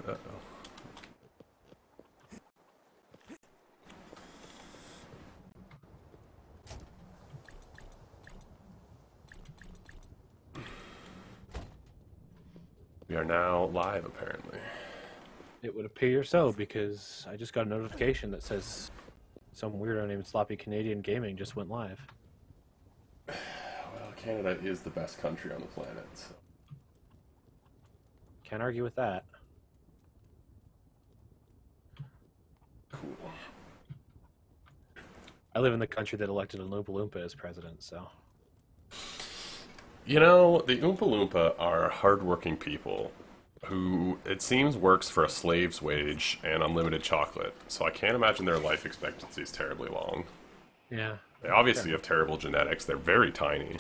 Uh-oh. We are now live, apparently. It would appear so, because I just got a notification that says some weirdo named Sloppy Canadian Gaming just went live. Well, Canada is the best country on the planet, so... Can't argue with that. Cool. I live in the country that elected an Oompa Loompa as president, so... You know, the Oompa Loompa are hardworking people who, it seems, works for a slave's wage and unlimited chocolate. So I can't imagine their life expectancy is terribly long. Yeah. They obviously have terrible genetics. They're very tiny.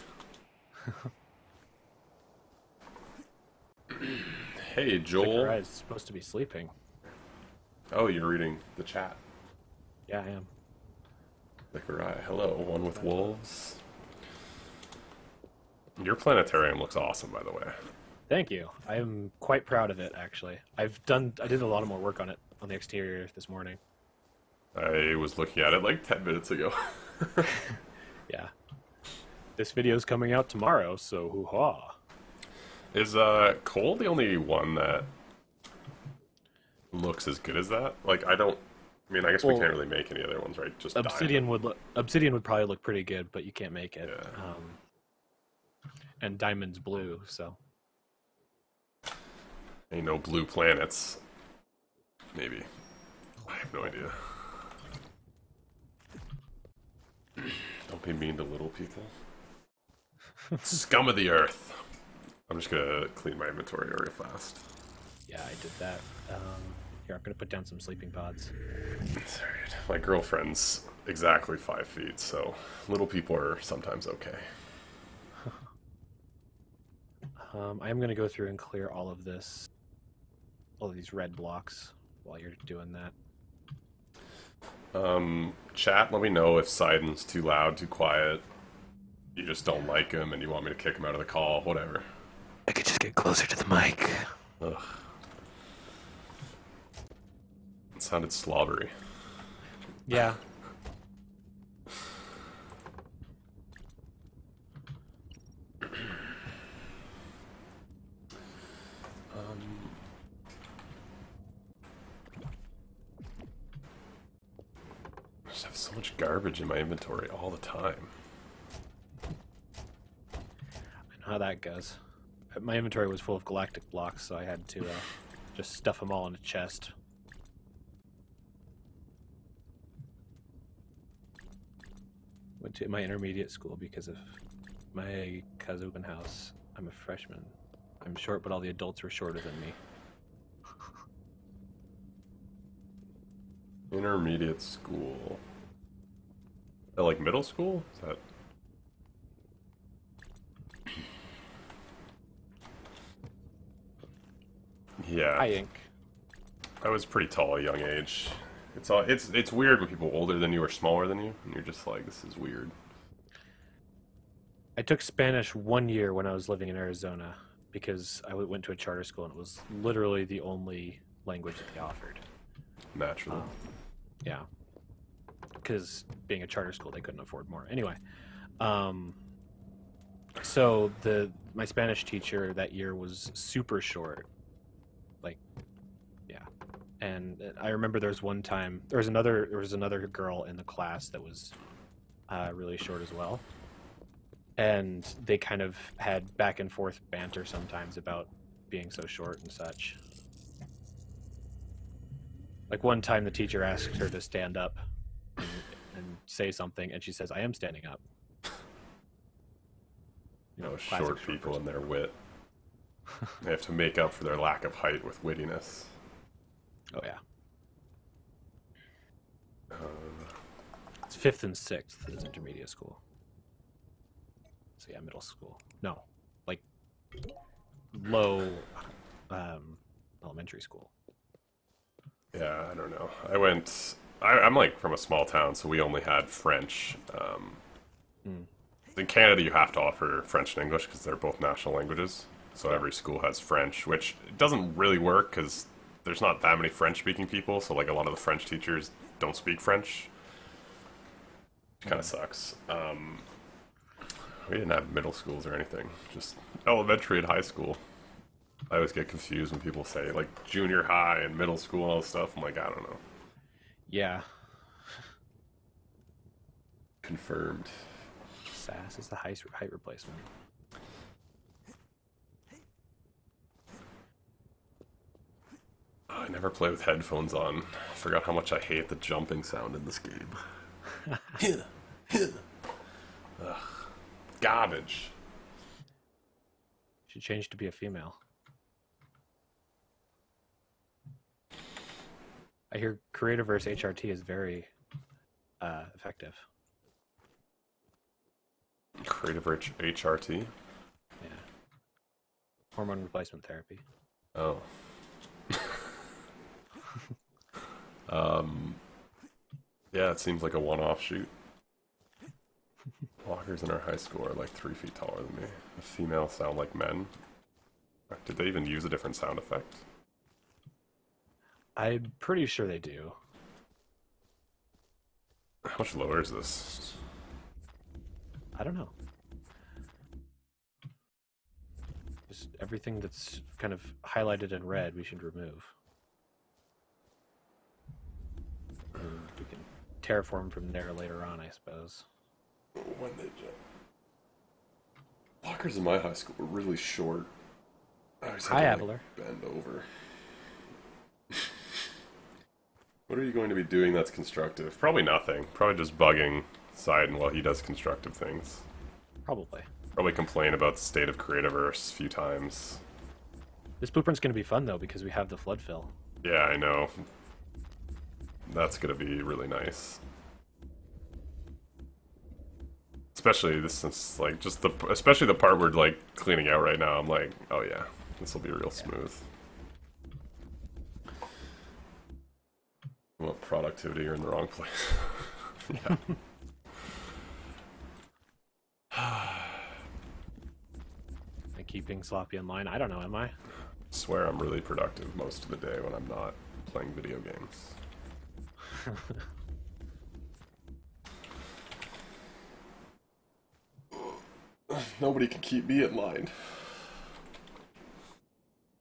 Hey, Joel. Zachariah is supposed to be sleeping. Oh, you're reading the chat. Yeah, I am. Zachariah, hello. One with wolves. Your planetarium looks awesome, by the way. Thank you. I am quite proud of it, actually. I did a lot of more work on it on the exterior this morning. I was looking at it like 10 minutes ago. Yeah. This video's coming out tomorrow, so hoo-ha. Is Cole the only one that looks as good as that? Like, I mean, I guess we can't really make any other ones, right? Just Obsidian would probably look pretty good, but you can't make it. Yeah. And Diamond's blue, so... Ain't no blue planets. Maybe. I have no idea. Don't be mean to little people. Scum of the earth. I'm just gonna clean my inventory very fast. Yeah, I did that. Here, I'm gonna put down some sleeping pods. It's alright. My girlfriend's exactly 5 feet, so little people are sometimes okay. I'm gonna go through and clear all of these red blocks while you're doing that. Chat, let me know if Sidon's too loud, too quiet. You just don't like him and you want me to kick him out of the call, whatever. I could just get closer to the mic. Ugh. It sounded slobbery. Yeah. I just have so much garbage in my inventory all the time. I know how that goes. My inventory was full of galactic blocks, so I had to just stuff them all in a chest. Went to my intermediate school because of my Kazuban house. I'm a freshman. I'm short, but all the adults were shorter than me. Intermediate school. Like middle school? Is that... Yeah. Hi, Ink. I was pretty tall at a young age. It's weird when people older than you are smaller than you, and you're just like, this is weird. I took Spanish 1 year when I was living in Arizona because I went to a charter school and it was literally the only language that they offered. Naturally. Yeah. Because being a charter school, they couldn't afford more. Anyway, so my Spanish teacher that year was super short. Like, yeah. And I remember there was one time there was another girl in the class that was really short as well. And they kind of had back and forth banter sometimes about being so short and such. Like one time the teacher asked her to stand up and say something, and she says, "I am standing up." You know, short people and their wit. They have to make up for their lack of height with wittiness. Oh, yeah. It's 5th and 6th is intermediate school. So yeah, middle school. No, like low elementary school. Yeah, I don't know. I'm like from a small town, so we only had French. In Canada, you have to offer French and English because they're both national languages. So every school has French, which doesn't really work because there's not that many French-speaking people, so like a lot of the French teachers don't speak French. Which kind of sucks. We didn't have middle schools or anything, just elementary and high school. I always get confused when people say like junior high and middle school and all this stuff. I'm like, I don't know. Yeah. Confirmed. SAS is the height replacement. I never play with headphones on. I forgot how much I hate the jumping sound in this game. Ugh. Garbage. Should change to be a female. I hear Creativerse HRT is very effective. Creativerse HRT? Yeah. Hormone replacement therapy. Oh. Yeah, it seems like a one-off shoot. Walkers in our high school are like 3 feet taller than me. The females sound like men. Did they even use a different sound effect? I'm pretty sure they do. How much lower is this? I don't know. Just everything that's kind of highlighted in red we should remove. And we can terraform from there later on, I suppose. When they jump. Walkers in my high school were really short. I always had Hi, to, Abler. bend over. What are you going to be doing that's constructive? Probably nothing. Probably just bugging Sidon while he does constructive things. Probably. Probably complain about the state of Creativerse a few times. This blueprint's going to be fun, though, because we have the flood fill. Yeah, I know. That's going to be really nice. Especially this, since like just especially the part we're like cleaning out right now. I'm like, oh yeah, this will be real smooth. Well, productivity, you're in the wrong place. Yeah. And keeping sloppy online. I don't know, am I? Swear I'm really productive most of the day when I'm not playing video games. Nobody can keep me in line.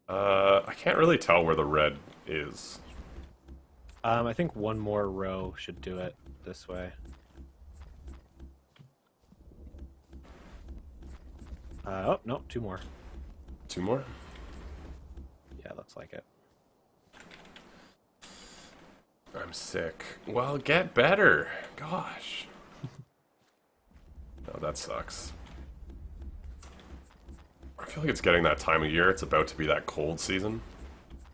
I can't really tell where the red is. I think one more row should do it this way. Oh, no, 2 more. 2 more? Yeah, looks like it. I'm sick. Well, get better. Gosh. Oh, that sucks. I feel like it's getting that time of year. It's about to be that cold season.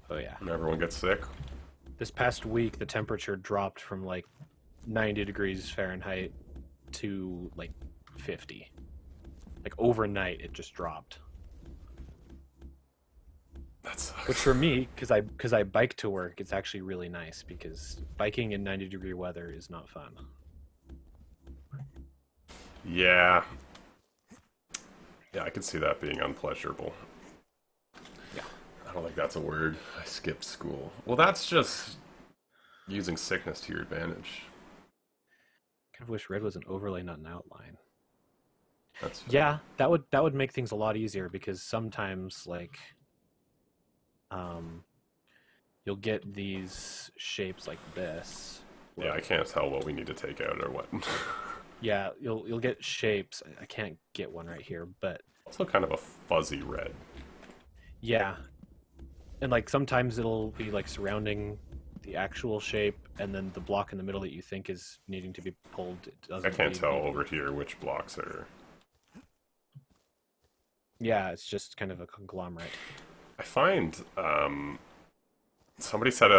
Oh, yeah. And everyone gets sick. This past week, the temperature dropped from like 90 degrees Fahrenheit to like 50. Like overnight, it just dropped. That sucks. Which for me, because I bike to work, it's actually really nice because biking in 90-degree weather is not fun. Yeah. Yeah, I can see that being unpleasurable. Yeah. I don't think that's a word. I skipped school. Well, that's just using sickness to your advantage. Kind of wish red was an overlay, not an outline. That's Yeah, that would make things a lot easier because sometimes like you'll get these shapes like this. Yeah, I can't tell what we need to take out or what. Yeah, you'll get shapes. I can't get one right here, but Also kind of a fuzzy red. yeah. And like sometimes it'll be like surrounding the actual shape and then the block in the middle that you think is needing to be pulled, it doesn't. I can't tell over here which blocks are... Yeah, it's just kind of a conglomerate. I find, somebody said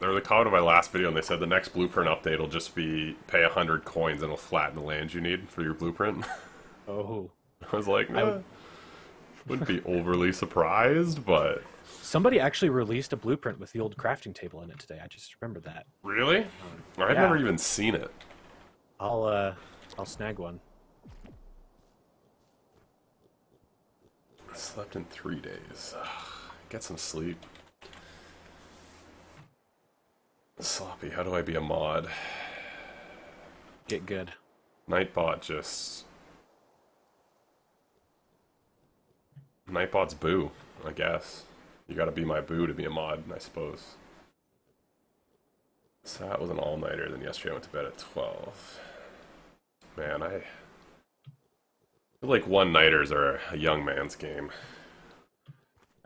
they were commenting on my last video and they said the next blueprint update will just be pay 100 coins and it'll flatten the land you need for your blueprint. Oh. I was like, wouldn't be overly surprised, but... Somebody actually released a blueprint with the old crafting table in it today. I just remembered that. Really? I've yeah. never even seen it. I'll snag one. I slept in 3 days. Ugh, get some sleep. Sloppy, how do I be a mod? Get good. Nightbot just... Nightbot's boo, I guess. You gotta be my boo to be a mod, I suppose. So that was an all-nighter, then yesterday I went to bed at 12. Man, I feel like one-nighters are a young man's game.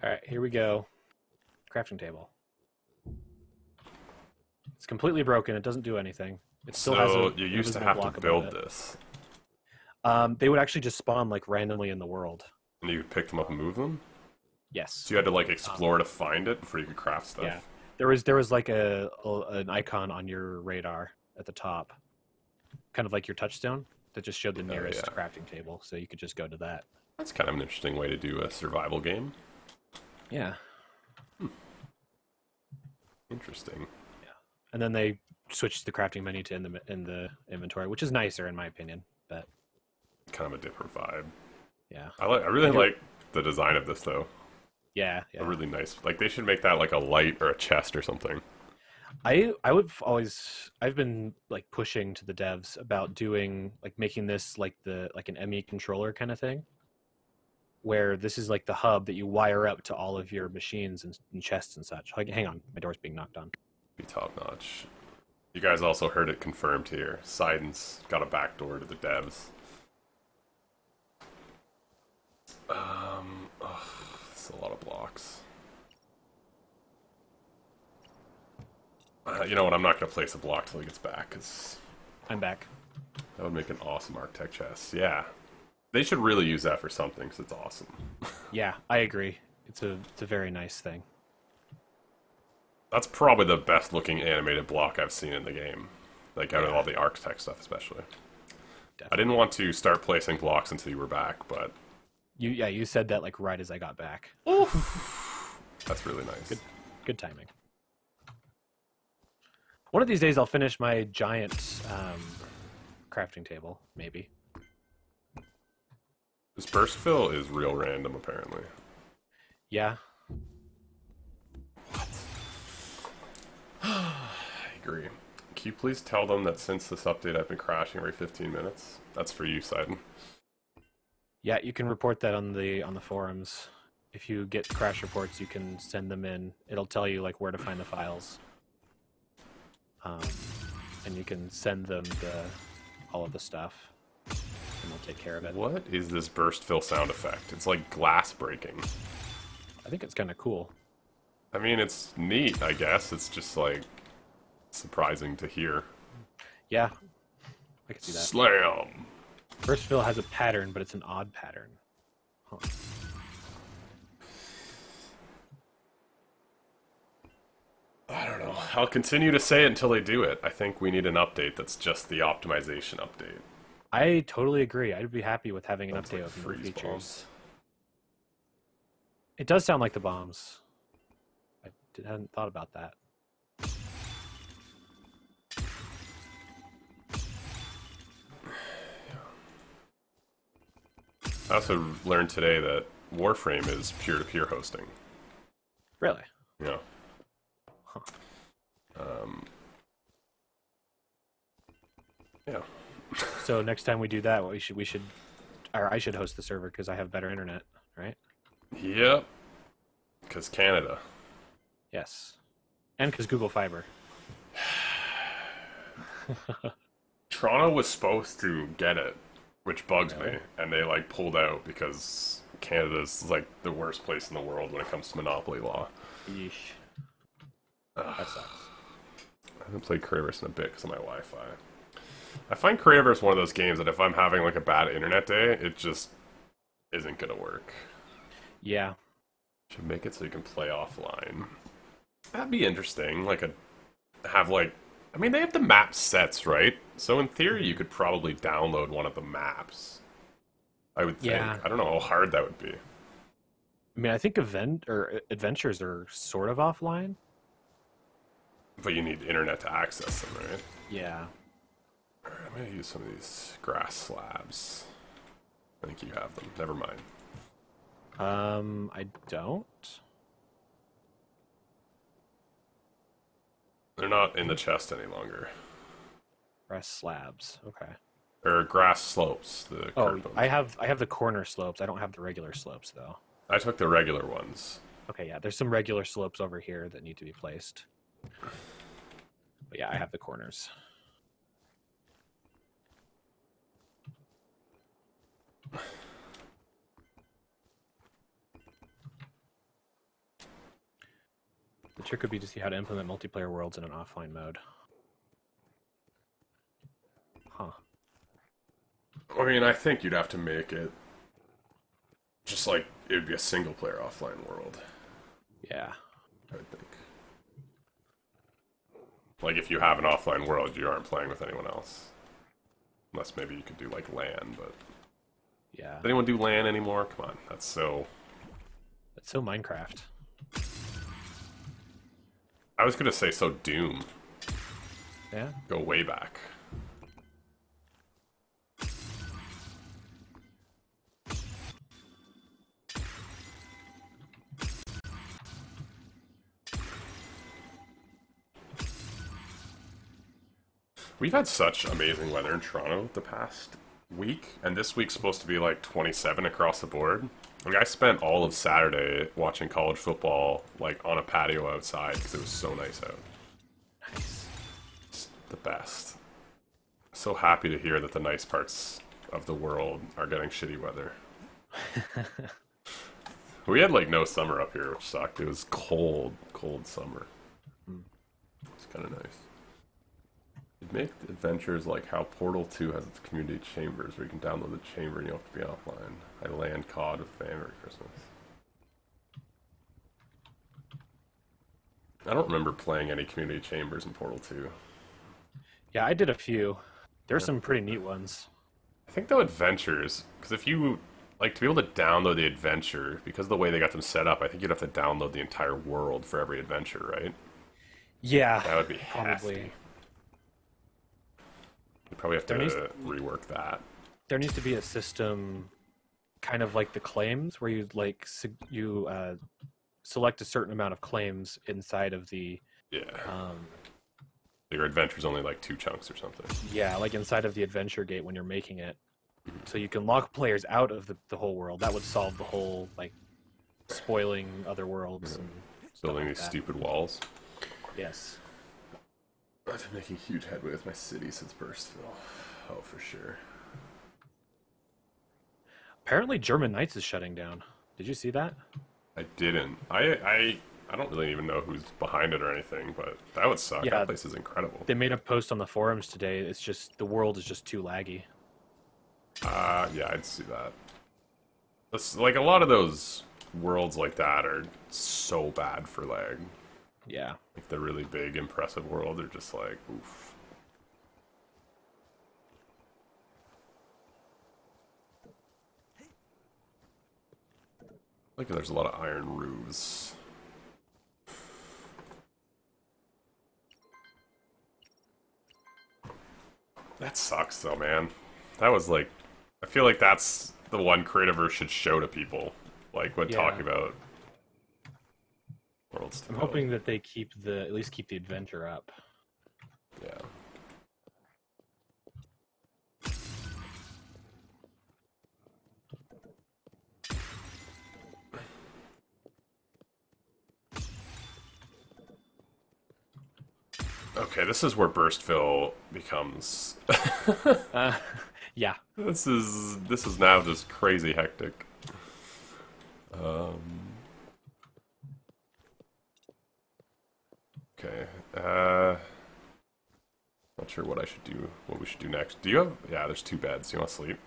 Alright, here we go. Crafting table. It's completely broken. It doesn't do anything. It still has a you used to have to build this. They would actually just spawn like randomly in the world. And you could pick them up and move them? Yes. So you had to like explore to find it before you could craft stuff? Yeah. There was like an icon on your radar at the top. Kind of like your touchstone that just showed the nearest crafting table. So you could just go to that. That's kind of an interesting way to do a survival game. Yeah. Interesting. Yeah. And then they switched the crafting menu to in the inventory, which is nicer in my opinion. But kind of a different vibe. Yeah. I really like the design of this though. Yeah, yeah. A really nice. Like they should make that like a light or a chest or something. I've been like pushing to the devs about doing like making this like an ME controller kind of thing, where this is like the hub that you wire up to all of your machines and chests and such. Like, hang on, my door's being knocked on. Be top notch. You guys also heard it confirmed here. Sidon's got a backdoor to the devs. It's a lot of blocks. You know what? I'm not gonna place a block till he gets back, cause I'm back. that would make an awesome architect chest. Yeah, they should really use that for something, cause it's awesome. Yeah, I agree. It's a very nice thing. That's probably the best looking animated block I've seen in the game. Like out of all the architect stuff, especially. Definitely. I didn't want to start placing blocks until you were back, but you said that like right as I got back. Oof. That's really nice. Good timing. One of these days I'll finish my giant crafting table, maybe. This burst fill is real random, apparently. Yeah. What? I agree. Can you please tell them that since this update I've been crashing every 15 minutes? That's for you, Sidon. Yeah, you can report that on the forums. If you get crash reports, you can send them in. It'll tell you like where to find the files. And you can send them all of the stuff, and they'll take care of it. What is this burst fill sound effect? It's like glass breaking. I think it's kind of cool. I mean, it's neat, I guess. It's just like surprising to hear. Yeah, I can see that. Slam! Burst fill has a pattern, but it's an odd pattern. Huh. I don't know. I'll continue to say it until they do it. I think we need an update that's just the optimization update. I totally agree. I'd be happy with having an That's update like with new freeze features. bombs. It does sound like the bombs. I hadn't thought about that. I also learned today that Warframe is peer-to-peer hosting. Really? Yeah. Huh. Yeah. So next time we do that, we should, or I should host the server because I have better internet, right? Yep. Because Canada. Yes. And because Google Fiber. Toronto was supposed to get it, which bugs me, and they like pulled out because Canada's like the worst place in the world when it comes to monopoly law. Yeesh. Ugh. That sucks. I haven't played Creativerse in a bit because of my Wi-Fi. I find Creativerse one of those games that if I'm having like a bad internet day, it just isn't gonna work. Yeah. Should make it so you can play offline. That'd be interesting. Like I mean, they have the map sets, right? So in theory, you could probably download one of the maps. I would think. Yeah. I don't know how hard that would be. I mean, I think adventures are sort of offline. But you need internet to access them, right? Yeah. Alright, I'm gonna use some of these grass slabs. I think you have them. Never mind. I don't. They're not in the chest any longer. Grass slabs. Okay. Or grass slopes, the Oh, curved ones. I have the corner slopes. I don't have the regular slopes though. I took the regular ones. Okay, yeah. There's some regular slopes over here that need to be placed. But yeah, I have the corners. The trick would be to see how to implement multiplayer worlds in an offline mode. Huh. I mean, I think you'd have to make it just like it would be a single player offline world. Yeah. I think. Like if you have an offline world, you aren't playing with anyone else. Unless maybe you could do like LAN, but Yeah. does anyone do LAN anymore? Come on, that's so Minecraft. I was gonna say so Doom. Yeah. Go way back. We've had such amazing weather in Toronto the past week, and this week's supposed to be like 27 across the board. Like I spent all of Saturday watching college football like on a patio outside because it was so nice out. Nice. It's the best. So happy to hear that the nice parts of the world are getting shitty weather. We had like no summer up here, which sucked. It was cold summer. It's kind of nice. It'd make adventures like how Portal 2 has its community chambers where you can download the chamber and you don't have to be offline. I land COD with family every Christmas. I don't remember playing any community chambers in Portal 2. Yeah, I did a few. There's some pretty neat ones. I think though adventures, because if you like to be able to download the adventure, because of the way they got them set up, I think you'd have to download the entire world for every adventure, right? Yeah. That would be probably. hefty. You probably have to rework that. There needs to be a system, kind of like the claims, where you like select a certain amount of claims inside of the. Yeah. Your adventure's only like 2 chunks or something. Yeah, like inside of the adventure gate when you're making it, so you can lock players out of the whole world. That would solve the whole like spoiling other worlds and Building like these that. stupid walls. Yes. I've been making huge headway with my city since Burstville. Oh, for sure. Apparently, German Knights is shutting down. Did you see that? I didn't. I don't really even know who's behind it or anything, but that would suck. Yeah. That place is incredible. They made a post on the forums today. It's just the world is just too laggy. Yeah, I'd see that. It's like a lot of those worlds like that are so bad for lag. Yeah. Like the really big, impressive world, they're just like, oof. Like there's a lot of iron roofs. That sucks though, man. That was like, I feel like that's the one Creativerse should show to people, like when Yeah. talking about worlds to I'm build. hoping that they at least keep the adventure up. Yeah. Okay, this is where Burstville becomes. Yeah. This is now just crazy hectic. Okay. Not sure what I should do. What we should do next. Do you have? Yeah, there's 2 beds. You want to sleep?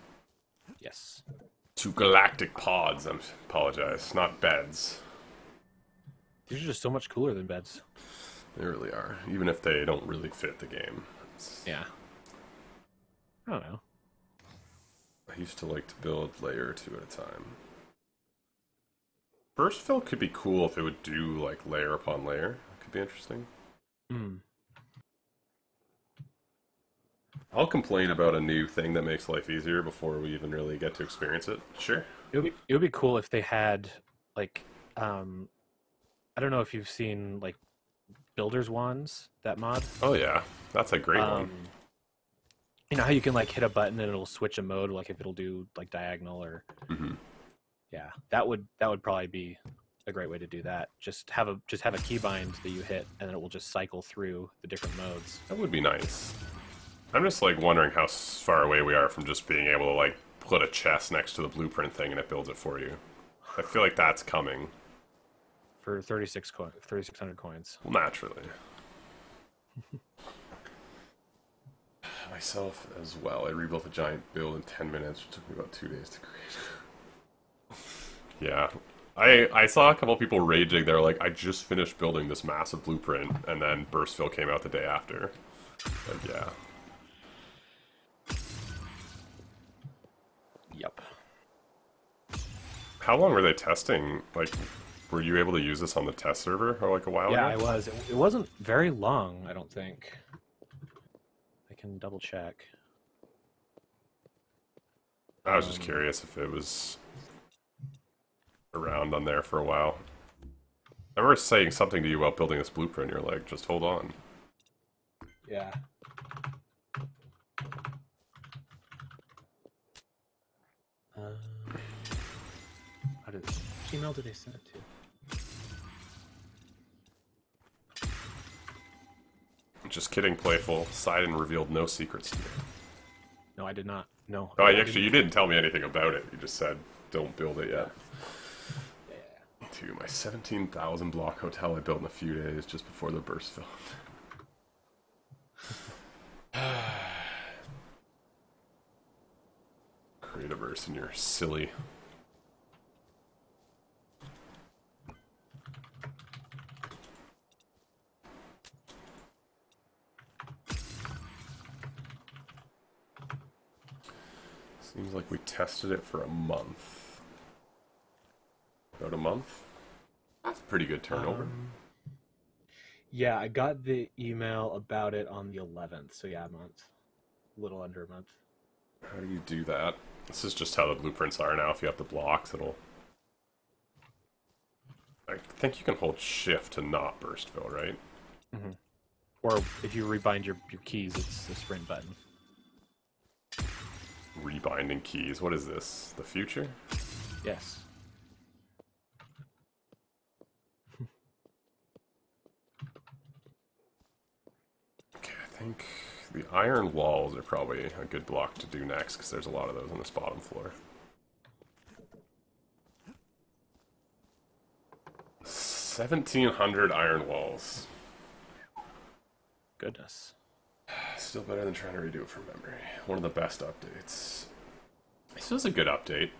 Yes. 2 galactic pods. I apologize. Not beds. These are just so much cooler than beds. They really are. Even if they don't really fit the game. Yeah. I don't know. I used to like to build layer 2 at a time. Burstville could be cool if it would do like layer upon layer. It could be interesting. Hmm. I'll complain about a new thing that makes life easier before we even really get to experience it. Sure. It would be cool if they had like I don't know if you've seen like builder's wands, that mod. Oh yeah, that's a great one. You know how you can like hit a button and it'll switch a mode, like if it'll do like diagonal or yeah, that would probably be a great way to do that. Just have a keybind that you hit, and then it will just cycle through the different modes. That would be nice. I'm just like wondering how far away we are from just being able to like put a chest next to the blueprint thing and it builds it for you. I feel like that's coming. For 3,600 coins. Well, naturally. Myself as well. I rebuilt a giant build in 10 minutes, which took me about 2 days to create. Yeah. I saw a couple people raging. They were like, I just finished building this massive blueprint, and then Burstville came out the day after. Like, yeah. Yep. How long were they testing? Like, were you able to use this on the test server or like a while ago? Yeah, I was. It wasn't very long, I don't think. I can double check. I was just curious if it was around on there for a while. I remember saying something to you about building this blueprint. You're like, just hold on. Yeah. Which email did they send it to? Just kidding, playful. Sidon revealed no secrets to me. No, I did not. No. Oh, actually, you didn't tell me anything about it. You just said, don't build it yet. Yeah. To my 17,000 block hotel I built in a few days just before the burst filmed. Creativerse and you're silly. Seems like we tested it for a month. About a month? That's a pretty good turnover. Yeah, I got the email about it on the 11th, so yeah, a month. A little under a month. How do you do that? This is just how the blueprints are now. If you have the blocks, it'll... I think you can hold shift to not Burstville, right? Mm-hmm. Or if you rebind your keys, it's the sprint button. Rebinding keys. What is this? The future? Yes. Okay, I think the iron walls are probably a good block to do next, because there's a lot of those on this bottom floor. 1,700 iron walls. Goodness. Still better than trying to redo it from memory. One of the best updates. This was a good update.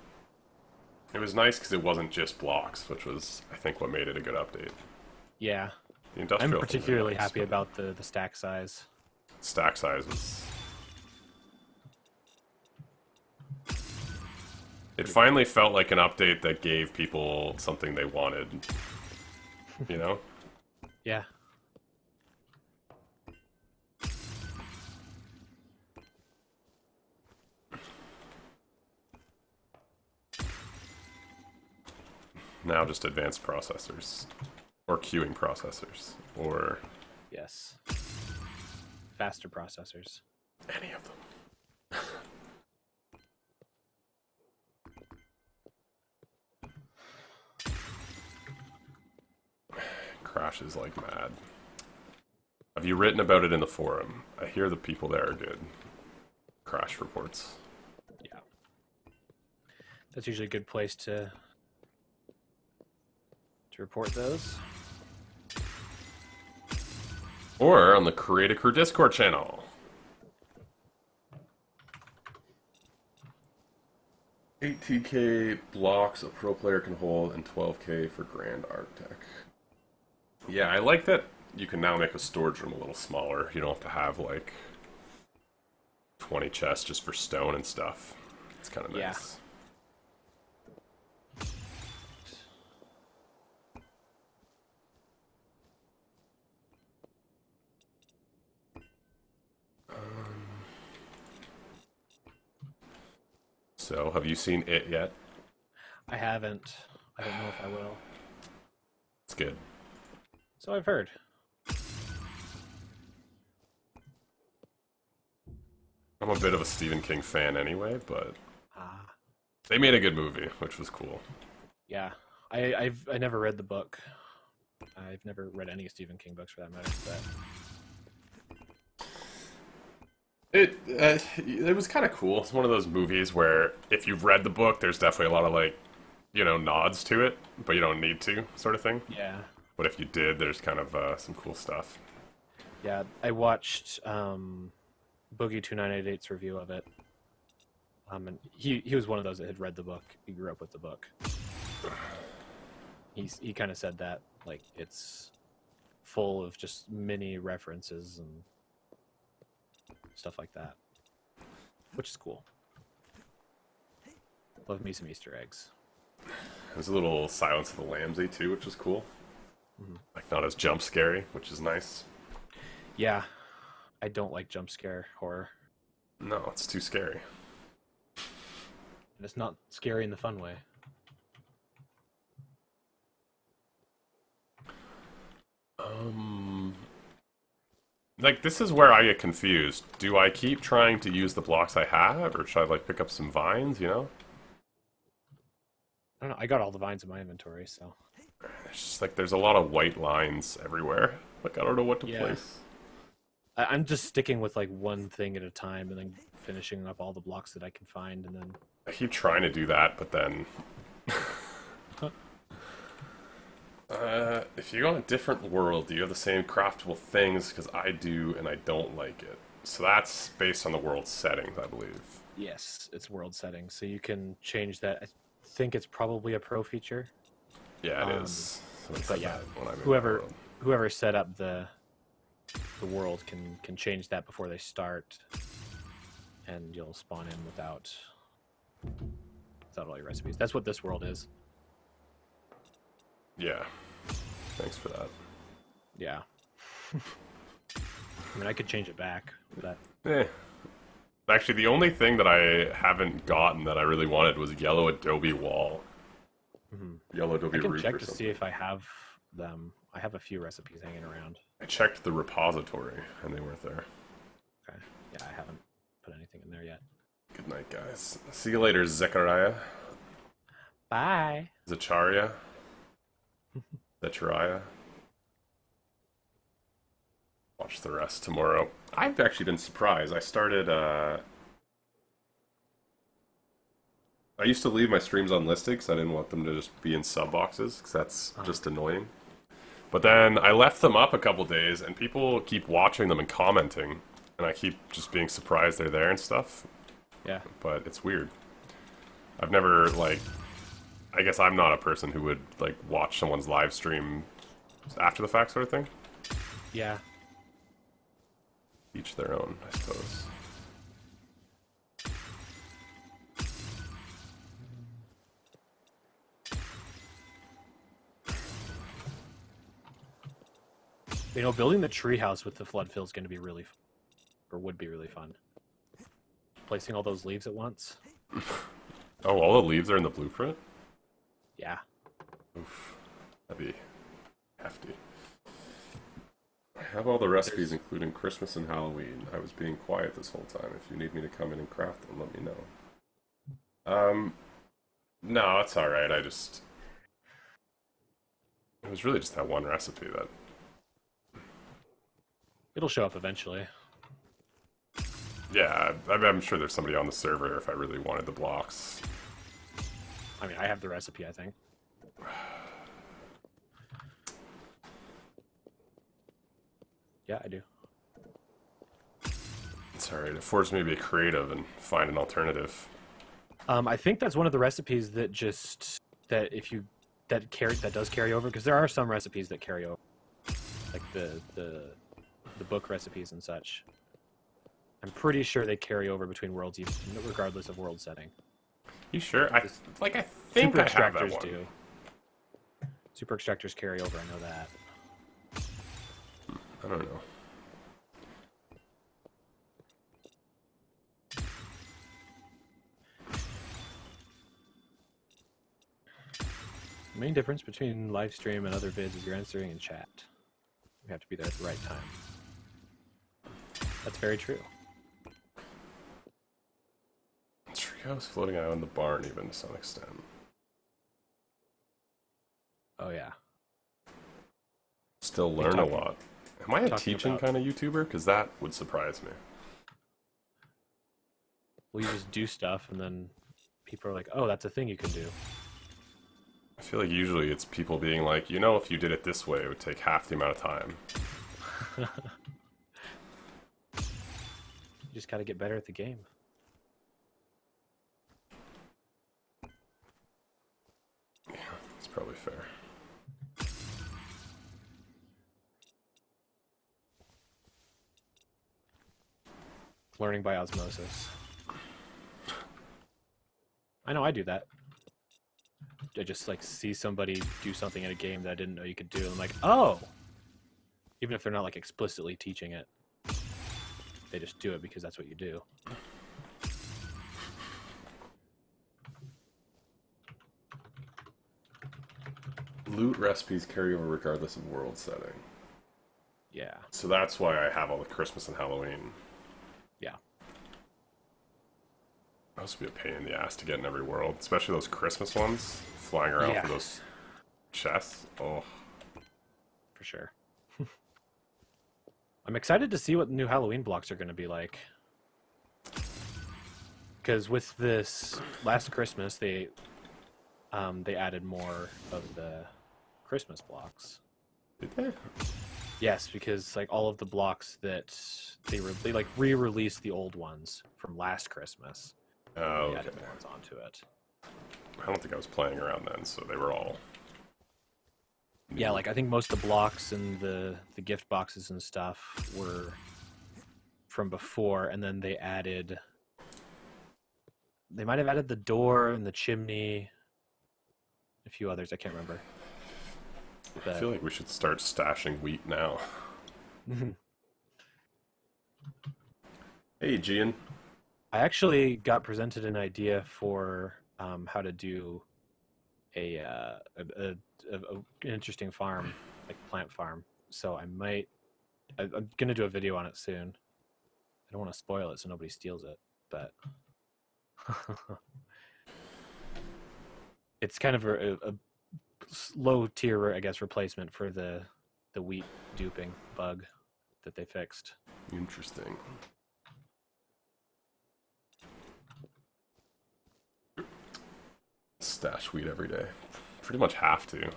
It was nice because it wasn't just blocks, which was, I think, what made it a good update. Yeah. The industrial I'm particularly nice, happy about the stack size. Stack size was... It finally felt like an update that gave people something they wanted. You know? Yeah. Now just advanced processors. Or queuing processors. Or... Yes. Faster processors. any of them. Crashes like mad. Have you written about it in the forum? I hear the people there are good. Crash reports. Yeah. That's usually a good place to report those. Or on the Create a Crew Discord channel. 18k blocks a pro player can hold and 12k for Grand Arctech. Yeah, I like that you can now make a storage room a little smaller. You don't have to have like 20 chests just for stone and stuff. It's kind of nice. Yeah. So, have you seen it yet? I haven't. I don't know if I will. It's good. So I've heard. I'm a bit of a Stephen King fan anyway, but Ah, they made a good movie, which was cool. yeah. I never read the book. I've never read any Stephen King books for that matter. But It was kind of cool. It's one of those movies where if you've read the book, there's definitely a lot of like, nods to it, but you don't need to, sort of thing. yeah, But if you did, there's kind of some cool stuff. yeah. I watched Boogie 2988's review of it. And he was one of those that had read the book. He grew up with the book. He kind of said that like it's full of just mini references and stuff like that, which is cool. Love me some Easter eggs. There's a little Silence of the Lambsy too, which is cool. Like not as jump scary, which is nice. Yeah, I don't like jump scare horror. No, it's too scary. And it's not scary in the fun way. Like this is where I get confused. Do I keep trying to use the blocks I have, or should I like pick up some vines? I don't know. I got all the vines in my inventory, so. It's just like there's a lot of white lines everywhere. Like I don't know what to place. I'm just sticking with like one thing at a time, and then finishing up all the blocks that I can find, and then. I keep trying to do that, but then. If you go on a different world, do you have the same craftable things? Because I do, and I don't like it. So that's based on the world settings, I believe. Yes, it's world settings, so you can change that. I think it's probably a pro feature. Yeah, it is. But yeah, whoever set up the world can change that before they start, and you'll spawn in without all your recipes. That's what this world is. Yeah. Thanks for that. Yeah. I mean, I could change it back, but Actually, the only thing that I haven't gotten that I really wanted was yellow adobe wall. Yellow adobe I can roof check or to something. see if I have them. I have a few recipes hanging around. I checked the repository, and they weren't there. Okay. Yeah, I haven't put anything in there yet. Good night, guys. See you later, Zechariah. Bye. Zacharya. Zechariah. Watch the rest tomorrow. I've actually been surprised. I started, I used to leave my streams unlisted because I didn't want them to just be in sub boxes, because that's just annoying. But then I left them up a couple days, and people keep watching them and commenting, and I keep just being surprised they're there and stuff. Yeah. But it's weird. I've never, like... I guess I'm not a person who would, like, watch someone's live stream after the fact sort of thing. Yeah. Each their own, I suppose. Building the treehouse with the flood fill is going to be really, or would be really fun. Placing all those leaves at once. Oh, all the leaves are in the blueprint? Yeah. Oof. That'd be hefty. I have all the recipes, including Christmas and Halloween. I was being quiet this whole time. If you need me to come in and craft them, let me know. No, it's alright. It was really just that one recipe that... It'll show up eventually. Yeah, I'm sure there's somebody on the server if I really wanted the blocks. I mean, I have the recipe, I think. Yeah, I do. It's alright, it forced me to be creative and find an alternative. I think that's one of the recipes that does carry over, because there are some recipes that carry over, like the book recipes and such. I'm pretty sure they carry over between worlds, even regardless of world setting. You sure? I think Super I have that extractors one. do. Super extractors carry over. I know that. I don't know. The main difference between live stream and other vids is you're answering in chat. You have to be there at the right time. That's very true. Cows floating out in the barn, even to some extent. Oh yeah. Still learn a lot. Am I a teaching about... kind of YouTuber? Because that would surprise me. Well, you just do stuff, and then people are like, "Oh, that's a thing you can do." I feel like usually it's people being like, you know, if you did it this way, it would take half the amount of time. You just gotta get better at the game. Yeah, that's probably fair. Learning by osmosis. I know I do that. I just like see somebody do something in a game that I didn't know you could do, and I'm like, oh! Even if they're not like explicitly teaching it, they just do it because that's what you do. Loot recipes carry over regardless of world setting. Yeah. So that's why I have all the Christmas and Halloween. Yeah. That must be a pain in the ass to get in every world, especially those Christmas ones, flying around for those chests. Oh, for sure. I'm excited to see what the new Halloween blocks are going to be like. Because with this last Christmas, they added more of the Christmas blocks. did they? Yes, because like all of the blocks that they like re-released the old ones from last Christmas. Oh, They okay. added the ones onto it. I don't think I was playing around then, so they were all... Yeah, like I think most of the blocks and the gift boxes and stuff were from before, and then they added... They might have added the door and the chimney, a few others, I can't remember. I feel like we should start stashing wheat now. Hey, Gian. I actually got presented an idea for how to do an interesting farm, like plant farm. So I'm gonna do a video on it soon. I don't want to spoil it so nobody steals it, but it's kind of a low tier, I guess, replacement for the wheat duping bug that they fixed. Interesting. Stash wheat every day. Pretty much have to.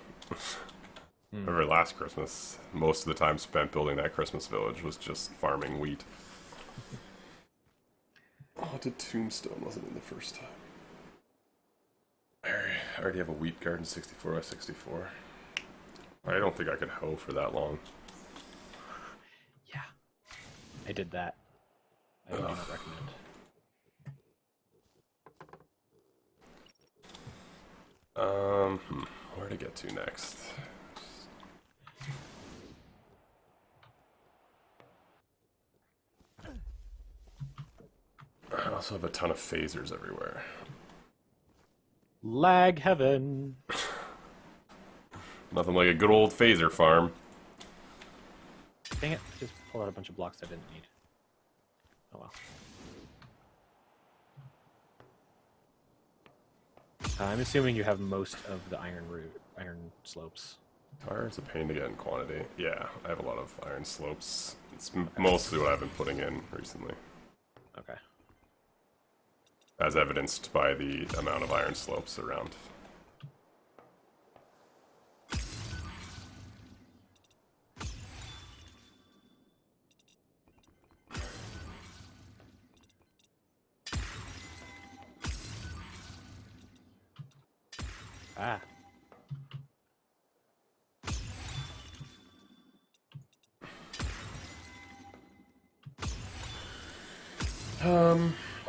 Remember last Christmas, most of the time spent building that Christmas village was just farming wheat. Oh, the tombstone wasn't in the first time. I already have a wheat garden 64 by 64. I don't think I could hoe for that long. Yeah, I did that. I do not recommend. Where to get to next? I also have a ton of phasers everywhere. Lag heaven. Nothing like a good old phaser farm. Dang it! Just pull out a bunch of blocks I didn't need. Oh well. I'm assuming you have most of the iron slopes. Iron's a pain to get in quantity. Yeah, I have a lot of iron slopes. It's mostly what I've been putting in recently. Okay. As evidenced by the amount of iron slopes around. Ah.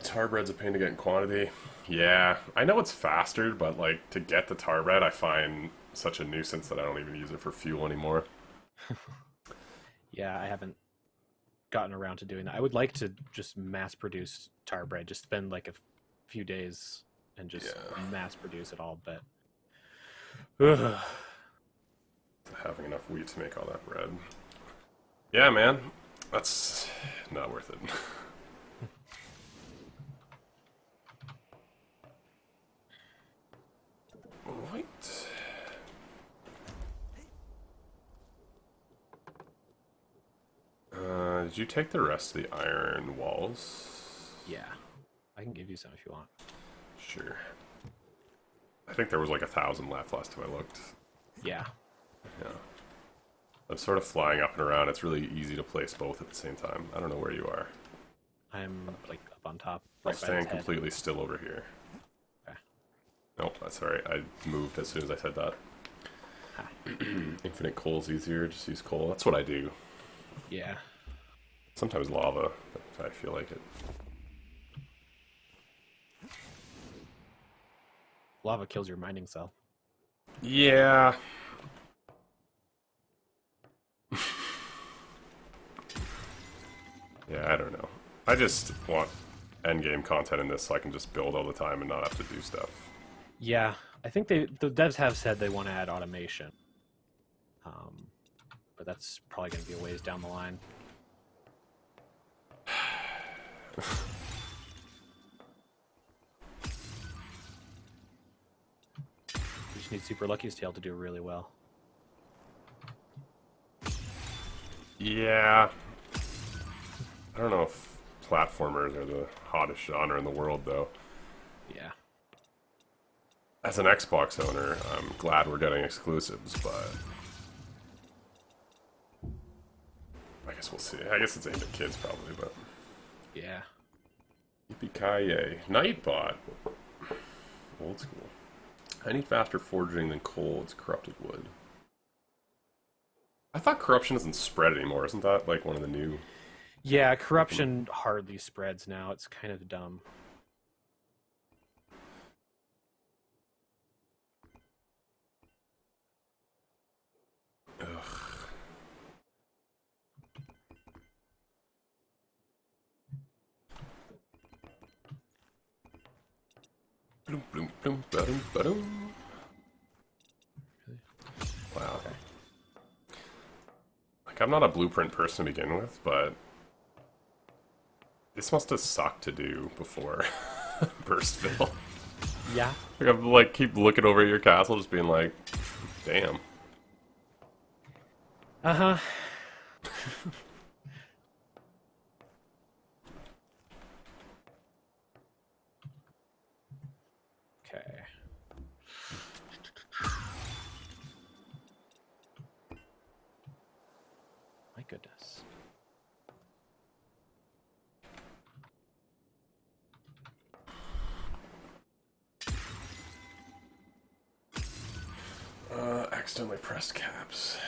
Tar bread's a pain to get in quantity. Yeah, I know it's faster, but like to get the tar bread, I find such a nuisance that I don't even use it for fuel anymore. Yeah, I haven't gotten around to doing that. I would like to just mass produce tar bread, just spend like a few days and just mass produce it all, but having enough wheat to make all that bread. Yeah, man, that's not worth it. Did you take the rest of the iron walls? Yeah. I can give you some if you want. Sure. I think there was like 1,000 left last time I looked. Yeah. Yeah. I'm sort of flying up and around. It's really easy to place both at the same time. I don't know where you are. I'm like up on top. I'll Right by stand his head. completely still over here. Okay. Nope, that's alright. I moved as soon as I said that. Ah. Infinite coal's easier. Just use coal. That's what I do. Yeah. Sometimes lava, if I feel like it. Lava kills your mining cell. Yeah. Yeah, I don't know. I just want endgame content in this so I can just build all the time and not have to do stuff. Yeah, I think the devs have said they want to add automation. But that's probably going to be a ways down the line. You just need Super Lucky's Tail to do really well. Yeah. I don't know if platformers are the hottest genre in the world, though. Yeah. As an Xbox owner, I'm glad we're getting exclusives, but I guess we'll see. I guess it's aimed at kids, probably, but Yeah. Yippee-ki-yay. Nightbot. Old school. I need faster forging than coal. It's corrupted wood. I thought corruption doesn't spread anymore. Isn't that like one of the new... Yeah, corruption hardly spreads now. It's kind of dumb. Ugh. Bloom, bloom, bloom, ba-dum, ba-dum. Wow. Okay. Like, I'm not a blueprint person to begin with, but this must have sucked to do before Burstville. Yeah. Like, I'm like keep looking over at your castle, just being like, damn. Uh-huh. Okay. My goodness. Accidentally pressed caps.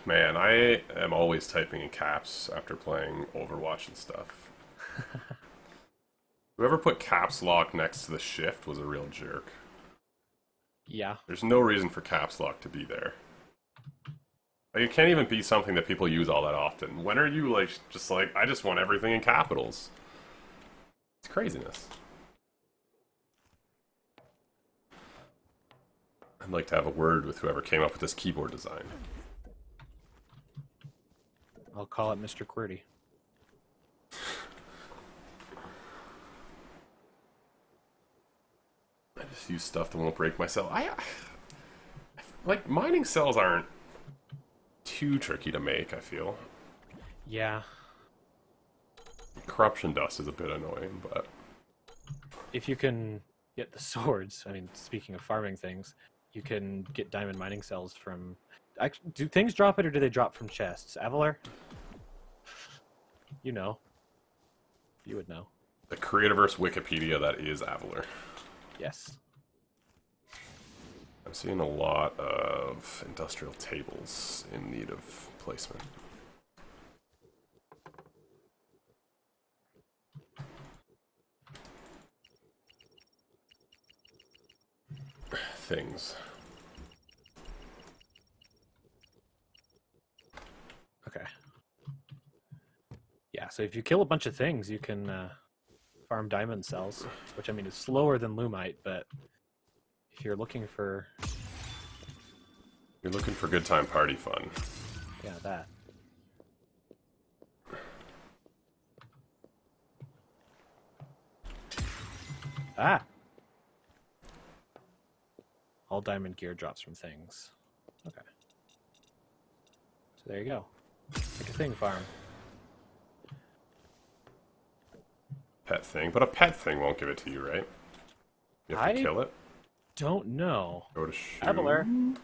Man, I am always typing in caps after playing Overwatch and stuff. Whoever put caps lock next to the shift was a real jerk. Yeah. There's no reason for caps lock to be there. Like, it can't even be something that people use all that often. When are you, like, just like, I just want everything in capitals? It's craziness. I'd like to have a word with whoever came up with this keyboard design. I'll call it Mr. QWERTY. I just use stuff that won't break my cell. Like, mining cells aren't too tricky to make, I feel. Yeah. Corruption dust is a bit annoying, but... If you can get the swords, I mean, speaking of farming things, you can get diamond mining cells from... Do things drop it, or do they drop from chests? Avalar? You know. You would know. The Creativerse Wikipedia, that is Avalar. Yes. I'm seeing a lot of industrial tables in need of placement. Things. Okay. Yeah, so if you kill a bunch of things, you can farm diamond cells, which, I mean, is slower than Lumite, but if you're looking for... You're looking for good time party fun. Yeah, that. Ah! All diamond gear drops from things. Okay. So there you go. Like a thing farm. pet thing, but a pet thing won't give it to you, right? You have to kill it? Don't know. Go to shoot. Avalar.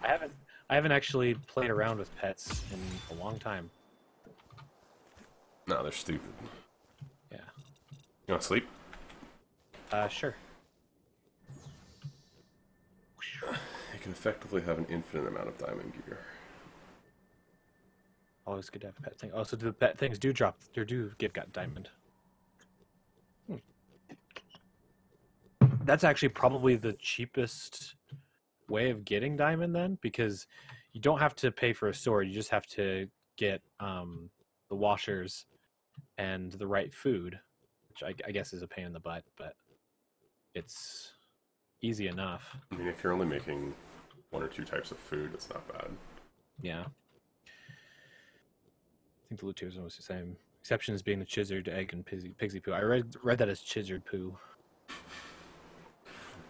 I haven't actually played around with pets in a long time. No, they're stupid. Yeah. You want to sleep? Sure. You can effectively have an infinite amount of diamond gear. Always good to have a pet thing. Oh, so the pet things do drop, or do give got diamond. That's actually probably the cheapest way of getting diamond then, because you don't have to pay for a sword. You just have to get the washers and the right food, which I guess is a pain in the butt, but it's easy enough. I mean, if you're only making 1 or 2 types of food, it's not bad. Yeah. I think the loot tiers are almost the same. Exceptions being the chizzard egg and pigsy poo. I read that as chizzard poo.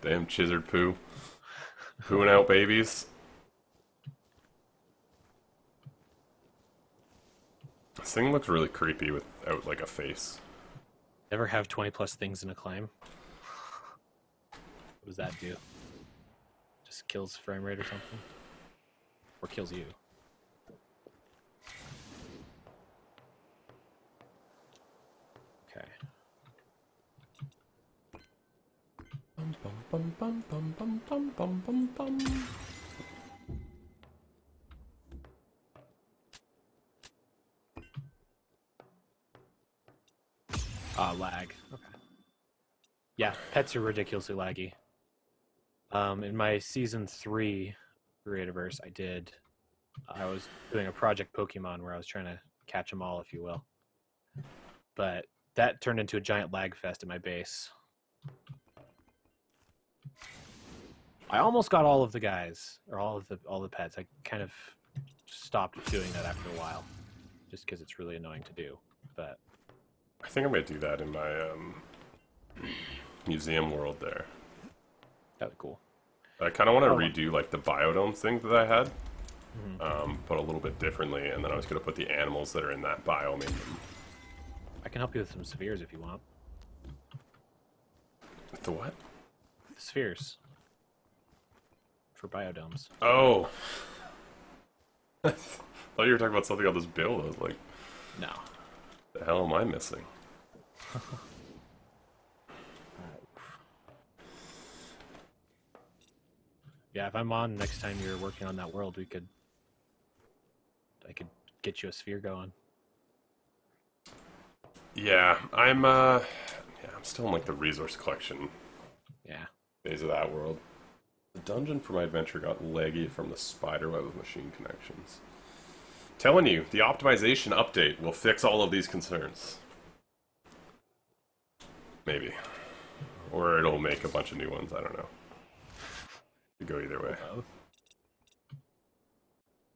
Damn chizzard poo. Pooing out babies. This thing looks really creepy without, like, a face. Never have 20 plus things in a claim. What does that do? Just kills frame rate or something? Or kills you? Okay. Bum, bum, bum, bum, bum, bum, bum, bum, bum. Lag. Okay. Yeah, pets are ridiculously laggy. In my season 3 Creativerse, I was doing a project Pokemon where I was trying to catch them all, if you will. But that turned into a giant lag fest in my base. I almost got all of the guys, or all the pets. I kind of stopped doing that after a while, just because it's really annoying to do. But I think I might do that in my museum world there. that'd be cool. I kind of want to redo like the biodome thing that I had, but a little bit differently, and then I was going to put the animals that are in that biome in them. I can help you with some spheres if you want. The what? The spheres. For biodomes. Oh! I thought you were talking about something on this build. I was like, No. the hell am I missing? Yeah, if I'm on next time you're working on that world, I could get you a sphere going. Yeah, I'm still in like the resource collection Yeah. phase of that world. The dungeon for my adventure got laggy from the spiderweb of machine connections. Telling you, the optimization update will fix all of these concerns. Maybe. Or it'll make a bunch of new ones, I don't know. Could go either way. Both.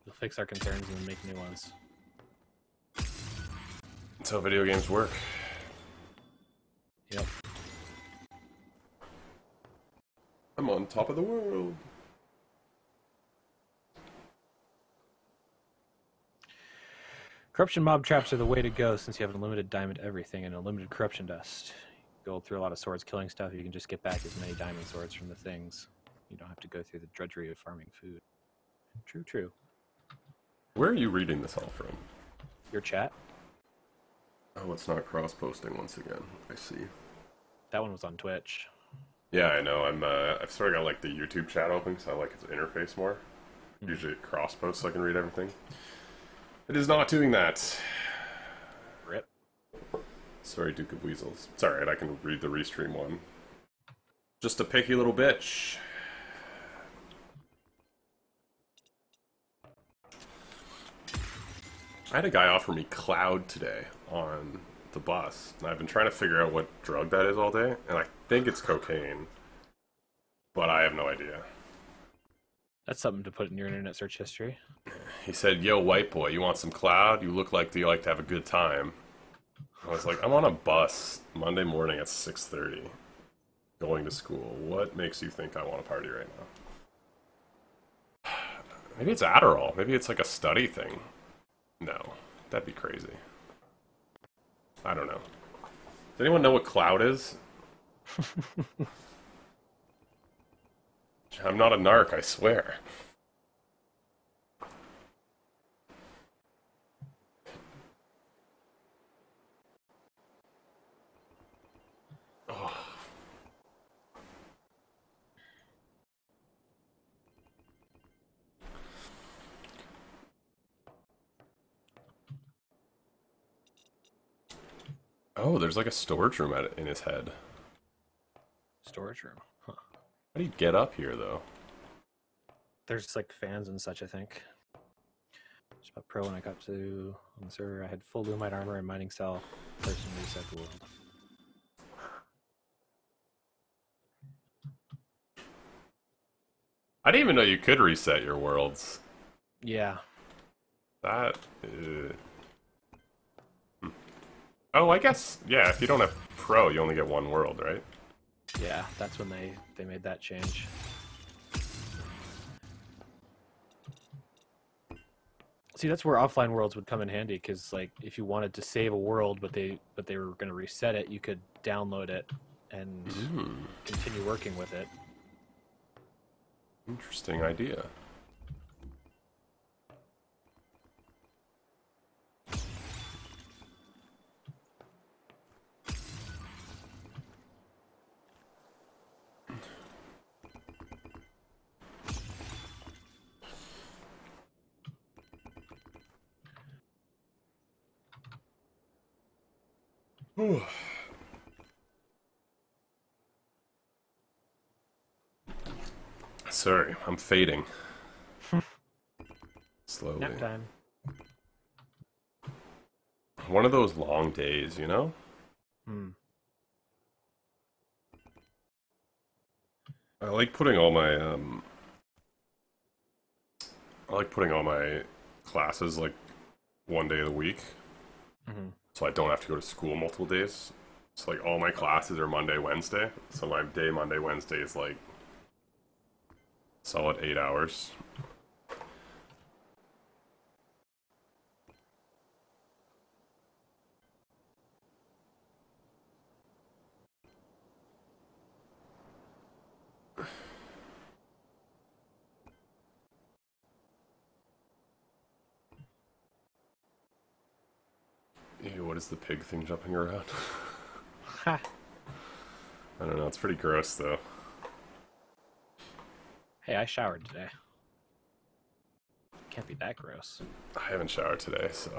You'll fix our concerns and then make new ones. That's how video games work. Yep. I'm on top of the world. Corruption mob traps are the way to go since you have unlimited diamond everything and unlimited corruption dust. Go through a lot of swords killing stuff, you can just get back as many diamond swords from the things. You don't have to go through the drudgery of farming food. True, true. Where are you reading this all from? Your chat? Oh, it's not cross-posting once again. I see. That one was on Twitch. Yeah, I know. I've sort of got like the YouTube chat open because I like its interface more. Usually it cross-posts so I can read everything. It is not doing that. Rip. Sorry, Duke of Weasels. It's alright, I can read the restream one. Just a picky little bitch. I had a guy offer me Cloud today on the bus, and I've been trying to figure out what drug that is all day, and I think it's cocaine, but I have no idea. That's something to put in your internet search history. He said, "Yo, white boy, you want some Cloud? You look like you like to have a good time." I was like, I'm on a bus Monday morning at 6:30, going to school. What makes you think I want to party right now? Maybe it's Adderall. Maybe it's like a study thing. No, that'd be crazy. I don't know. Does anyone know what cloud is? I'm not a narc, I swear. Oh, there's like a storage room in his head. Storage room. Huh. How do you get up here, though? There's like fans and such, I think. Just about pro when I got to on the server. I had full Lumite armor and mining cell. Person reset the world. I didn't even know you could reset your worlds. Yeah. That... Oh, I guess, yeah, if you don't have pro, you only get one world, right? Yeah, that's when they made that change. See, that's where offline worlds would come in handy, because like if you wanted to save a world, but they were going to reset it, you could download it and continue working with it. Interesting idea. Sorry, I'm fading. Slowly. Nap time. One of those long days, you know? I like putting all my classes like one day of the week. So I don't have to go to school multiple days. So like all my classes are Monday, Wednesday. So my day Monday, Wednesday is like solid 8 hours. Ew, what is the pig thing jumping around? Ha. I don't know, it's pretty gross though. Hey, I showered today. Can't be that gross. I haven't showered today, so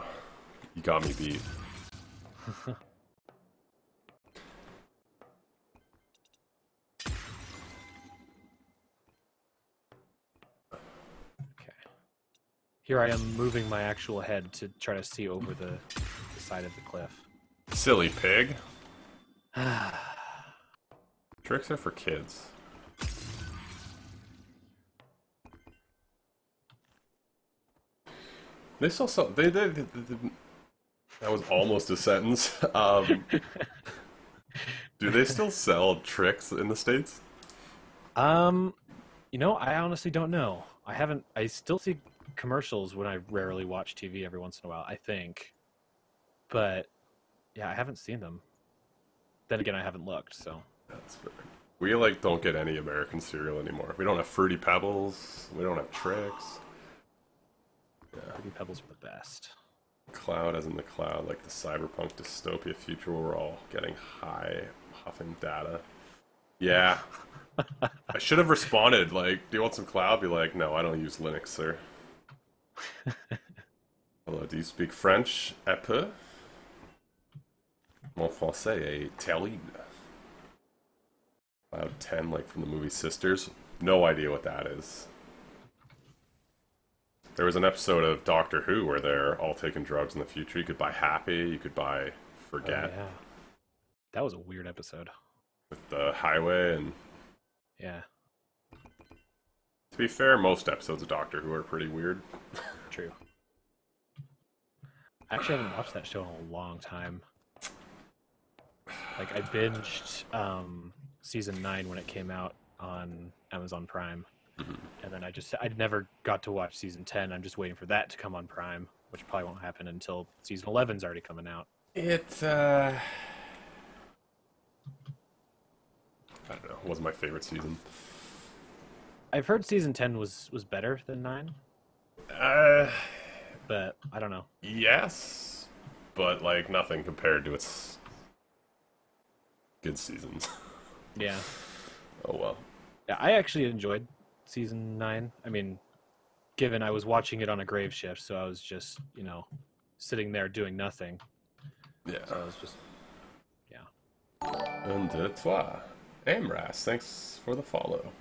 you got me beat. Okay. Here I am moving my actual head to try to see over the side of the cliff. Silly pig. Tricks are for kids. They still sell. That was almost a sentence. Do they still sell tricks in the States? You know, I honestly don't know. I still see commercials when I rarely watch TV every once in a while, I think. But yeah, I haven't seen them. Then again, I haven't looked, so. That's fair. We like don't get any American cereal anymore. We don't have Fruity Pebbles. We don't have tricks. Yeah. Fruity Pebbles are the best. Cloud as in the cloud, like the cyberpunk dystopia future where we're all getting high, huffing data. Yeah. I should have responded, like, do you want some cloud? Be like, no, I don't use Linux, sir. Hello, do you speak French? Un peu? Mon français est terrible. Cloud 10, like from the movie Sisters. No idea what that is. There was an episode of Doctor Who where they're all taking drugs in the future. You could buy Happy, you could buy Forget. Oh, yeah. That was a weird episode. With the highway and... Yeah. To be fair, most episodes of Doctor Who are pretty weird. True. I actually haven't watched that show in a long time. Like, I binged season 9 when it came out on Amazon Prime. And then I never got to watch season 10. I'm just waiting for that to come on Prime, which probably won't happen until season 11's already coming out. I don't know. It wasn't my favorite season. I've heard season 10 was better than 9, Uh, but I don't know. yes, but like nothing compared to its good seasons. Yeah. Oh well. Yeah, I actually enjoyed season 9. I mean, given I was watching it on a grave shift, so I was just, sitting there doing nothing. Yeah. So I was just, yeah. Un, deux, trois. Amras, thanks for the follow.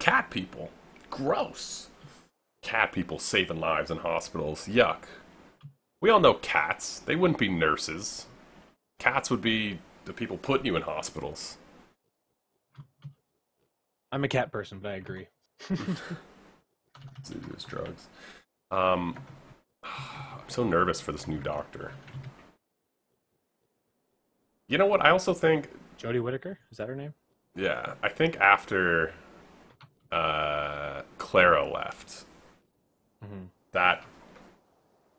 Cat people. Gross. Cat people saving lives in hospitals. Yuck. We all know cats. They wouldn't be nurses. Cats would be the people putting you in hospitals. I'm a cat person, but I agree. Use drugs. I'm so nervous for this new doctor. You know what? I also think... Jodie Whittaker? Is that her name? Yeah, I think after Clara left, that...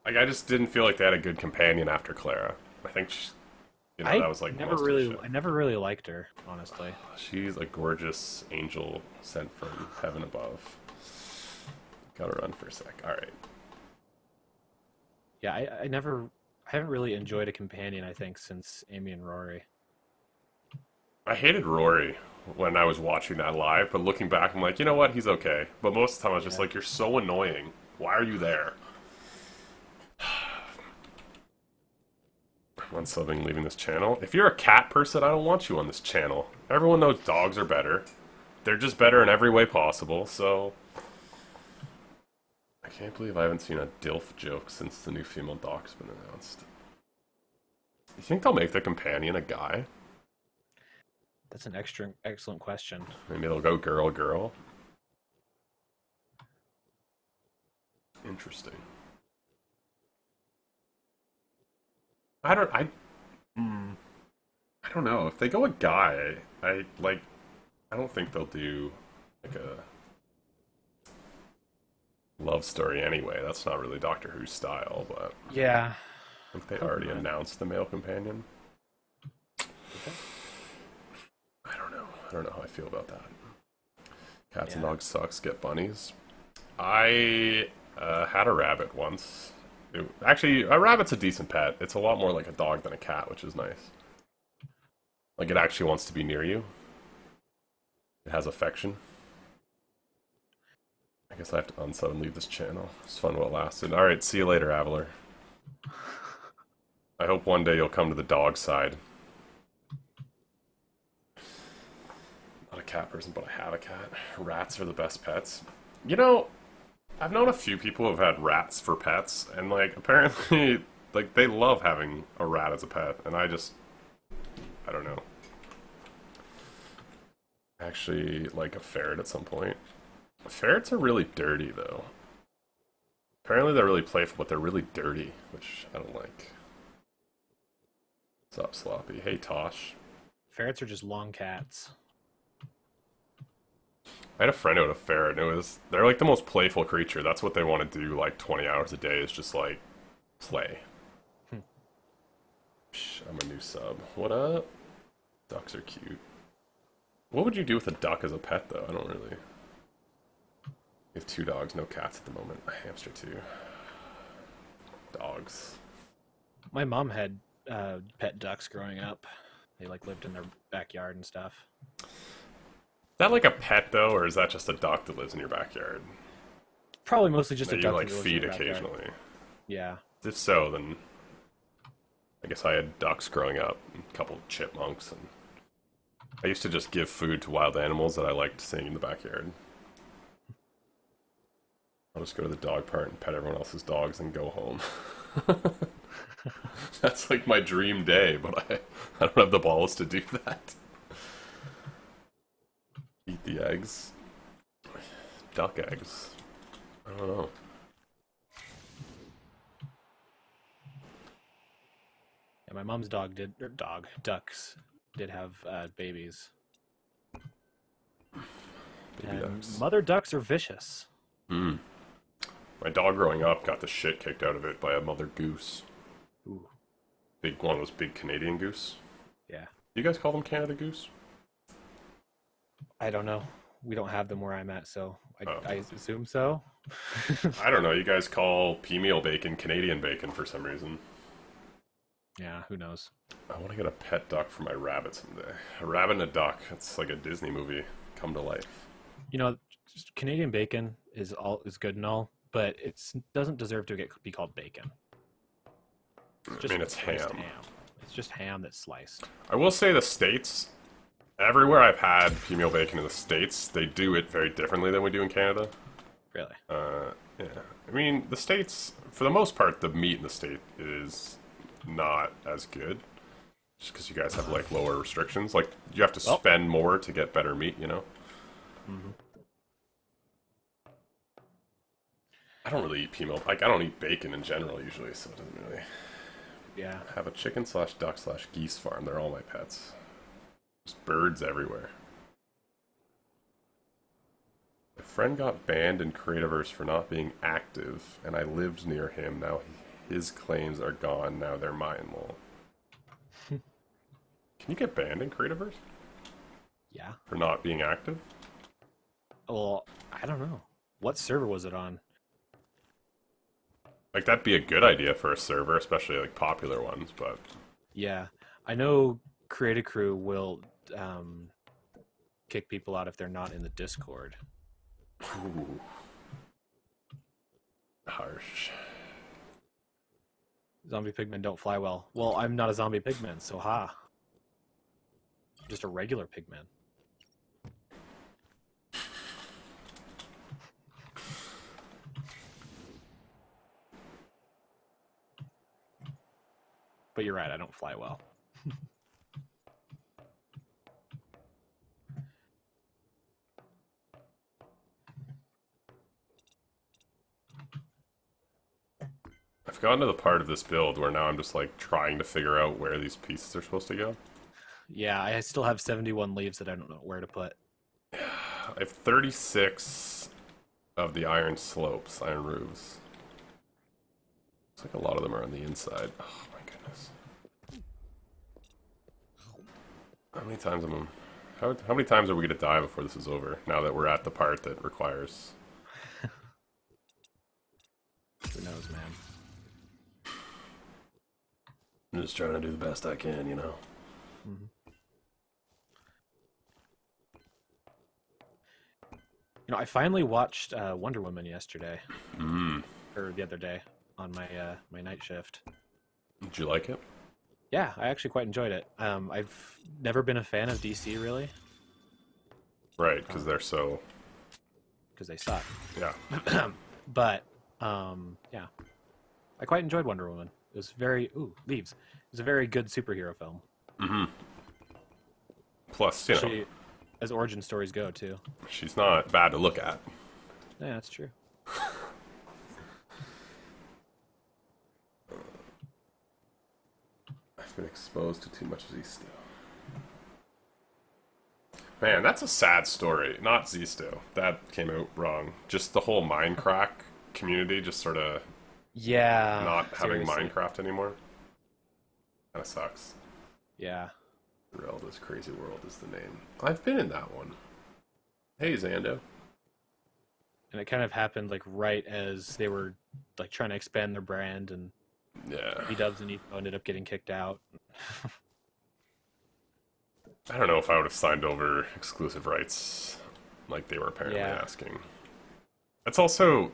Like, I just didn't feel like they had a good companion after Clara. I think, that was like most of the shit. I never really liked her, honestly. She's a gorgeous angel sent from heaven above. Gotta run for a sec. Alright. Yeah, I haven't really enjoyed a companion, I think, since Amy and Rory. I hated Rory when I was watching that live, but looking back, I'm like, you know what? He's okay. But most of the time, I was just like, you're so annoying. Why are you there? I'm unsubbing, leaving this channel. If you're a cat person, I don't want you on this channel. Everyone knows dogs are better. They're just better in every way possible, so... I can't believe I haven't seen a DILF joke since the new female doc's been announced. You think they'll make the companion a guy? That's an excellent question. Maybe they'll go girl, girl. Interesting. I don't know. If they go a guy, I don't think they'll do like a love story anyway. That's not really Doctor Who style, but yeah, I think they already announced the male companion. Okay. I don't know how I feel about that. Cats and dogs sucks. Get bunnies. I had a rabbit once. Actually, a rabbit's a decent pet. It's a lot more like a dog than a cat, which is nice. Like, it actually wants to be near you. It has affection. I guess I have to unsub and leave this channel. It's fun while it lasted. Alright, see you later, Avalar. I hope one day you'll come to the dog side. Not a cat person, but I have a cat. Rats are the best pets. You know, I've known a few people who have had rats for pets, and, like, apparently, like, they love having a rat as a pet, and I don't know. I actually like a ferret at some point. Ferrets are really dirty, though. Apparently they're really playful, but they're really dirty, which I don't like. What's up, Sloppy? Hey, Tosh. Ferrets are just long cats. I had a friend who had a ferret, and they're like the most playful creature. That's what they want to do like 20 hours a day, is just like play. Psh, I'm a new sub. What up? Ducks are cute. What would you do with a duck as a pet, though? I don't really. We have 2 dogs, no cats at the moment. A hamster, too. Dogs. My mom had pet ducks growing up. They lived in their backyard and stuff. Is that like a pet, though, or is that just a duck that lives in your backyard? Probably mostly just that a duck you that lives feed in your backyard. occasionally. Yeah. If so, then I guess I had ducks growing up, and a couple of chipmunks, and I used to just give food to wild animals that I liked seeing in the backyard. I'll just go to the dog park and pet everyone else's dogs and go home. That's like my dream day, but I don't have the balls to do that. Eat the eggs. Duck eggs. I don't know. Yeah, my mom's ducks did have babies. Baby ducks. Mother ducks are vicious. Hmm. My dog growing up got the shit kicked out of it by a mother goose. Ooh. One of those big Canadian goose. Yeah. Do you guys call them Canada goose? I don't know. We don't have them where I'm at, so Oh. I assume so. I don't know. You guys call pea meal bacon Canadian bacon for some reason. Yeah, who knows? I want to get a pet duck for my rabbit someday. A rabbit and a duck. It's like a Disney movie come to life. You know, Canadian bacon is good and all, but it doesn't deserve to be called bacon. I mean, it's ham. It's just ham that's sliced. I will say the States, everywhere I've had pea meal bacon in the States, they do it very differently than we do in Canada. Really? Yeah. I mean, the States, for the most part, the meat in the state is not as good. Just because you guys have, like, lower restrictions. Like, you have to spend more to get better meat, you know? Mm-hmm. I don't really eat pea meal. Like, I don't eat bacon in general, usually, so it doesn't really... Yeah. I have a chicken/duck/geese farm. They're all my pets. There's birds everywhere. My friend got banned in Creativerse for not being active, and I lived near him. Now his claims are gone. Now they're mine, lol. Can you get banned in Creativerse? Yeah. For not being active? Well, I don't know. What server was it on? Like, that'd be a good idea for a server, especially, like, popular ones, but... Yeah. I know Creative Crew will kick people out if they're not in the Discord. Ooh. Harsh. Zombie pigmen don't fly well. Well, I'm not a zombie pigman, so ha. I'm just a regular pigman. But you're right, I don't fly well. I've gotten to the part of this build where now I'm just, like, trying to figure out where these pieces are supposed to go. Yeah, I still have 71 leaves that I don't know where to put. I have 36 of the iron slopes, iron roofs. Looks like a lot of them are on the inside. Oh my goodness. How many times am I... How many times are we going to die before this is over, now that we're at the part that requires... Who knows, man. I'm just trying to do the best I can, you know? Mm-hmm. You know, I finally watched Wonder Woman yesterday. Or the other day on my my night shift. Did you like it? Yeah, I actually quite enjoyed it. I've never been a fan of DC, really. Right, because they're so... Because they suck. Yeah. But, yeah. I quite enjoyed Wonder Woman. It was very... Ooh, leaves. It was a very good superhero film. Mm-hmm. Plus, you know... As origin stories go, too. She's not bad to look at. Yeah, that's true. I've been exposed to too much Zisto. Man, that's a sad story. Not Zisto. That came out wrong. Just the whole Minecraft community just sort of... Yeah. Not having Minecraft anymore. Kind of sucks. Yeah. Relda's Crazy World is the name. I've been in that one. Hey, Zando. And it kind of happened like right as they were like trying to expand their brand, and yeah, B-Dubs and Eco ended up getting kicked out. I don't know if I would have signed over exclusive rights like they were apparently asking. It's also,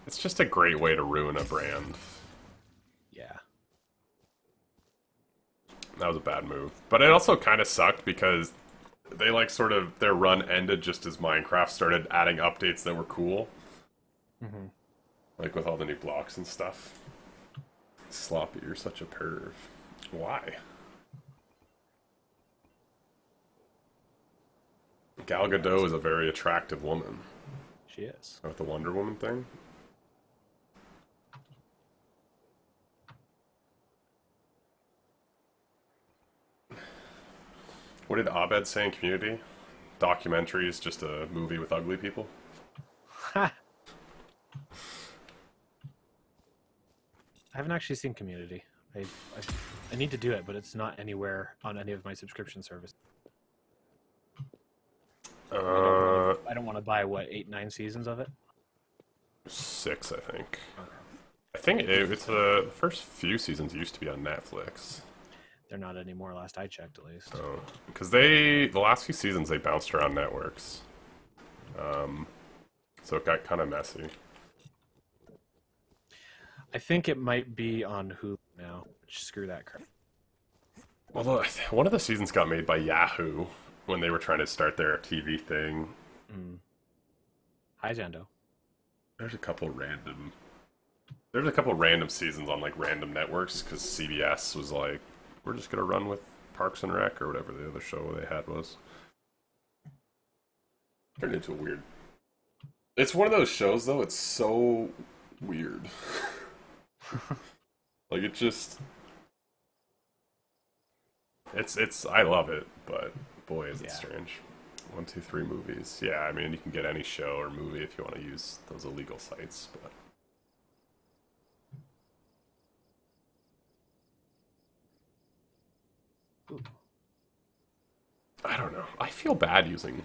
it's just a great way to ruin a brand. Yeah. That was a bad move. But it also kind of sucked because they like sort of, their run ended just as Minecraft started adding updates that were cool. Mm-hmm. Like with all the new blocks and stuff. Sloppy, you're such a perv. Why? Gal Gadot is a very attractive woman. She is. With the Wonder Woman thing. What did Abed say in Community? Documentary is just a movie with ugly people? Ha! I haven't actually seen Community. I need to do it, but it's not anywhere on any of my subscription services. I don't want to buy what 8, 9 seasons of it. 6, I think. Okay. I think it's the first few seasons used to be on Netflix. They're not anymore. Last I checked, at least. Oh, because the last few seasons they bounced around networks. So it got kind of messy. I think it might be on Hulu now. Screw that crap. Well, one of the seasons got made by Yahoo when they were trying to start their TV thing. Hi, Zando. There's a couple random seasons on like random networks because CBS was like, we're just gonna run with Parks and Rec or whatever the other show they had was. Turned into a weird. It's one of those shows though. It's so weird. Like it just. It's I love it, but boy is it strange. 1, 2, 3 movies. Yeah, I mean you can get any show or movie if you want to use those illegal sites, but. I don't know. I feel bad using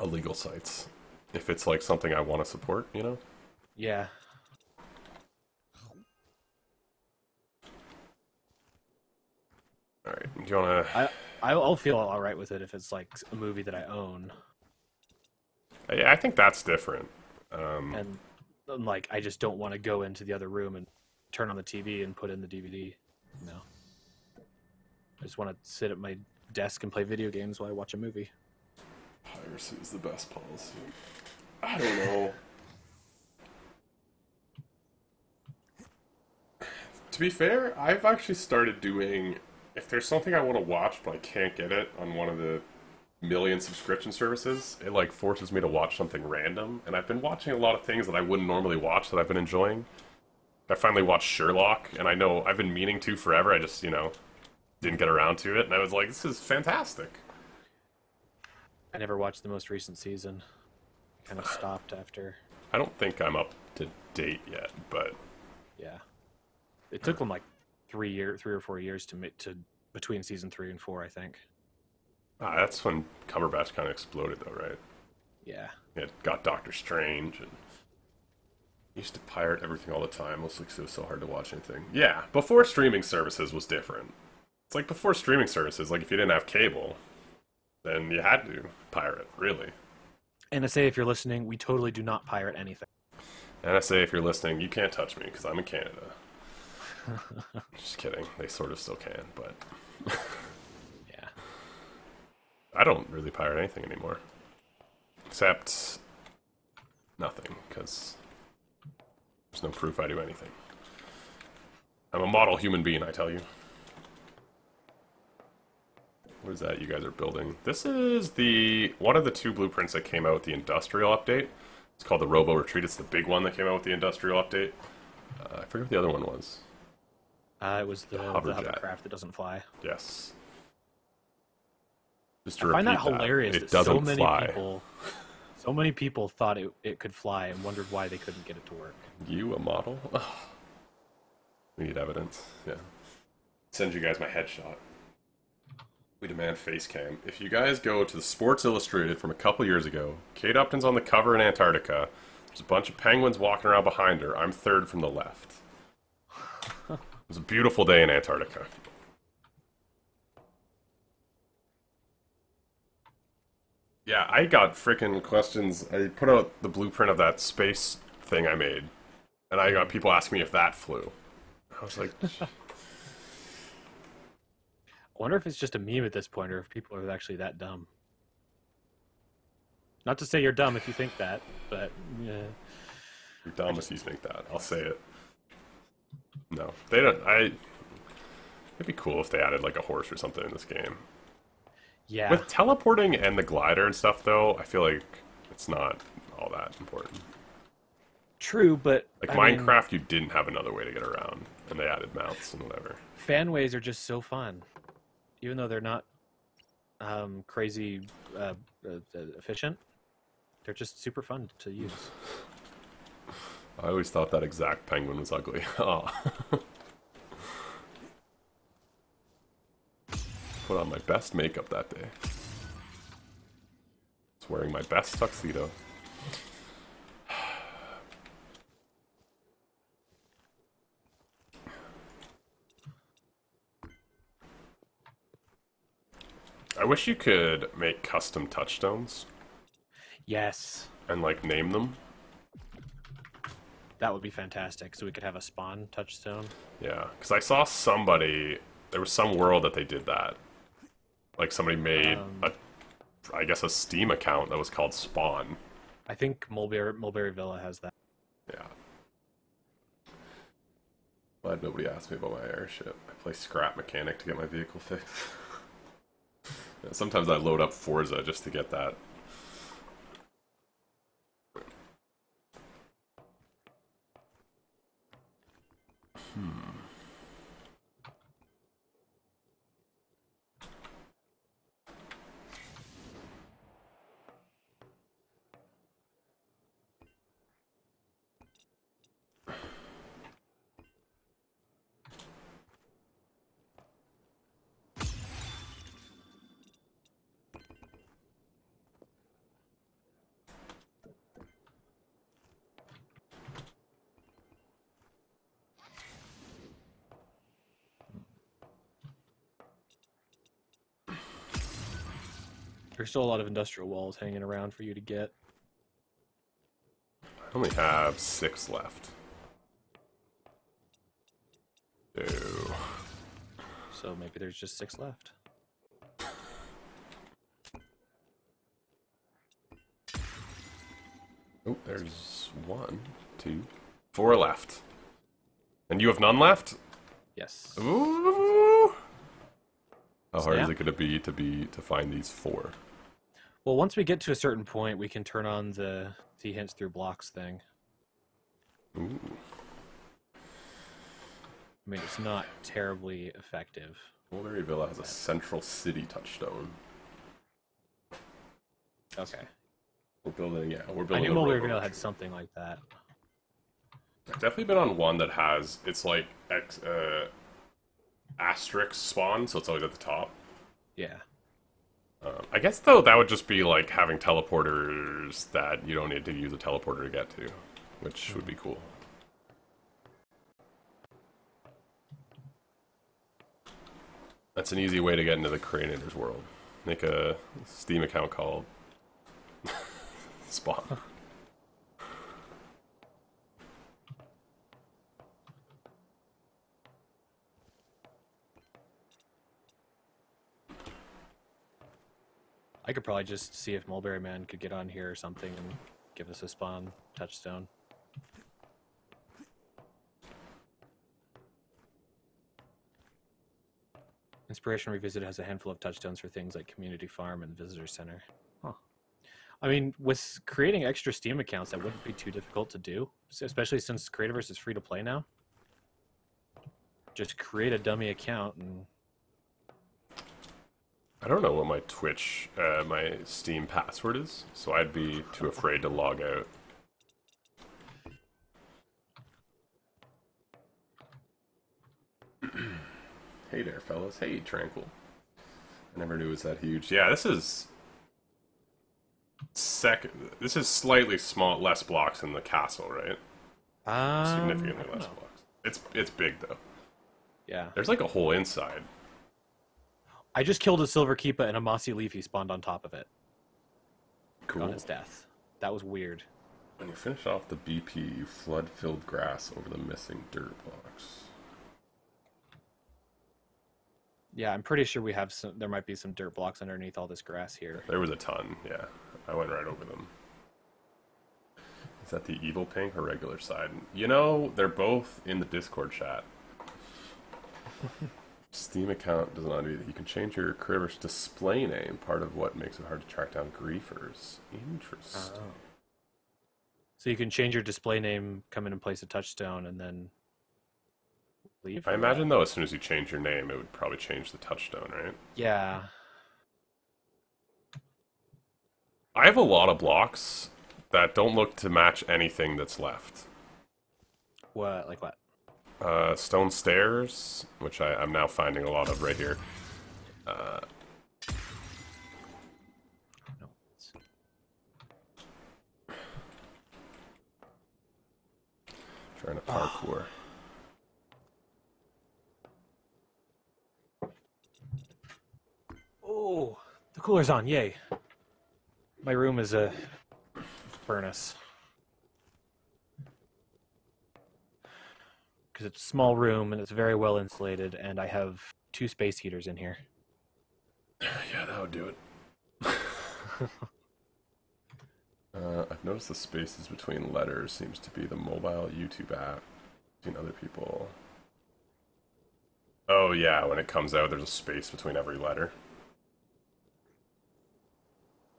illegal sites if it's like something I want to support, you know? Yeah. All right. Do you want to? I'll feel all right with it if it's like a movie that I own. Yeah, I think that's different. And like, I just don't want to go into the other room and turn on the TV and put in the DVD. No. I just want to sit at my desk and play video games while I watch a movie. Piracy is the best policy. I don't know. To be fair, I've actually started doing... If there's something I want to watch but I can't get it on one of the million subscription services, it like forces me to watch something random. And I've been watching a lot of things that I wouldn't normally watch that I've been enjoying. I finally watched Sherlock, and I know I've been meaning to forever. I just, didn't get around to it, and I was like, this is fantastic. I never watched the most recent season. Kind of stopped after. I don't think I'm up to date yet, but yeah, it took them like 3 or 4 years to between season 3 and 4, I think. That's when Cumberbatch kind of exploded, though, right? Yeah. It got Doctor Strange, and used to pirate everything all the time, mostly because it was so hard to watch anything. Yeah, before streaming services was different. It's like before streaming services, like if you didn't have cable, then you had to pirate, really. NSA, if you're listening, we totally do not pirate anything. NSA, if you're listening, you can't touch me, because I'm in Canada. Just kidding. They sort of still can, but... Yeah. I don't really pirate anything anymore. Except... nothing, because... there's no proof I do anything. I'm a model human being, I tell you. What is that you guys are building? This is one of the 2 blueprints that came out with the industrial update. It's called the Robo Retreat. It's the big one that came out with the industrial update. I forget what the other one was. It was the hovercraft that doesn't fly. Yes. Just to I find that repeat hilarious. It doesn't fly. So many people thought it could fly and wondered why they couldn't get it to work. You a model? Oh. We need evidence. Yeah. Send you guys my headshot. We demand face cam. If you guys go to the Sports Illustrated from a couple years ago, Kate Upton's on the cover in Antarctica. There's a bunch of penguins walking around behind her. I'm third from the left. It was a beautiful day in Antarctica. Yeah, I got freaking questions. I put out the blueprint of that space thing I made, and I got people asking me if that flew. I was like... I wonder if it's just a meme at this point, or if people are actually that dumb. Not to say you're dumb if you think that, but yeah. You're dumb if you think that. I'll say it. No, they don't. It'd be cool if they added like a horse or something in this game. Yeah. With teleporting and the glider and stuff, though, I feel like it's not all that important. True, but like Minecraft, you didn't have another way to get around, and they added mounts and whatever. Fanways are just so fun. Even though they're not crazy efficient, they're just super fun to use. I always thought that exact penguin was ugly. Oh. Put on my best makeup that day. It's wearing my best tuxedo. I wish you could make custom touchstones Yes. and like name them. That would be fantastic. So we could have a spawn touchstone. Yeah, because I saw somebody. There was some world that they did that. Like somebody made I guess a Steam account that was called Spawn. I think Mulberry Villa has that. Yeah. Glad nobody asked me about my airship. I play Scrap Mechanic to get my vehicle fixed. Yeah, sometimes I load up Forza just to get that. There's still a lot of industrial walls hanging around for you to get. I only have 6 left. Ew. So maybe there's just 6 left. Oh, there's 1, 2, 4 left. And you have none left? Yes. Ooh. How hard Yeah. is it going to be to find these 4? Well, once we get to a certain point, we can turn on the see hints through blocks thing. Ooh. I mean, it's not terribly effective. Mulberry Villa has a central city touchstone. Okay. We're building, yeah, we're I building. knew a Mulberry railroad. Villa had something like that. I've definitely been on one that has, it's like asterisk spawn, so it's always at the top. Yeah. I guess though that would just be like having teleporters that you don't need to use a teleporter to get to, which would be cool. That's an easy way to get into the Creativerse world. Make a Steam account called Spawn. I could probably just see if Mulberry Man could get on here or something and give us a spawn touchstone. Inspiration Revisited has a handful of touchstones for things like Community Farm and Visitor Center. Huh. I mean, with creating extra Steam accounts, that wouldn't be too difficult to do, especially since Creativerse is free to play now. Just create a dummy account and... I don't know what my Twitch, my Steam password is, so I'd be too afraid to log out. Hey there, fellas. Hey, Tranquil. I never knew it was that huge. Yeah, this is... This is slightly less blocks than the castle, right? Significantly less blocks. It's big, though. Yeah. There's like a whole inside. I just killed a Silver Keepa and a Mossy Leaf. He spawned on top of it. Cool. On his death. That was weird. When you finish off the BP, you flood filled grass over the missing dirt blocks. Yeah, I'm pretty sure we have some. There might be some dirt blocks underneath all this grass here. There was a ton, yeah. I went right over them. Is that the evil pink or regular side? You know, they're both in the Discord chat. Steam account does not do that. You can change your Creativerse display name, part of what makes it hard to track down griefers. Interesting. Oh. So you can change your display name, come in and place a touchstone, and then leave? I imagine, though, as soon as you change your name, it would probably change the touchstone, right? Yeah. I have a lot of blocks that don't look to match anything that's left. What? Like what? Stone stairs, which I'm now finding a lot of right here. No. Trying to parkour. Oh, the cooler's on, yay. My room is a furnace. Because it's a small room and it's very well insulated, and I have 2 space heaters in here. Yeah, that would do it. I've noticed the spaces between letters seems to be the mobile YouTube app between other people. Oh yeah, when it comes out, there's a space between every letter.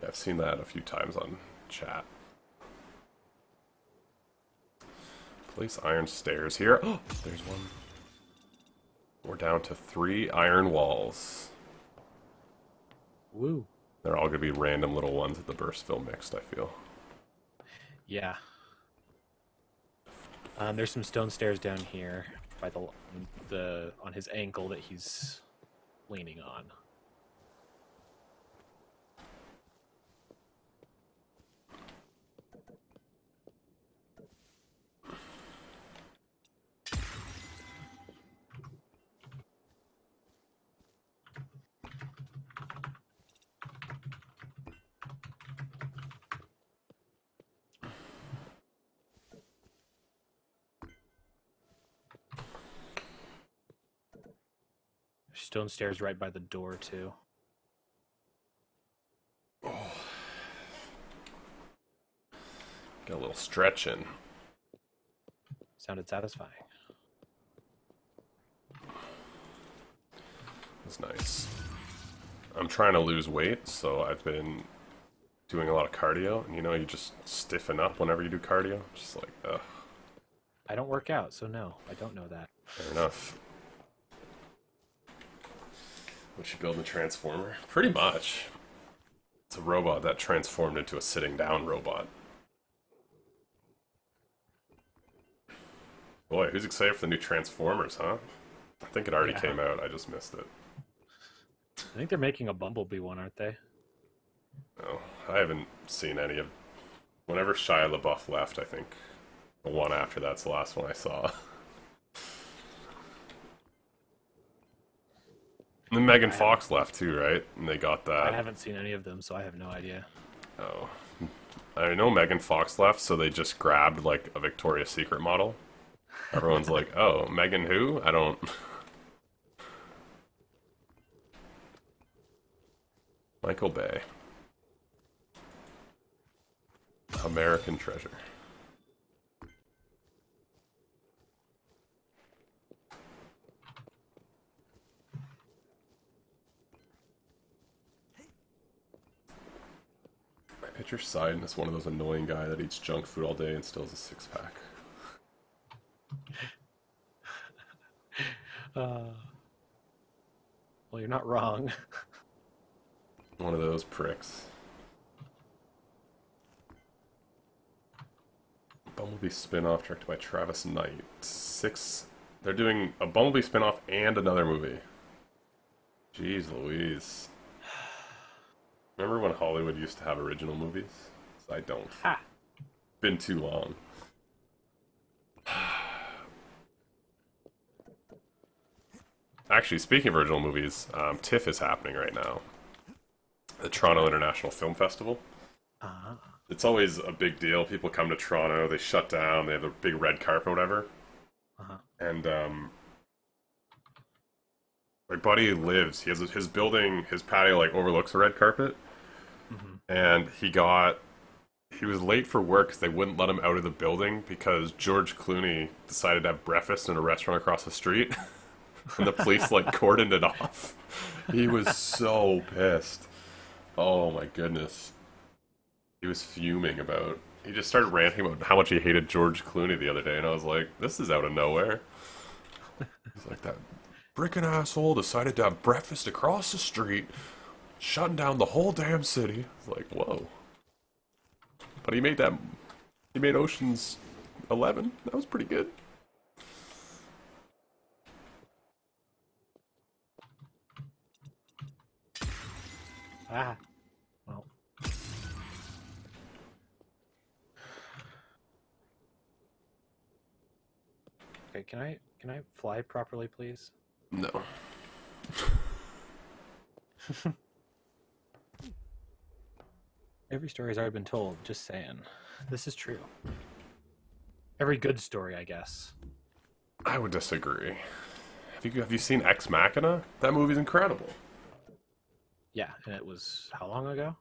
Yeah, I've seen that a few times on chat. Place iron stairs here. Oh, there's one. We're down to 3 iron walls. Woo. They're all gonna be random little ones at the Burstville mixed, I feel. Yeah. There's some stone stairs down here by the on his ankle that he's leaning on. Stone stairs right by the door, too. Oh. Got a little stretch in. Sounded satisfying. That's nice. I'm trying to lose weight, so I've been doing a lot of cardio. And you know, you just stiffen up whenever you do cardio. Just like, ugh. I don't work out, so no, I don't know that. Fair enough. What, you build a transformer? Pretty much. It's a robot that transformed into a sitting down robot. Boy, who's excited for the new Transformers, huh? I think it already came out, I just missed it. I think they're making a Bumblebee one, aren't they? No, I haven't seen any of... Whenever Shia LaBeouf left, I think the one after that's the last one I saw. And then Megan Fox left too, right? And they got that. I haven't seen any of them, so I have no idea. Oh. I know Megan Fox left, so they just grabbed, like, a Victoria's Secret model. Everyone's like, oh, Megan who? I don't... Michael Bay. American Treasure. I picture Sidon as one of those annoying guy that eats junk food all day and still has a six-pack. Well, you're not wrong. One of those pricks. Bumblebee spin-off directed by Travis Knight. 6. They're doing a Bumblebee spin-off and another movie. Jeez Louise. Remember when Hollywood used to have original movies? I don't. Ha! Been too long. Actually, speaking of original movies, TIFF is happening right now. The Toronto International Film Festival. It's always a big deal. People come to Toronto, they shut down, they have a big red carpet or whatever. And my buddy lives, he has his building, his patio like overlooks the red carpet. And he was late for work because they wouldn't let him out of the building because George Clooney decided to have breakfast in a restaurant across the street. And the police like cordoned it off. He was so pissed. Oh my goodness. He was fuming about... He just started ranting about how much he hated George Clooney the other day, and I was like, this is out of nowhere. He's like, that frickin' asshole decided to have breakfast across the street, shutting down the whole damn city. It's like, whoa. But he made Ocean's 11. That was pretty good. Well. Okay, can I fly properly, please? No. Every story's already been told. Just saying. This is true. Every good story, I guess. I would disagree. Have you seen Ex Machina? That movie's incredible. Yeah, and it was how long ago?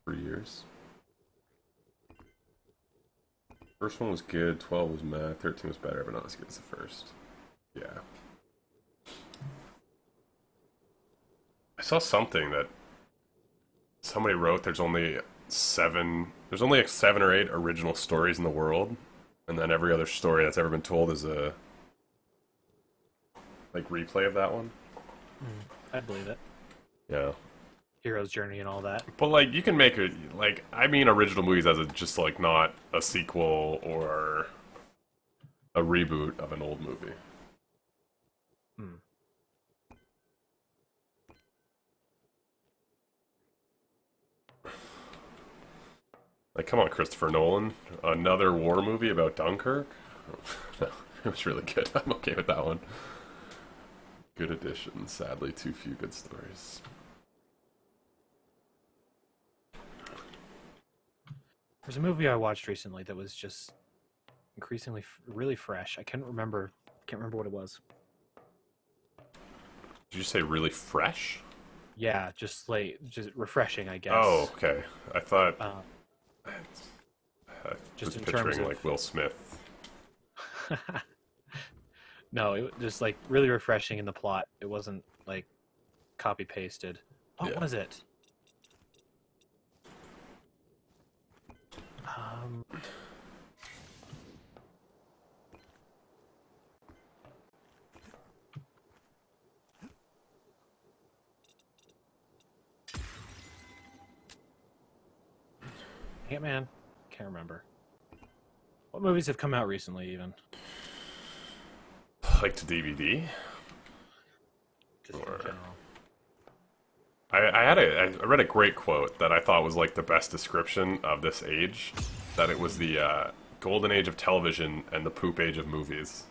3 years. First one was good, 12 was meh, 13 was better, but not as good as the first. Yeah. I saw something that somebody wrote there's only like 7 or 8 original stories in the world, and then every other story that's ever been told is a like replay of that one. I believe it. Yeah. Hero's journey and all that. But like you can make it like I mean original movies as a just like not a sequel or a reboot of an old movie. Hmm. Like come on, Christopher Nolan, another war movie about Dunkirk? No, it was really good. I'm okay with that one. Good addition. Sadly, too few good stories. There's a movie I watched recently that was just increasingly really fresh. I can't remember what it was. Did you say really fresh? Yeah, just refreshing, I guess. Oh, okay. I thought I just was in picturing terms of like Will Smith. No, it was just like really refreshing in the plot. It wasn't like copy pasted. What was it? Hey man, can't remember. What movies have come out recently, even? Like to DVD? Just in Or- general. I read a great quote that I thought was like the best description of this age. That it was the golden age of television and the poop age of movies.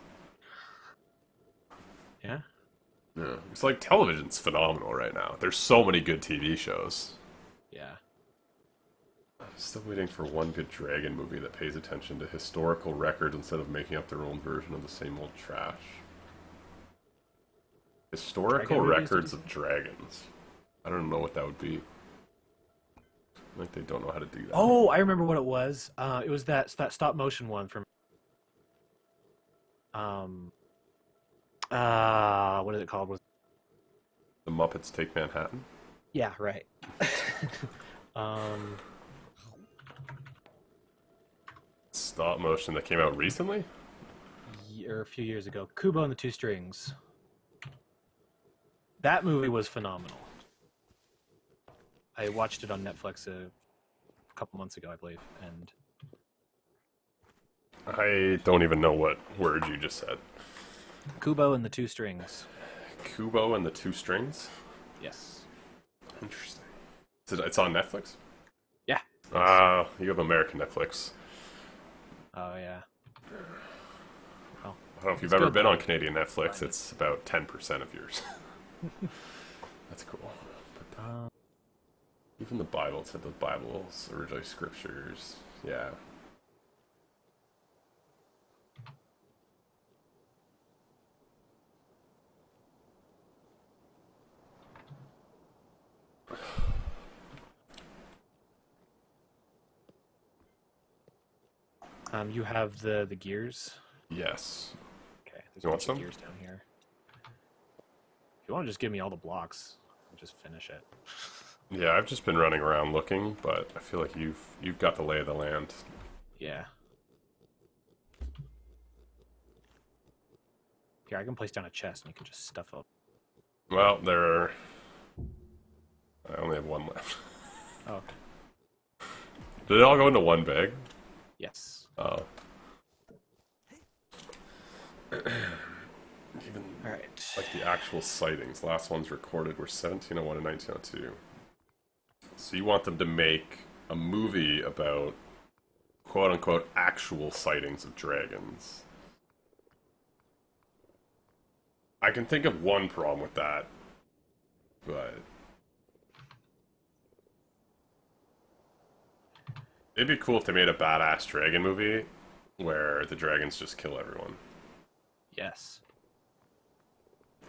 Yeah. Yeah. It's like television's phenomenal right now. There's so many good TV shows. Yeah. I'm still waiting for one good dragon movie that pays attention to historical records instead of making up their own version of the same old trash. Historical Dragon movies, records did you of dragons. I don't know what that would be. Like they don't know how to do that. Oh, I remember what it was. It was that stop motion one from. What is it called? The Muppets Take Manhattan? Yeah, right. Stop motion that came out recently? Or a few years ago, Kubo and the Two Strings. That movie was phenomenal. I watched it on Netflix a couple months ago, I believe, and I don't even know what word you just said. Kubo and the Two Strings. Kubo and the Two Strings? Yes. Interesting. It's on Netflix? Yeah. You have American Netflix. Oh yeah. Well, I don't know if you've It's ever good, been though. on Canadian Netflix. It's about 10% of yours. That's cool. But even the Bible said the Bible's originally scriptures. Yeah. you have the gears. Yes. Okay, there's You a want bunch some? of gears down here. If you want to just give me all the blocks, I'll just finish it. Yeah, I've just been running around looking, but I feel like you've got the lay of the land. Yeah. Here, I can place down a chest and you can just stuff up. Well, I only have one left. Oh, okay. Did it all go into one bag? Yes. Oh. Even Alright. like the actual sightings, last ones recorded were 1701 and 1902. So you want them to make a movie about quote-unquote actual sightings of dragons. I can think of one problem with that, but it'd be cool if they made a badass dragon movie where the dragons just kill everyone. Yes.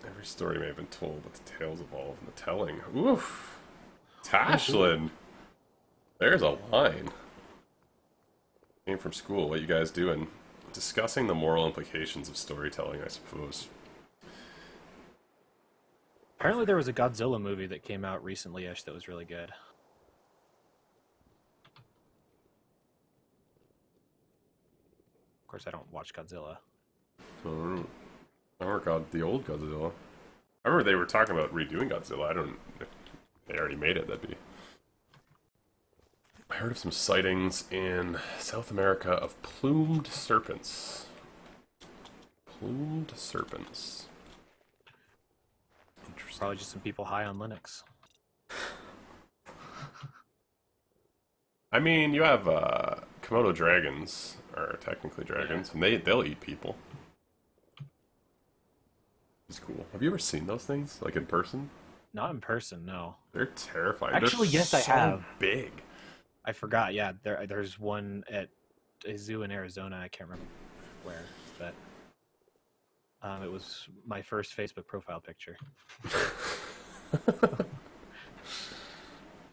Every story may have been told, but the tales evolve in the telling. Oof! Tashlin! There's a line. Came from school. What you guys doing? Discussing the moral implications of storytelling, I suppose. Apparently there was a Godzilla movie that came out recently-ish that was really good. Of course, I don't watch Godzilla. I remember the old Godzilla. I remember they were talking about redoing Godzilla. I don't... If they already made it, that'd be... I heard of some sightings in South America of plumed serpents. Plumed serpents. Interesting. Probably just some people high on Linux. I mean, you have Komodo dragons, or technically dragons, and they'll eat people. It's cool. Have you ever seen those things, like in person? Not in person, no. They're terrifying. Actually, They're yes, I have. Big. I forgot. Yeah, there's one at a zoo in Arizona. I can't remember where, but it was my first Facebook profile picture.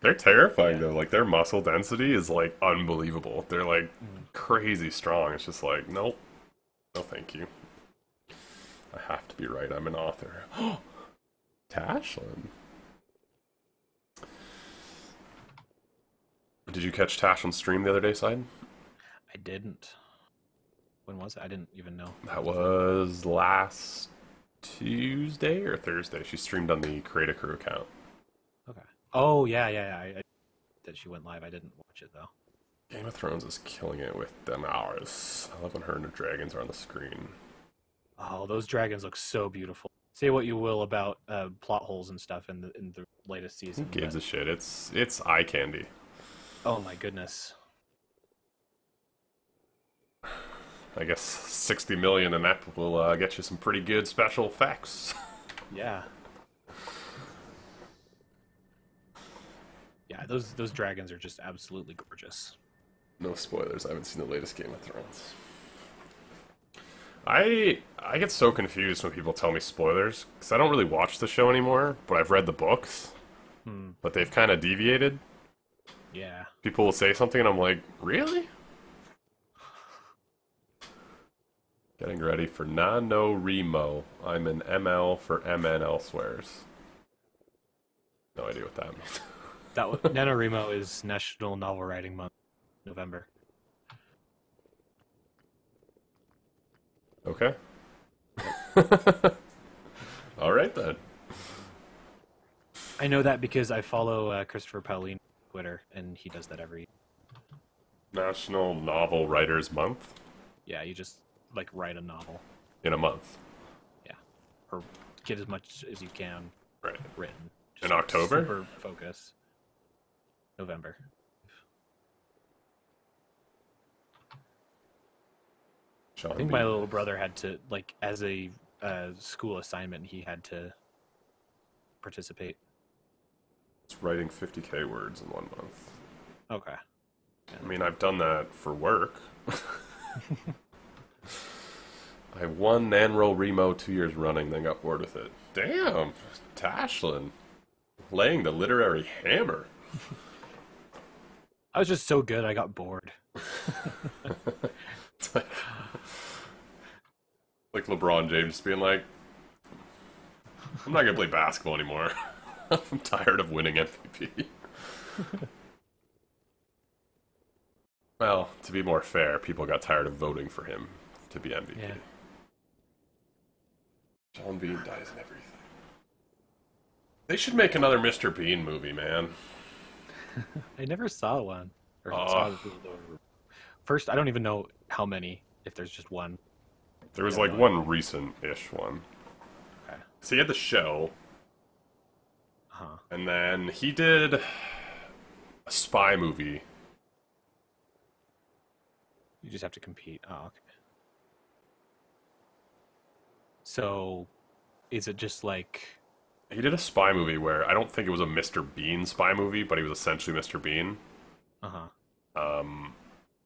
They're terrifying though. Like their muscle density is like unbelievable. They're like crazy strong. It's just like nope, no thank you. I have to be right. I'm an author. Tashlin. Did you catch Tashlin's stream the other day, Side? I didn't. When was it? I didn't even know. That was last Tuesday or Thursday. She streamed on the Creative Crew account. Okay. Oh, yeah. I that she went live. I didn't watch it, though. Game of Thrones is killing it with them hours. I love when her and her dragons are on the screen. Oh, those dragons look so beautiful. Say what you will about plot holes and stuff in the latest season. Who gives a shit? It's eye candy. Oh my goodness. I guess 60 million and that will get you some pretty good special effects. Yeah. Yeah, those dragons are just absolutely gorgeous. No spoilers. I haven't seen the latest Game of Thrones. I get so confused when people tell me spoilers because I don't really watch the show anymore, but I've read the books. But they've kind of deviated. Yeah. People will say something and I'm like, really? Getting ready for NaNoWriMo. I'm an ML for MN elsewheres. No idea what that means. NaNoWriMo is National Novel Writing Month, November. Okay. All right then. I know that because I follow Christopher Pauline on Twitter, and he does that every... National Novel Writers Month? Yeah, you just, like, write a novel. In a month. Yeah. Or get as much as you can written. In October? Super focus. November. I think my little brother had to, like, as a school assignment, he had to participate. It's writing 50k words in 1 month. Okay. Yeah. I mean, I've done that for work. I won NaNoWriMo 2 years running, then got bored with it. Damn! Tashlin. Laying the literary hammer. I was just so good, I got bored. It's like LeBron James being like, I'm not going to play basketball anymore. I'm tired of winning MVP. Well, to be more fair, people got tired of voting for him to be MVP. Yeah. John Bean dies in everything. They should make another Mr. Bean movie, man. I never saw one. Or saw first, I don't even know how many, if there's just one. There was like one recent-ish one. Okay. So he had the show. Huh. And then he did a spy movie. You just have to compete. Oh, okay. So, Is it just like, He did a spy movie where I don't think it was a Mr. Bean spy movie, but he was essentially Mr. Bean. uh-huh. Um,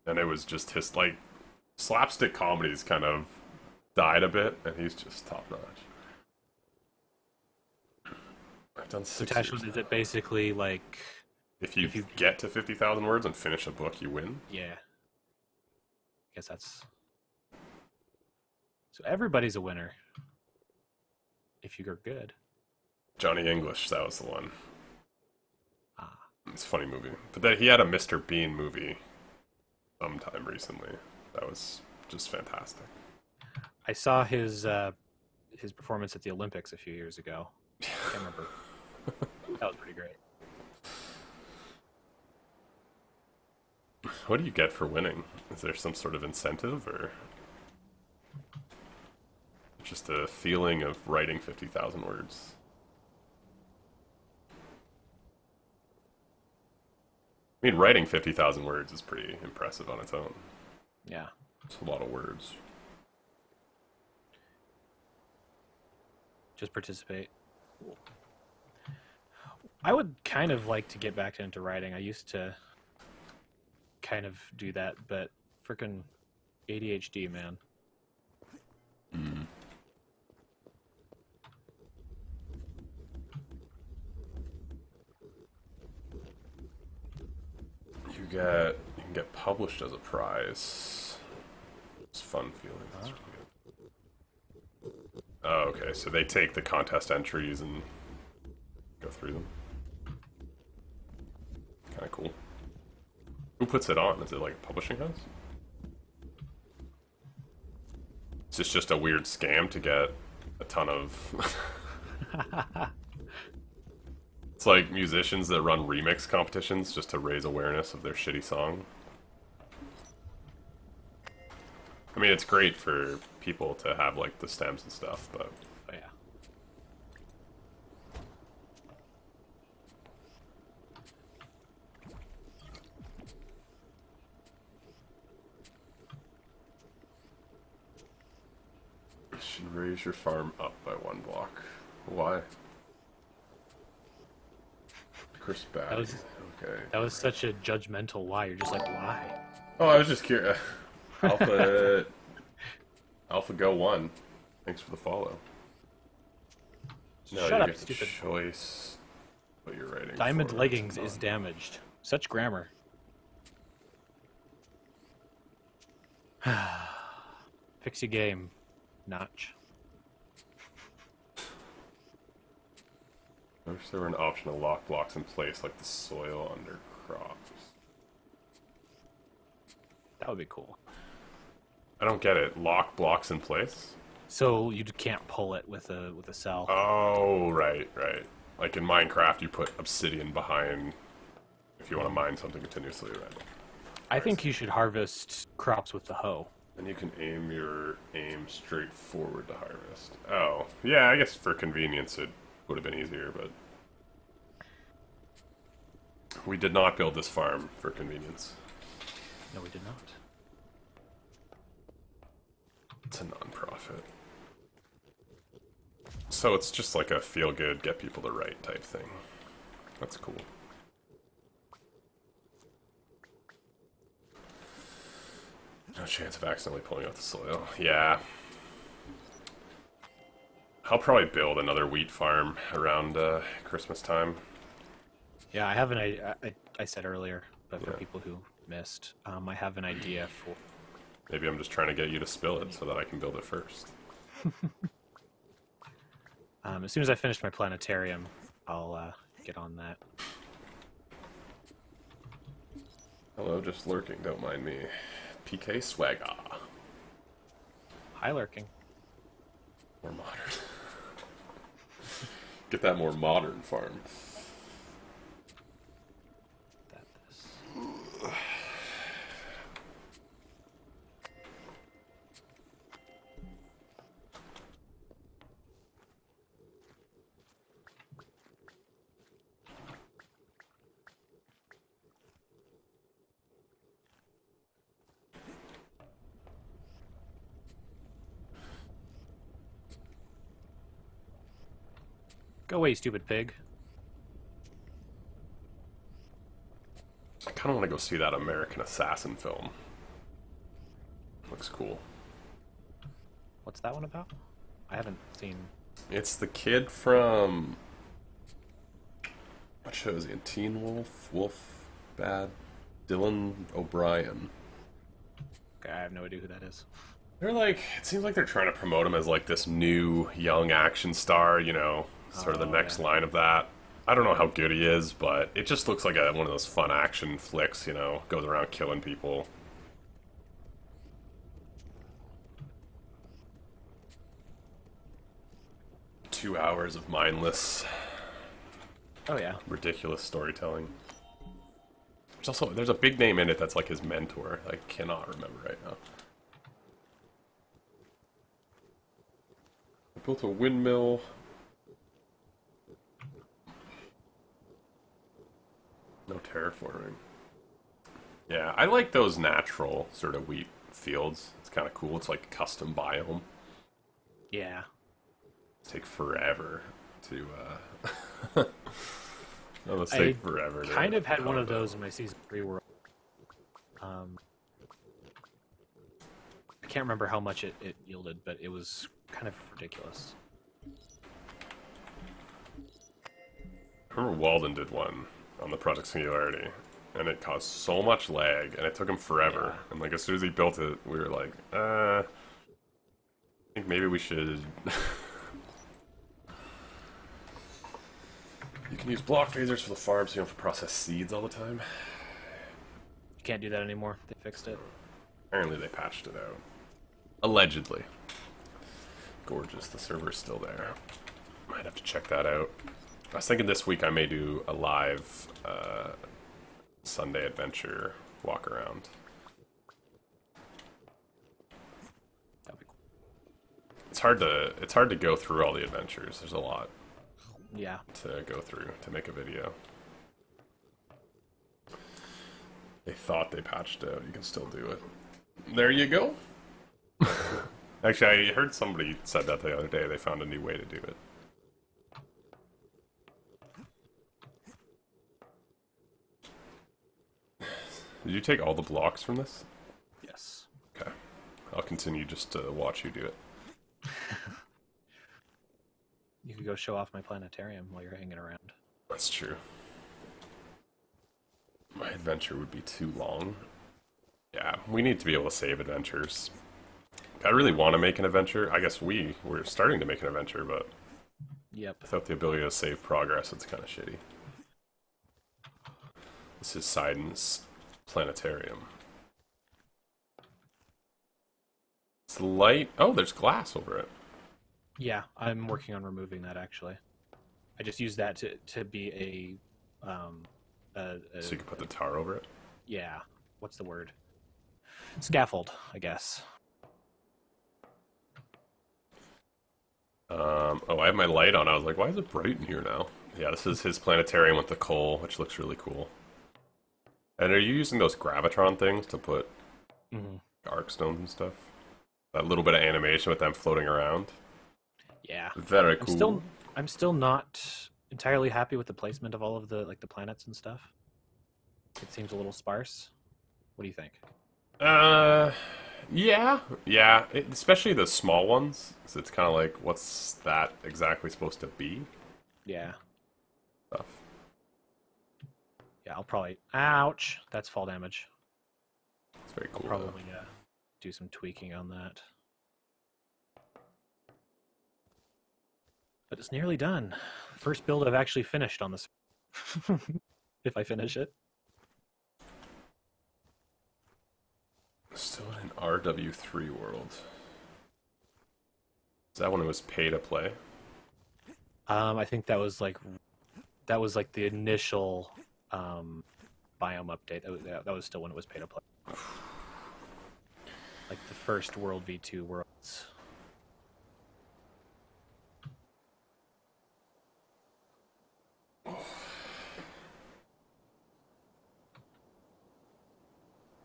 and it was just his like slapstick comedies kind of died a bit, and he's just top notch. I've done So 6 years. Tashwood, is it basically like, If you if you, get to 50,000 words and finish a book, you win. yeah, I guess that's, so everybody's a winner if you're good. Johnny English, that was the one. Ah, It's a funny movie. But then he had a Mr. Bean movie sometime recently. That was just fantastic. I saw his performance at the Olympics a few years ago. I can't remember. That was pretty great. What do you get for winning? Is there some sort of incentive, or just a feeling of writing 50,000 words? I mean, writing 50,000 words is pretty impressive on its own. Yeah. It's a lot of words. Just participate. I would kind of like to get back into writing. I used to kind of do that, but freaking ADHD, man. Mm. You can get published as a prize. It's fun feeling. That's really good. Oh, okay. So they take the contest entries and go through them. Kind of cool. Who puts it on? Is it like a publishing house? Is this just a weird scam to get a ton of... It's like musicians that run remix competitions just to raise awareness of their shitty song. I mean, it's great for people to have like the stems and stuff, but... Oh, yeah. You should raise your farm up by 1 block. Why? Chris Bag. Okay. That was such a judgmental why. You're just like, why? Oh, I was just curious. Alpha... Alpha Go 1. Thanks for the follow. No, Shut you up, get the stupid. choice what you're writing. Diamond for. leggings is damaged. Such grammar. Fix your game, Notch. I wish there were an option to lock blocks in place like the soil under crops. That would be cool. I don't get it. Lock blocks in place? So you can't pull it with a cell. Oh, right, right. Like in Minecraft, you put obsidian behind if you want to mine something continuously, right? I think you should harvest crops with the hoe. And you can aim your aim straight forward to harvest. Oh, yeah, I guess for convenience it would have been easier, but... We did not build this farm for convenience. No, we did not. It's a non-profit. So it's just like a feel-good, get people to write type thing. That's cool. No chance of accidentally pulling out the soil. Yeah. I'll probably build another wheat farm around Christmas time. Yeah, I have an idea. I said earlier, but for Yeah. people who missed, I have an idea for. Maybe I'm just trying to get you to spill it so that I can build it first. As soon as I finish my planetarium, I'll get on that. Hello, just lurking, don't mind me. PK Swagger. Hi, lurking. More modern. Get that more modern farm. This. Go away, stupid pig. I kind of want to go see that American Assassin film. Looks cool. What's that one about? I haven't seen... It's the kid from... What show is he in? Teen Wolf? Wolf? Bad? Dylan O'Brien. Okay, I have no idea who that is. They're like... It seems like they're trying to promote him as like this new young action star, you know? Sort of the next line of that. I don't know how good he is, but it just looks like one of those fun action flicks, you know? Goes around killing people. Two hours of mindless... Oh, yeah. ridiculous storytelling. There's a big name in it that's like his mentor. I cannot remember right now. I built a windmill. No terraforming. Yeah, I like those natural sort of wheat fields. It's kind of cool. It's like a custom biome. Yeah. Take forever to it'll take forever to kind of had one of those in my season 3 world. I can't remember how much it yielded, but it was kind of ridiculous. I remember Walden did one on the Project Singularity, and it caused so much lag, and it took him forever. Yeah. And like as soon as he built it, we were like, I think maybe we should You can use block phasers for the farm so you don't have to process seeds all the time. You can't do that anymore. They fixed it. Apparently they patched it out. Allegedly. Gorgeous. The server's still there. Might have to check that out. I was thinking this week I may do a live Sunday adventure walk around. That'd be cool. It's hard to go through all the adventures. There's a lot. Yeah. To go through to make a video. They thought they patched out. You can still do it. There you go. Actually, I heard somebody said that the other day. They found a new way to do it. Did you take all the blocks from this? Yes. Okay. I'll continue just to watch you do it. You could go show off my planetarium while you're hanging around. That's true. My adventure would be too long. Yeah, we need to be able to save adventures. I really want to make an adventure. I guess we're starting to make an adventure, but Yep. without the ability to save progress, it's kind of shitty. This is Sidon's planetarium. It's light. Oh, there's glass over it. Yeah, I'm working on removing that actually. I just use that to be a So you can put the tar over it? yeah, what's the word? Scaffold, I guess. Oh, I have my light on. I was like, why is it bright in here now? Yeah, this is his planetarium with the coal, which looks really cool. And are you using those gravitron things to put arc stones and stuff? That little bit of animation with them floating around? Yeah. Very cool. I'm still not entirely happy with the placement of all of the the planets and stuff. It seems a little sparse. What do you think? Yeah. Especially the small ones. So it's kind of like, what's that exactly supposed to be? Yeah. Stuff. Yeah, I'll probably... Ouch! That's fall damage. It's very cool. I'll probably do some tweaking on that. But it's nearly done. First build I've actually finished on this. If I finish it. Still in an RW3 world. Is that when it was pay to play? I think that was like the initial biome update. That was still when it was pay to play. Like the first World V2 worlds.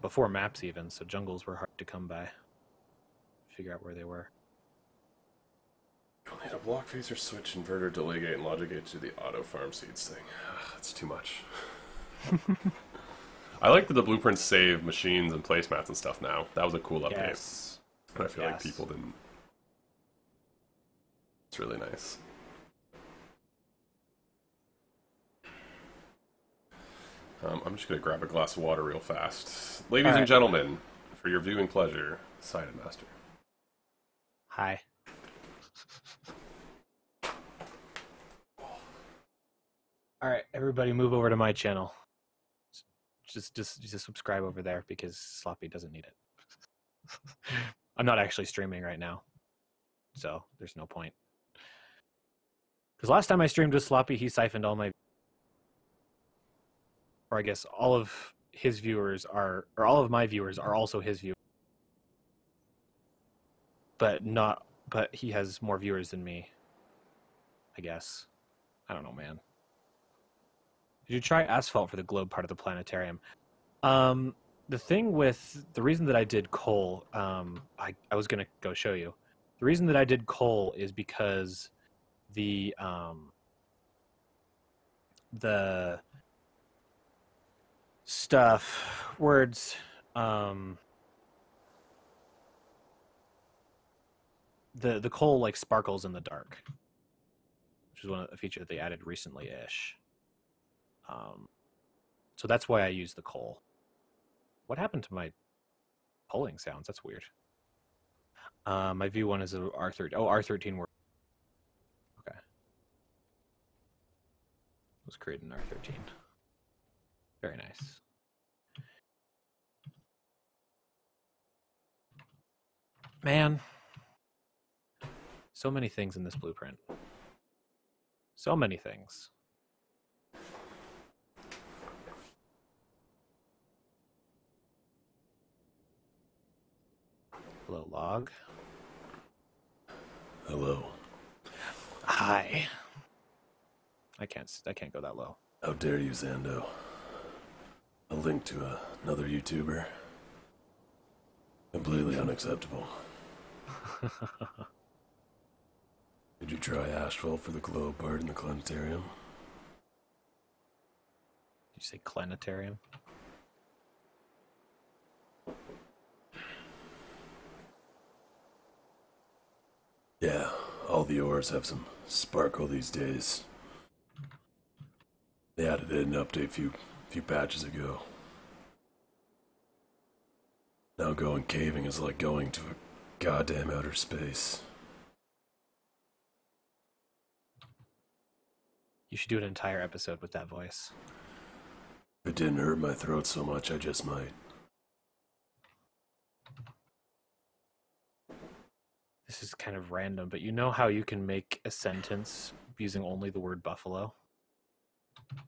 Before maps even, so jungles were hard to come by. Figure out where they were. You'll need a block phaser switch, inverter, delay gate, and logic gate to the auto farm seeds thing. That's too much. I like that the blueprints save machines and placemats and stuff now. That was a cool update. Yes. And I feel like people didn't. It's really nice. I'm just going to grab a glass of water real fast. Ladies and gentlemen, for your viewing pleasure, Sided Master. Hi. All right, everybody move over to my channel. Just subscribe over there because Sloppy doesn't need it. I'm not actually streaming right now, so there's no point. Because last time I streamed with Sloppy, he siphoned all my... Or I guess all of his viewers are... Or all of my viewers are also his viewers. But he has more viewers than me, I guess. I don't know, man. Did you try asphalt for the globe part of the planetarium? The thing with... The reason that I did coal... I was going to go show you. The reason that I did coal is because the stuff... Words... The coal like sparkles in the dark, which is a feature that they added recently-ish. So that's why I use the coal. What happened to my polling sounds? That's weird. My V1 is a R13. Oh, R13 works. Okay. Let's create an R13. Very nice. Man. So many things in this blueprint. So many things. Hello, log. Hello. Hi. I can't go that low. How dare you, Zando? A link to another YouTuber. Completely unacceptable. Did you try asphalt for the globe part in the planetarium? Did you say planetarium? Yeah, all the ores have some sparkle these days. They added it in an update few patches ago. Now going caving is like going to a goddamn outer space. You should do an entire episode with that voice. If it didn't hurt my throat so much, I just might. This is kind of random, but you know how you can make a sentence using only the word buffalo?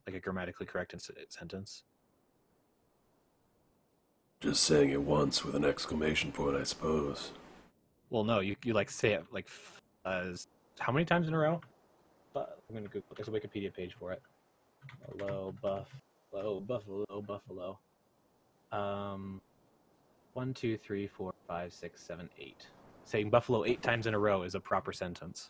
Like a grammatically correct sentence? Just saying it once with an exclamation point, I suppose. Well, no, you like say it like how many times in a row? But I'm gonna Google. There's a Wikipedia page for it. Hello, buffalo. 1, 2, 3, 4, 5, 6, 7, 8. Saying buffalo 8 times in a row is a proper sentence.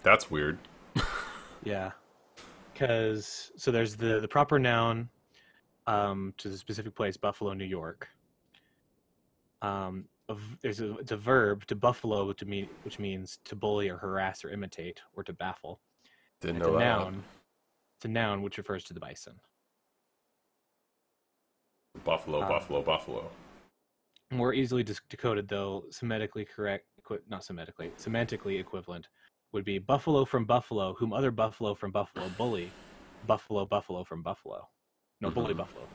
That's weird. Yeah, because so there's the proper noun to the specific place, Buffalo, New York. It's a verb to buffalo which means to bully or harass or imitate or to baffle. Didn't know that. It's a noun which refers to the bison. Buffalo. More easily decoded, though, semantically equivalent would be buffalo from buffalo, whom other buffalo from buffalo bully, buffalo from buffalo. No, bully buffalo.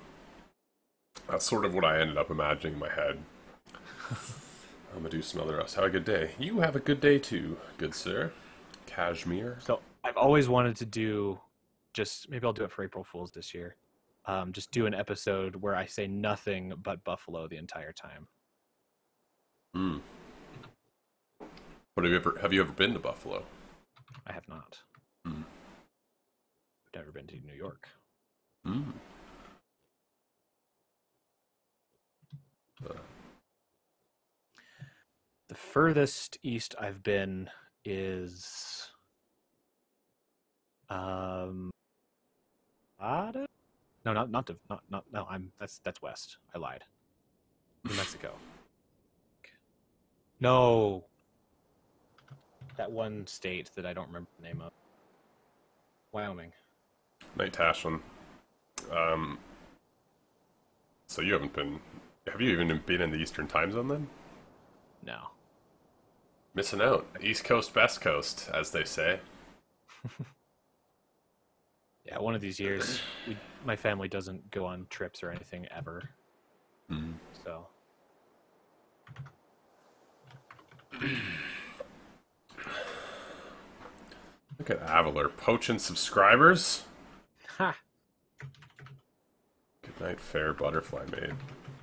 That's sort of what I ended up imagining in my head. I'm gonna do some other else. Have a good day. You have a good day too, good sir. Kashmir. So I've always wanted to do, maybe I'll do it for April Fool's this year. Just do an episode where I say nothing but buffalo the entire time. But have you ever been to Buffalo? I have not. I've never been to New York. Mm. The furthest east I've been is Nevada? No, not no. That's west. I lied. New Mexico. No, that one state that I don't remember the name of. Wyoming. Night Tashlin. So you haven't been... Have you even been in the Eastern time zone then? No. Missing out. East Coast, West Coast, as they say. Yeah, one of these years, my family doesn't go on trips or anything ever. Mm. So. Look at Avalar poaching subscribers. Ha! Good night, fair butterfly maid.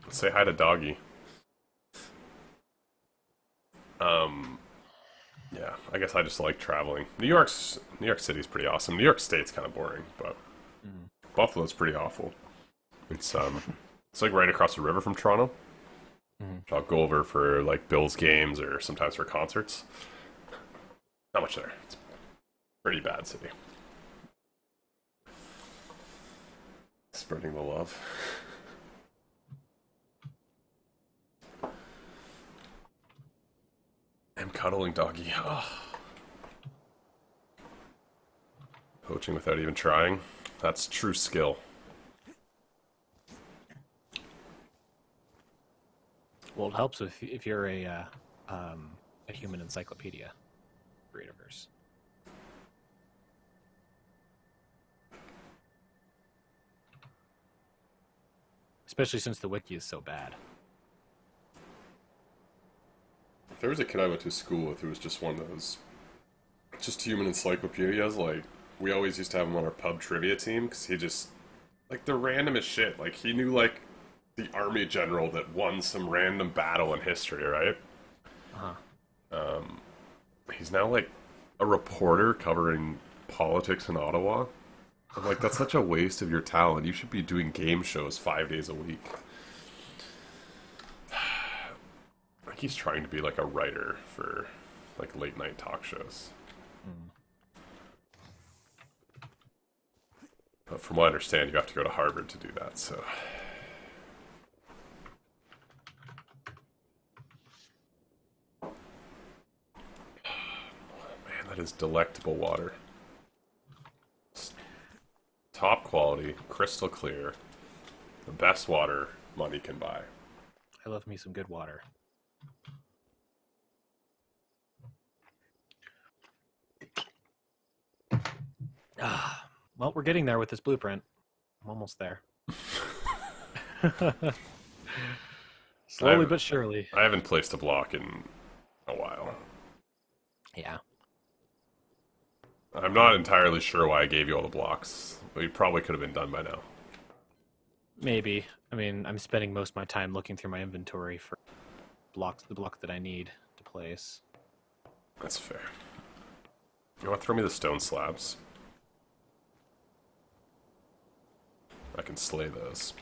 Say hi to Doggy. Yeah, I guess I just like traveling. New York City's pretty awesome. New York State's kind of boring, but Buffalo's pretty awful. It's like right across the river from Toronto. Which I'll go over for like Bills games or sometimes for concerts. Not much there. It's a pretty bad city. Spreading the love. I'm cuddling Doggy. Oh. Poaching without even trying. That's true skill. Well, it helps if you're a human encyclopedia, Creativerse. Especially since the wiki is so bad. There was a kid I went to school with who was just one of those just human encyclopedias. Like, we always used to have him on our pub trivia team because he just, like, the randomest shit. Like, he knew, like, the army general that won some random battle in history, right? He's now, like, a reporter covering politics in Ottawa. I'm like, that's such a waste of your talent. You should be doing game shows 5 days a week. Like, he's trying to be, like, a writer for, like, late-night talk shows. But from what I understand, you have to go to Harvard to do that, so... Man, that is delectable water. Top quality, crystal clear. The best water money can buy. I love me some good water. Well, we're getting there with this blueprint. I'm almost there. Slowly but surely. I haven't placed a block in a while. Yeah. I'm not entirely sure why I gave you all the blocks. We probably could have been done by now. Maybe. I mean, I'm spending most of my time looking through my inventory for the block that I need to place. That's fair. You want to throw me the stone slabs? I can slay those.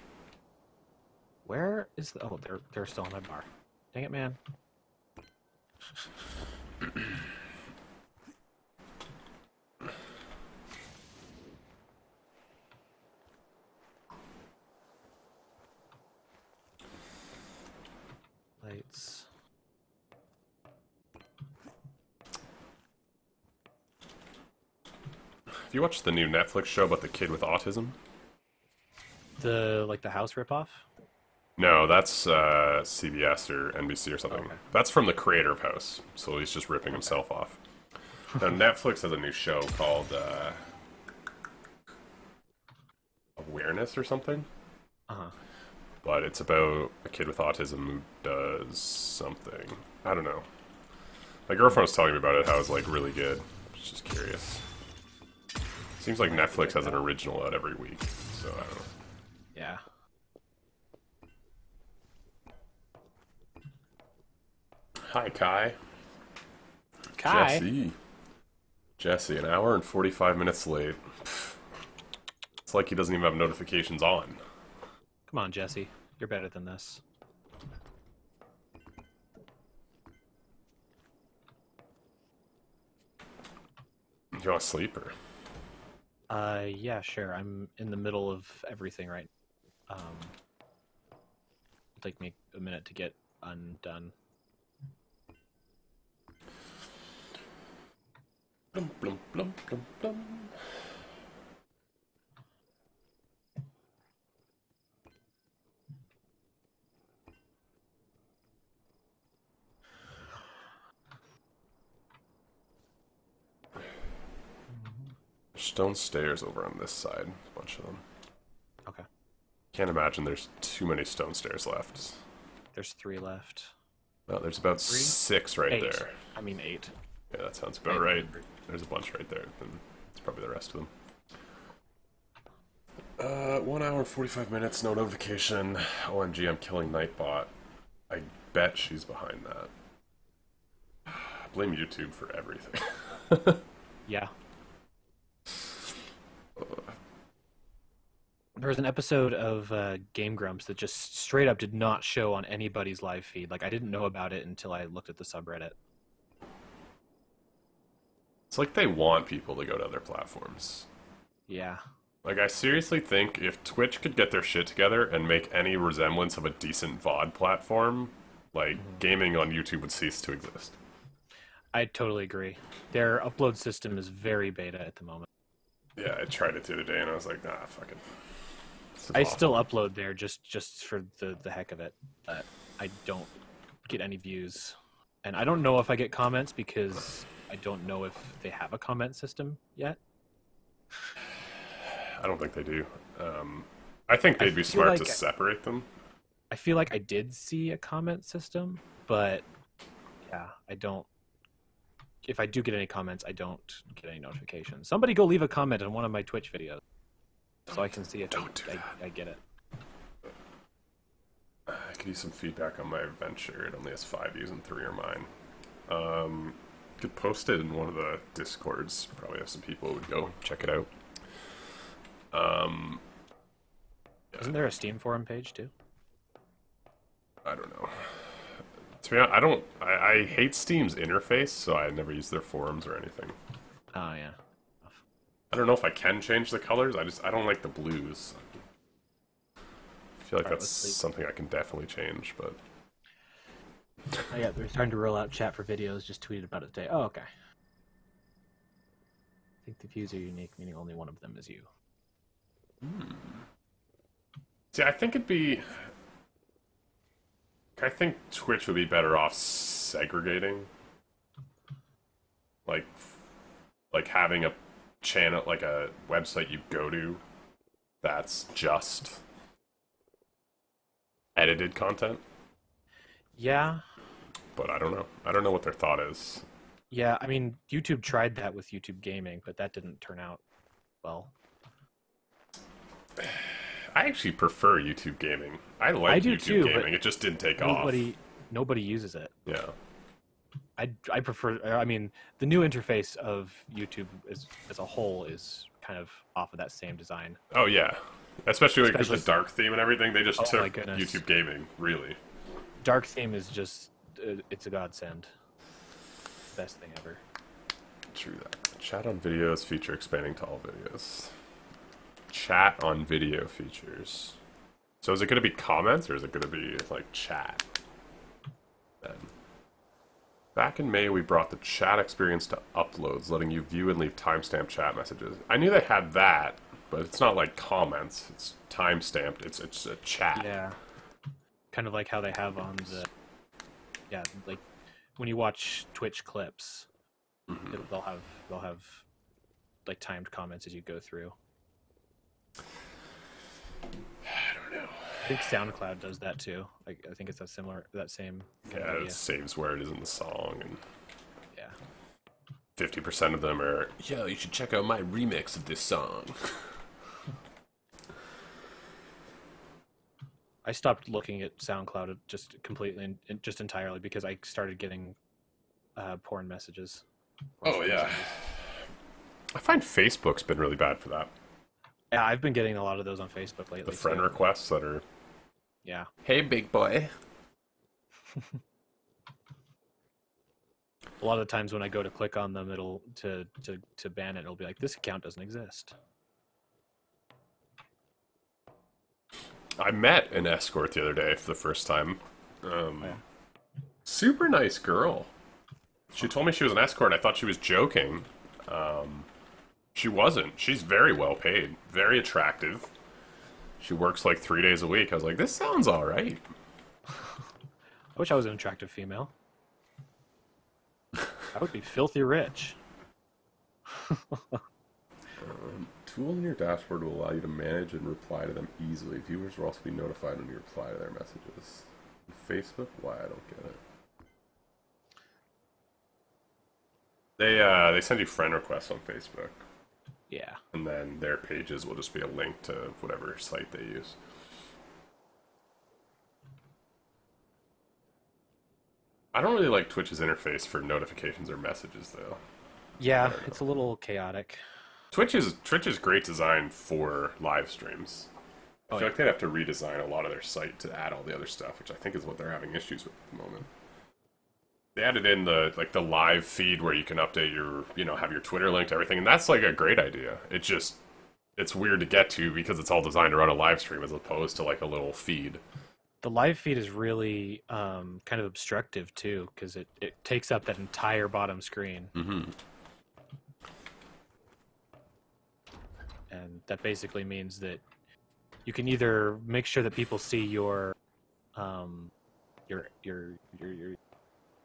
Where is the... Oh, they're still on my bar. Dang it, man. Lights. Have you watched the new Netflix show about the kid with autism? The house ripoff? No, that's CBS or NBC or something. Okay. That's from the creator of House, so he's just ripping himself off. Now, Netflix has a new show called Awareness or something. But it's about a kid with autism who does something. I don't know. My girlfriend was telling me about it, how it's like really good. I was just curious. Seems like Netflix has an original out every week, so I don't know. Yeah. Hi, Kai. Kai? Jesse, an hour and 45 minutes late. It's like he doesn't even have notifications on. Come on, Jesse. You're better than this. You want to sleep or? Yeah, sure. I'm in the middle of everything right. It'll take me a minute to get undone. Blum, blum, blum, blum, blum. Stone stairs over on this side. A bunch of them. Okay. Can't imagine there's too many stone stairs left. There's 3 left. No, there's about 3? 6 right 8. there. I mean 8. Yeah, that sounds about right. There's a bunch right there. And it's probably the rest of them. 1 hour and 45 minutes, no notification. OMG, I'm killing Nightbot. I bet she's behind that. Blame YouTube for everything. Yeah. There was an episode of Game Grumps that just straight up did not show on anybody's live feed. Like, I didn't know about it until I looked at the subreddit. It's like they want people to go to other platforms. Yeah. Like, I seriously think if Twitch could get their shit together and make any resemblance of a decent VOD platform, like, gaming on YouTube would cease to exist. I totally agree. Their upload system is very beta at the moment. Yeah, I tried it the other day and I was like, nah, fuck it. I still upload there just for the heck of it. I don't get any views. And I don't know if I get comments because I don't know if they have a comment system yet. I don't think they do. I think they'd be smart to separate them. I feel like I did see a comment system, but yeah, I don't. If I do get any comments, I don't get any notifications. Somebody go leave a comment on one of my Twitch videos so I can see if I get it. I could use some feedback on my adventure. It only has 5 views and 3 are mine. Could post it in one of the Discords. Probably have some people who would go check it out. Isn't there a Steam forum page too? I don't know. To be honest, I hate Steam's interface, so I never use their forums or anything. Oh yeah. I don't know if I can change the colors. I don't like the blues. I feel like that's something I can definitely change, but Oh yeah, they're starting to roll out chat for videos. Just tweeted about it today. Oh okay. I think the views are unique, meaning only one of them is you. See, I think Twitch would be better off segregating, like having a channel, like a website you go to that's just edited content. Yeah. But I don't know. I don't know what their thought is. Yeah, I mean, YouTube tried that with YouTube Gaming, but that didn't turn out well. I actually prefer YouTube Gaming. I like YouTube Gaming. It just didn't take off. Nobody uses it. Yeah. I prefer. I mean, the new interface of YouTube as a whole is kind of off of that same design. Oh yeah, especially with the dark theme and everything. They just took goodness. YouTube Gaming, really. Dark theme is just it's a godsend. Best thing ever. True that. Chat on videos feature expanding to all videos. Chat on video features. So is it going to be comments or is it going to be like chat? Then. Back in May, we brought the chat experience to uploads, letting you view and leave timestamp chat messages. I knew they had that, but it's not like comments. It's timestamped. It's a chat. Yeah. Kind of like how they have on the... Yeah, like when you watch Twitch clips, they'll have like timed comments as you go through. I don't know. I think SoundCloud does that too. Like I think it's that same. Yeah, it saves where it is in the song, and yeah, 50% of them are. Yo, you should check out my remix of this song. I stopped looking at SoundCloud just completely, just entirely because I started getting porn messages. Oh yeah. I find Facebook's been really bad for that. Yeah, I've been getting a lot of those on Facebook lately. The friend too. requests that are, Yeah. hey, big boy. A lot of times when I go to click on them, it'll to ban it. It'll be like, this account doesn't exist. I met an escort the other day for the first time. Yeah. Super nice girl. She told me she was an escort. I thought she was joking. She wasn't. She's very well paid, very attractive. She works like 3 days a week. I was like, this sounds all right. I wish I was an attractive female. I would be filthy rich. Tool in your dashboard will allow you to manage and reply to them easily. Viewers will also be notified when you reply to their messages. Facebook? Why? I don't get it. They send you friend requests on Facebook, Yeah. and then their pages will just be a link to whatever site they use. I don't really like Twitch's interface for notifications or messages, though. Yeah, it's a little chaotic. Twitch is great design for live streams. I feel like they'd have to redesign a lot of their site to add all the other stuff, which I think is what they're having issues with at the moment. They added in the live feed where you can update your, have your Twitter linked to everything, and that's like a great idea. It's weird to get to because it's all designed to run a live stream as opposed to like a little feed. The live feed is really kind of obstructive too, because it takes up that entire bottom screen. Mm-hmm. And that basically means that you can either make sure that people see your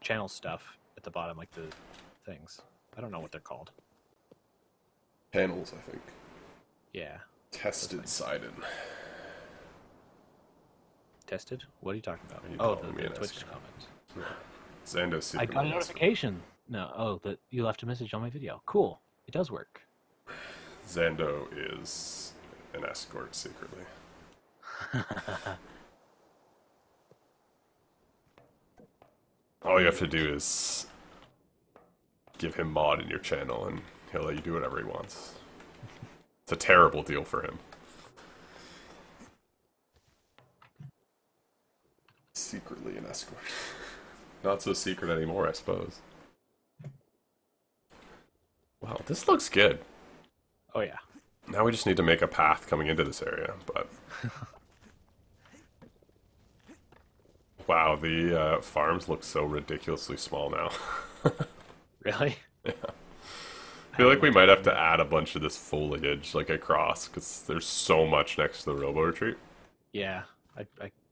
channel stuff at the bottom, like the things. I don't know what they're called. Panels, I think. Yeah. Tested sided. Tested? What are you talking about? You Oh, call the me an Twitch escort. comments. Zando's super I got a nice. notification. No, oh, that you left a message on my video. Cool. It does work. Zando is an escort secretly. All you have to do is give him mod in your channel and he'll let you do whatever he wants. It's a terrible deal for him. Secretly an escort. Not so secret anymore, I suppose. Wow, this looks good. Oh, yeah. Now we just need to make a path coming into this area, but... Wow, the farms look so ridiculously small now. Really? Yeah. I feel like we might have to add a bunch of this foliage, like, across, because there's so much next to the Robo Retreat. Yeah. I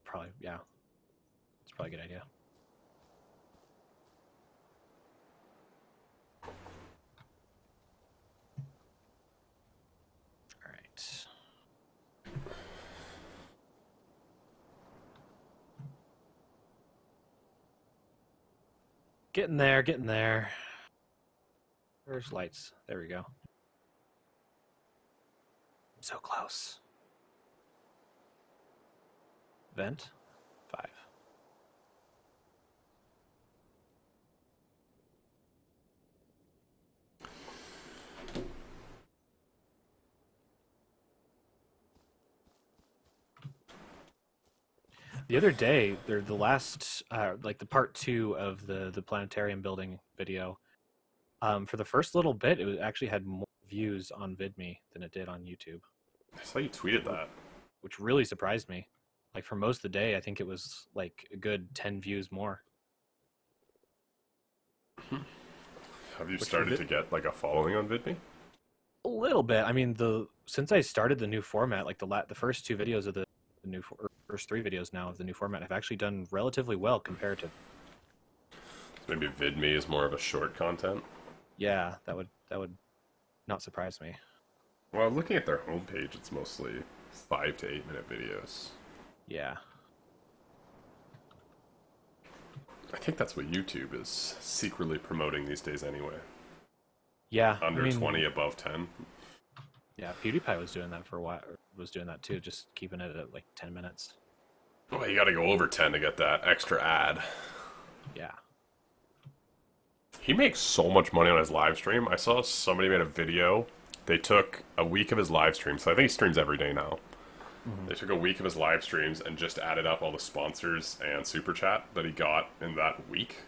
probably, yeah. It's probably a good idea. All right. Getting there, getting there. Where's lights? There we go. I'm so close. Vent. 5. The other day, the last, like the part 2 of the planetarium building video, for the first little bit, it actually had more views on VidMe than it did on YouTube. I saw you tweeted that. Which really surprised me. Like for most of the day, I think it was like a good 10 views more. Have you started to get like a following on VidMe? A little bit. I mean, since I started the new format, like the first 2 videos of the new first 3 videos now of the new format have actually done relatively well compared to. Maybe VidMe is more of a short content. Yeah, that would not surprise me. Well, looking at their homepage, it's mostly 5 to 8 minute videos. Yeah. I think that's what YouTube is secretly promoting these days anyway. Yeah. Under 20, above 10. Yeah, PewDiePie was doing that for a while. Was doing that too, just keeping it at like 10 minutes. Well, you gotta go over 10 to get that extra ad. Yeah. He makes so much money on his live stream. I saw somebody made a video they took a week of his live streams. So I think he streams every day now. They took a week of his live streams and just added up all the sponsors and super chat that he got in that week.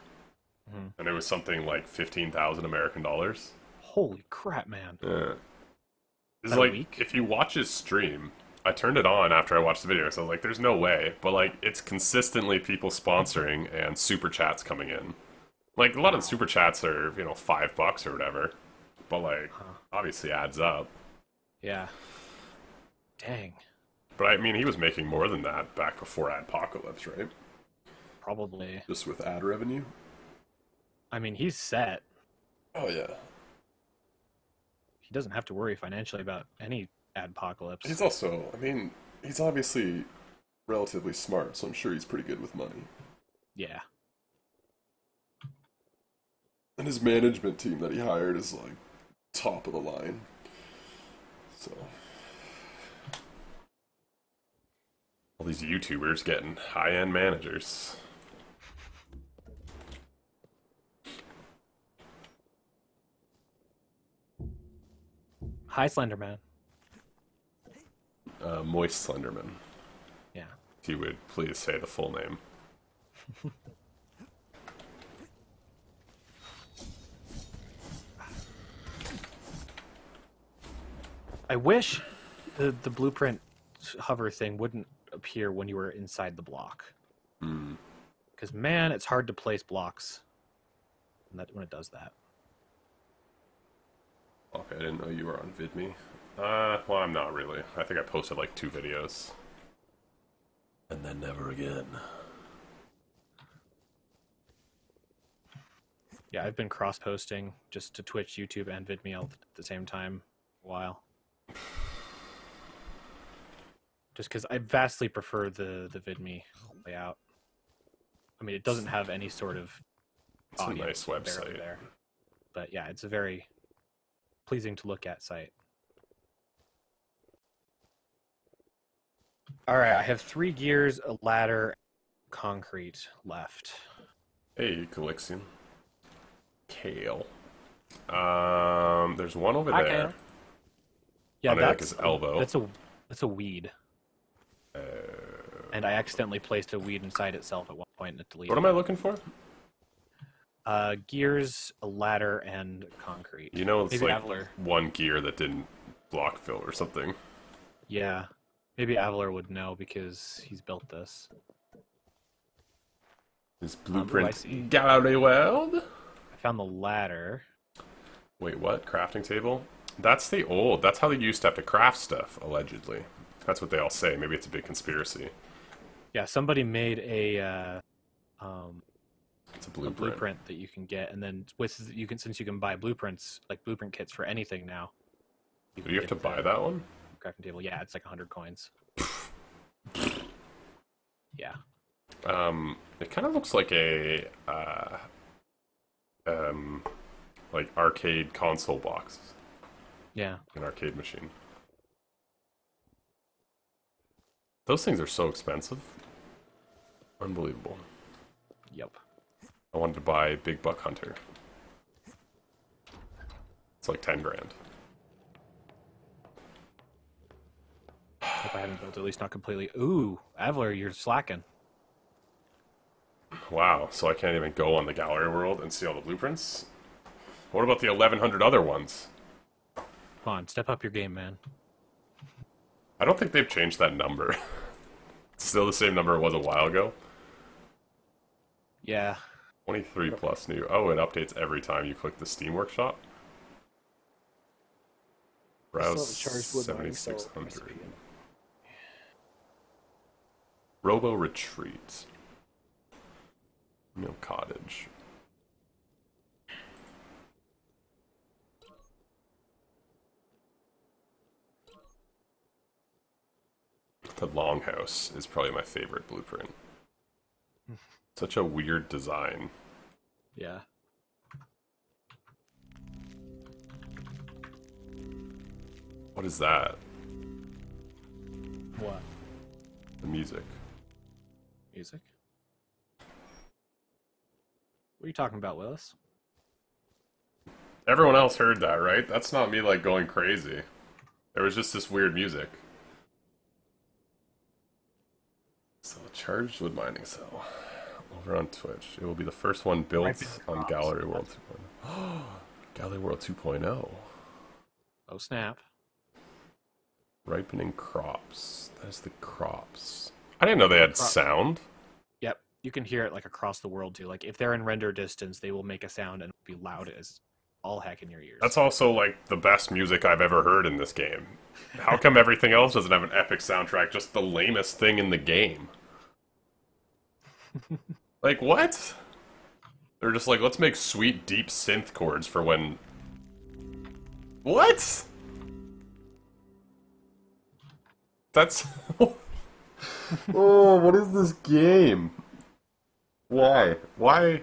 And it was something like 15,000 American dollars. Holy crap, man. Yeah. It's That like, week? if you watch his stream, I turned it on after I watched the video, so I was like, there's no way. But, like, it's consistently people sponsoring and super chats coming in. Like, a lot of the super chats are, you know, $5 or whatever. But, like, obviously adds up. Yeah. Dang. But, I mean, he was making more than that back before Adpocalypse, right? Probably. Just with ad revenue? I mean, he's set. Oh, yeah. He doesn't have to worry financially about any adpocalypse. He's also, I mean, he's obviously relatively smart, so I'm sure he's pretty good with money. Yeah. And his management team that he hired is, like, top of the line. So... all these YouTubers getting high-end managers. Hi, Slenderman. Moist Slenderman. Yeah. If you would please say the full name. I wish the blueprint hover thing wouldn't appear when you were inside the block. Because, man, it's hard to place blocks when it does that. Okay, I didn't know you were on VidMe. Well, I'm not really. I think I posted like 2 videos. And then never again. Yeah, I've been cross-posting just to Twitch, YouTube, and VidMe all at the same time a while. Just because I vastly prefer the VidMe layout. I mean, it doesn't have any sort of It's a audience nice website. there. But yeah, it's a very pleasing to look at site. Alright, I have 3 gears, a ladder, concrete left. Hey, Calixian. Kale. There's one over Hi, there. Kale. Yeah, On like that's his elbow. That's a weed. And I accidentally placed a weed inside itself at one point and it deleted. What am I looking for? Gears, a ladder, and concrete. You know, it's Maybe like Aveler. one gear that didn't block fill or something. Yeah. Maybe Aveler would know because he's built this. His I blueprint see. gallery world. I found the ladder. Wait, what? Crafting table? That's that's how they used to have to craft stuff, allegedly. That's what they all say. Maybe it's a big conspiracy. Yeah, somebody made a It's a a blueprint. blueprint that you can get, and then since you can buy blueprints, like blueprint kits for anything now. Do you have to get buy the that one? crafting table? Yeah, it's like 100 coins. Yeah. It kind of looks like a like arcade console box, Yeah. an arcade machine. Those things are so expensive. Unbelievable. Yep. I wanted to buy Big Buck Hunter. It's like 10 grand. Hope I haven't built it, at least not completely. Ooh, Aveler, you're slacking. Wow, so I can't even go on the gallery world and see all the blueprints? What about the 1,100 other ones? Come on, step up your game, man. I don't think they've changed that number. It's still the same number it was a while ago. Yeah. 23 plus new. Oh, it updates every time you click the Steam Workshop. Browse Still haven't charged wood mining, so 7600. Robo Retreat. Mill Cottage. The Longhouse is probably my favorite blueprint. Such a weird design. Yeah. What is that? What? The music. Music? What are you talking about, Willis? Everyone else heard that, right? That's not me, like, going crazy. There was just this weird music. So, a charged wood mining cell. Over on Twitch. It will be the first one built on Gallery World 2.0. Gallery World 2.0. Oh, snap. Ripening crops. That's the crops. I didn't know they had sound. Yep. You can hear it, like, across the world, too. Like, if they're in render distance, they will make a sound and be loud as all heck in your ears. That's also, like, the best music I've ever heard in this game. How come everything else doesn't have an epic soundtrack? Just the lamest thing in the game. Like, what? They're just like, let's make sweet, deep synth chords for when... What? That's... Oh, what is this game? Why? Why?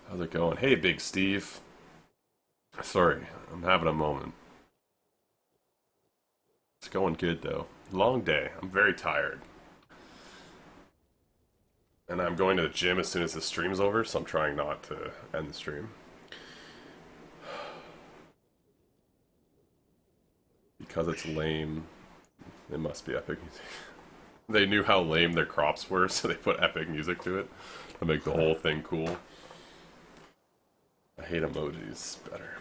How's it going? Hey, Big Steve. Sorry, I'm having a moment. It's going good, though. Long day. I'm very tired. And I'm going to the gym as soon as the stream's over, so I'm trying not to end the stream. Because it's lame, it must be epic music. They knew how lame their crops were, so they put epic music to it to make the whole thing cool. I hate emojis better.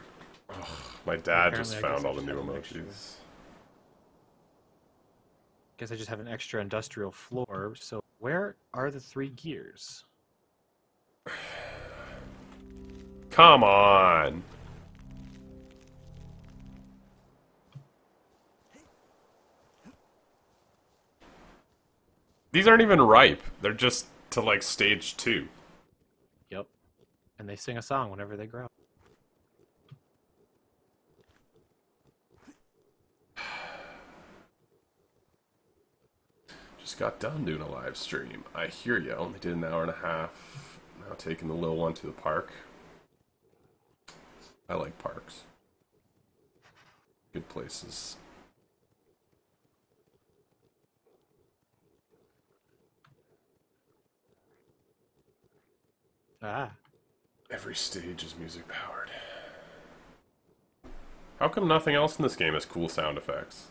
Ugh, my dad just found all the new emojis. Guess I just have an extra industrial floor, so where are the 3 gears? Come on! These aren't even ripe. They're just to, like, stage 2. Yep. And they sing a song whenever they grow. Just got done doing a live stream. I hear ya. Only did an hour and a half. Now taking the little one to the park. I like parks. Good places. Ah. Every stage is music powered. How come nothing else in this game has cool sound effects?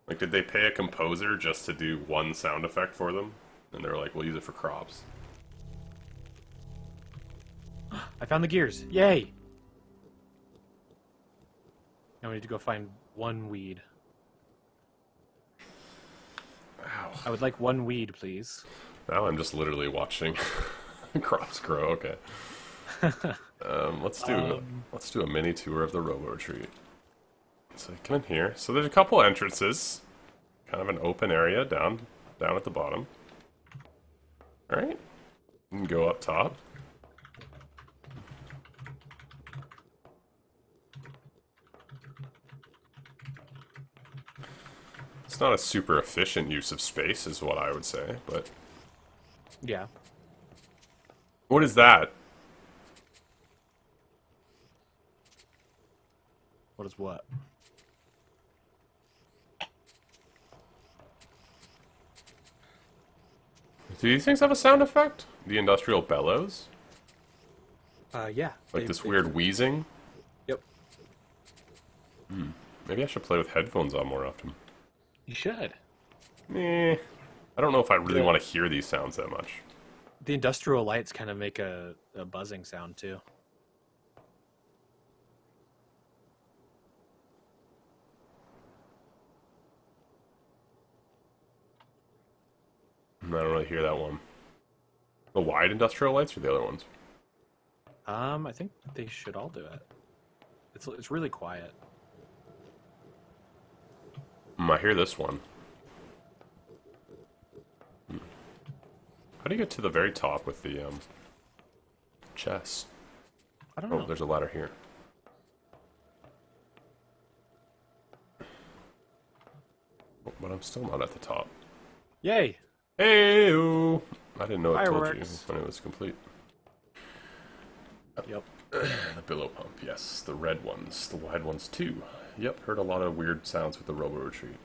Like, did they pay a composer just to do one sound effect for them? And they were like, we'll use it for crops. I found the gears. Yay! Now we need to go find 1 weed. Ow. I would like 1 weed, please. Now I'm just literally watching crops grow. Okay. Let's do a mini tour of the Robo Retreat. So come in here. So there's a couple entrances, kind of an open area down at the bottom. All right. You can go up top. It's not a super efficient use of space, is what I would say, but... Yeah. What is that? What is what? Do these things have a sound effect? The industrial bellows? Yeah. Like this weird wheezing? Yep. Maybe I should play with headphones on more often. You should. I don't know if I really want to hear these sounds that much. The industrial lights kind of make a buzzing sound, too. I don't really hear that one. The wide industrial lights or the other ones? I think they should all do it. It's really quiet. I hear this one. How do you get to the very top with the chest? I don't know. Oh, there's a ladder here. Oh, but I'm still not at the top. Yay! Hey-oo! I didn't know it told you Fireworks. when it was complete. Yep. The billow pump, yes. The red ones. The wide ones, too. Yep, heard a lot of weird sounds with the Robo Retreat.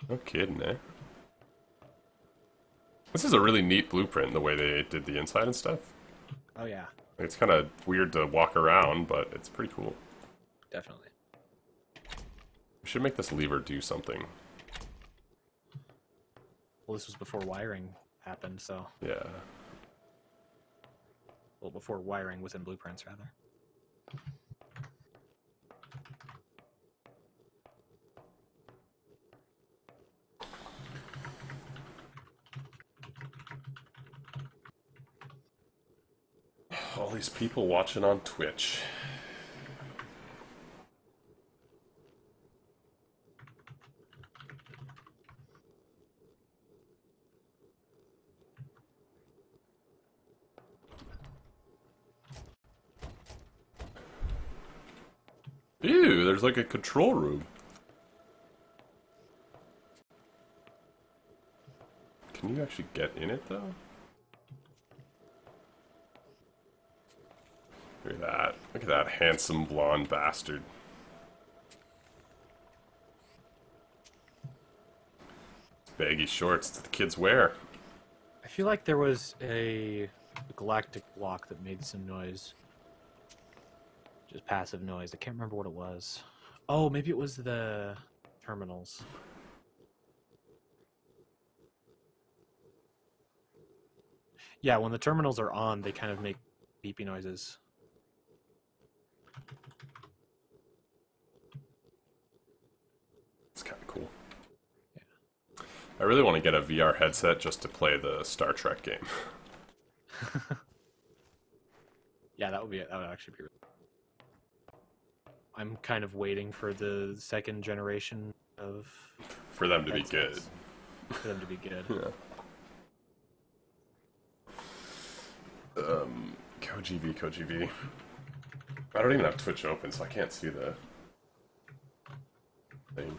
No kidding, eh? This is a really neat blueprint, the way they did the inside and stuff. Oh yeah, It's kind of weird to walk around, but it's pretty cool. definitely. We should make this lever do something. Well, this was before wiring happened, so Yeah. well, before wiring was in blueprints, rather. All these people watching on Twitch. Ew, there's like a control room. Can you actually get in it though? Look at that. Look at that handsome blonde bastard. Baggy shorts that the kids wear. I feel like there was a galactic block that made some noise. Just passive noise. I can't remember what it was. Oh, maybe it was the terminals. Yeah, when the terminals are on, they kind of make beepy noises. It's kind of cool. Yeah. I really want to get a VR headset just to play the Star Trek game. Yeah, that would actually be. I'm kind of waiting for the second generation of For them to be headsets. good. For them to be good. Yeah. KoGV. I don't even have Twitch open, so I can't see the thing.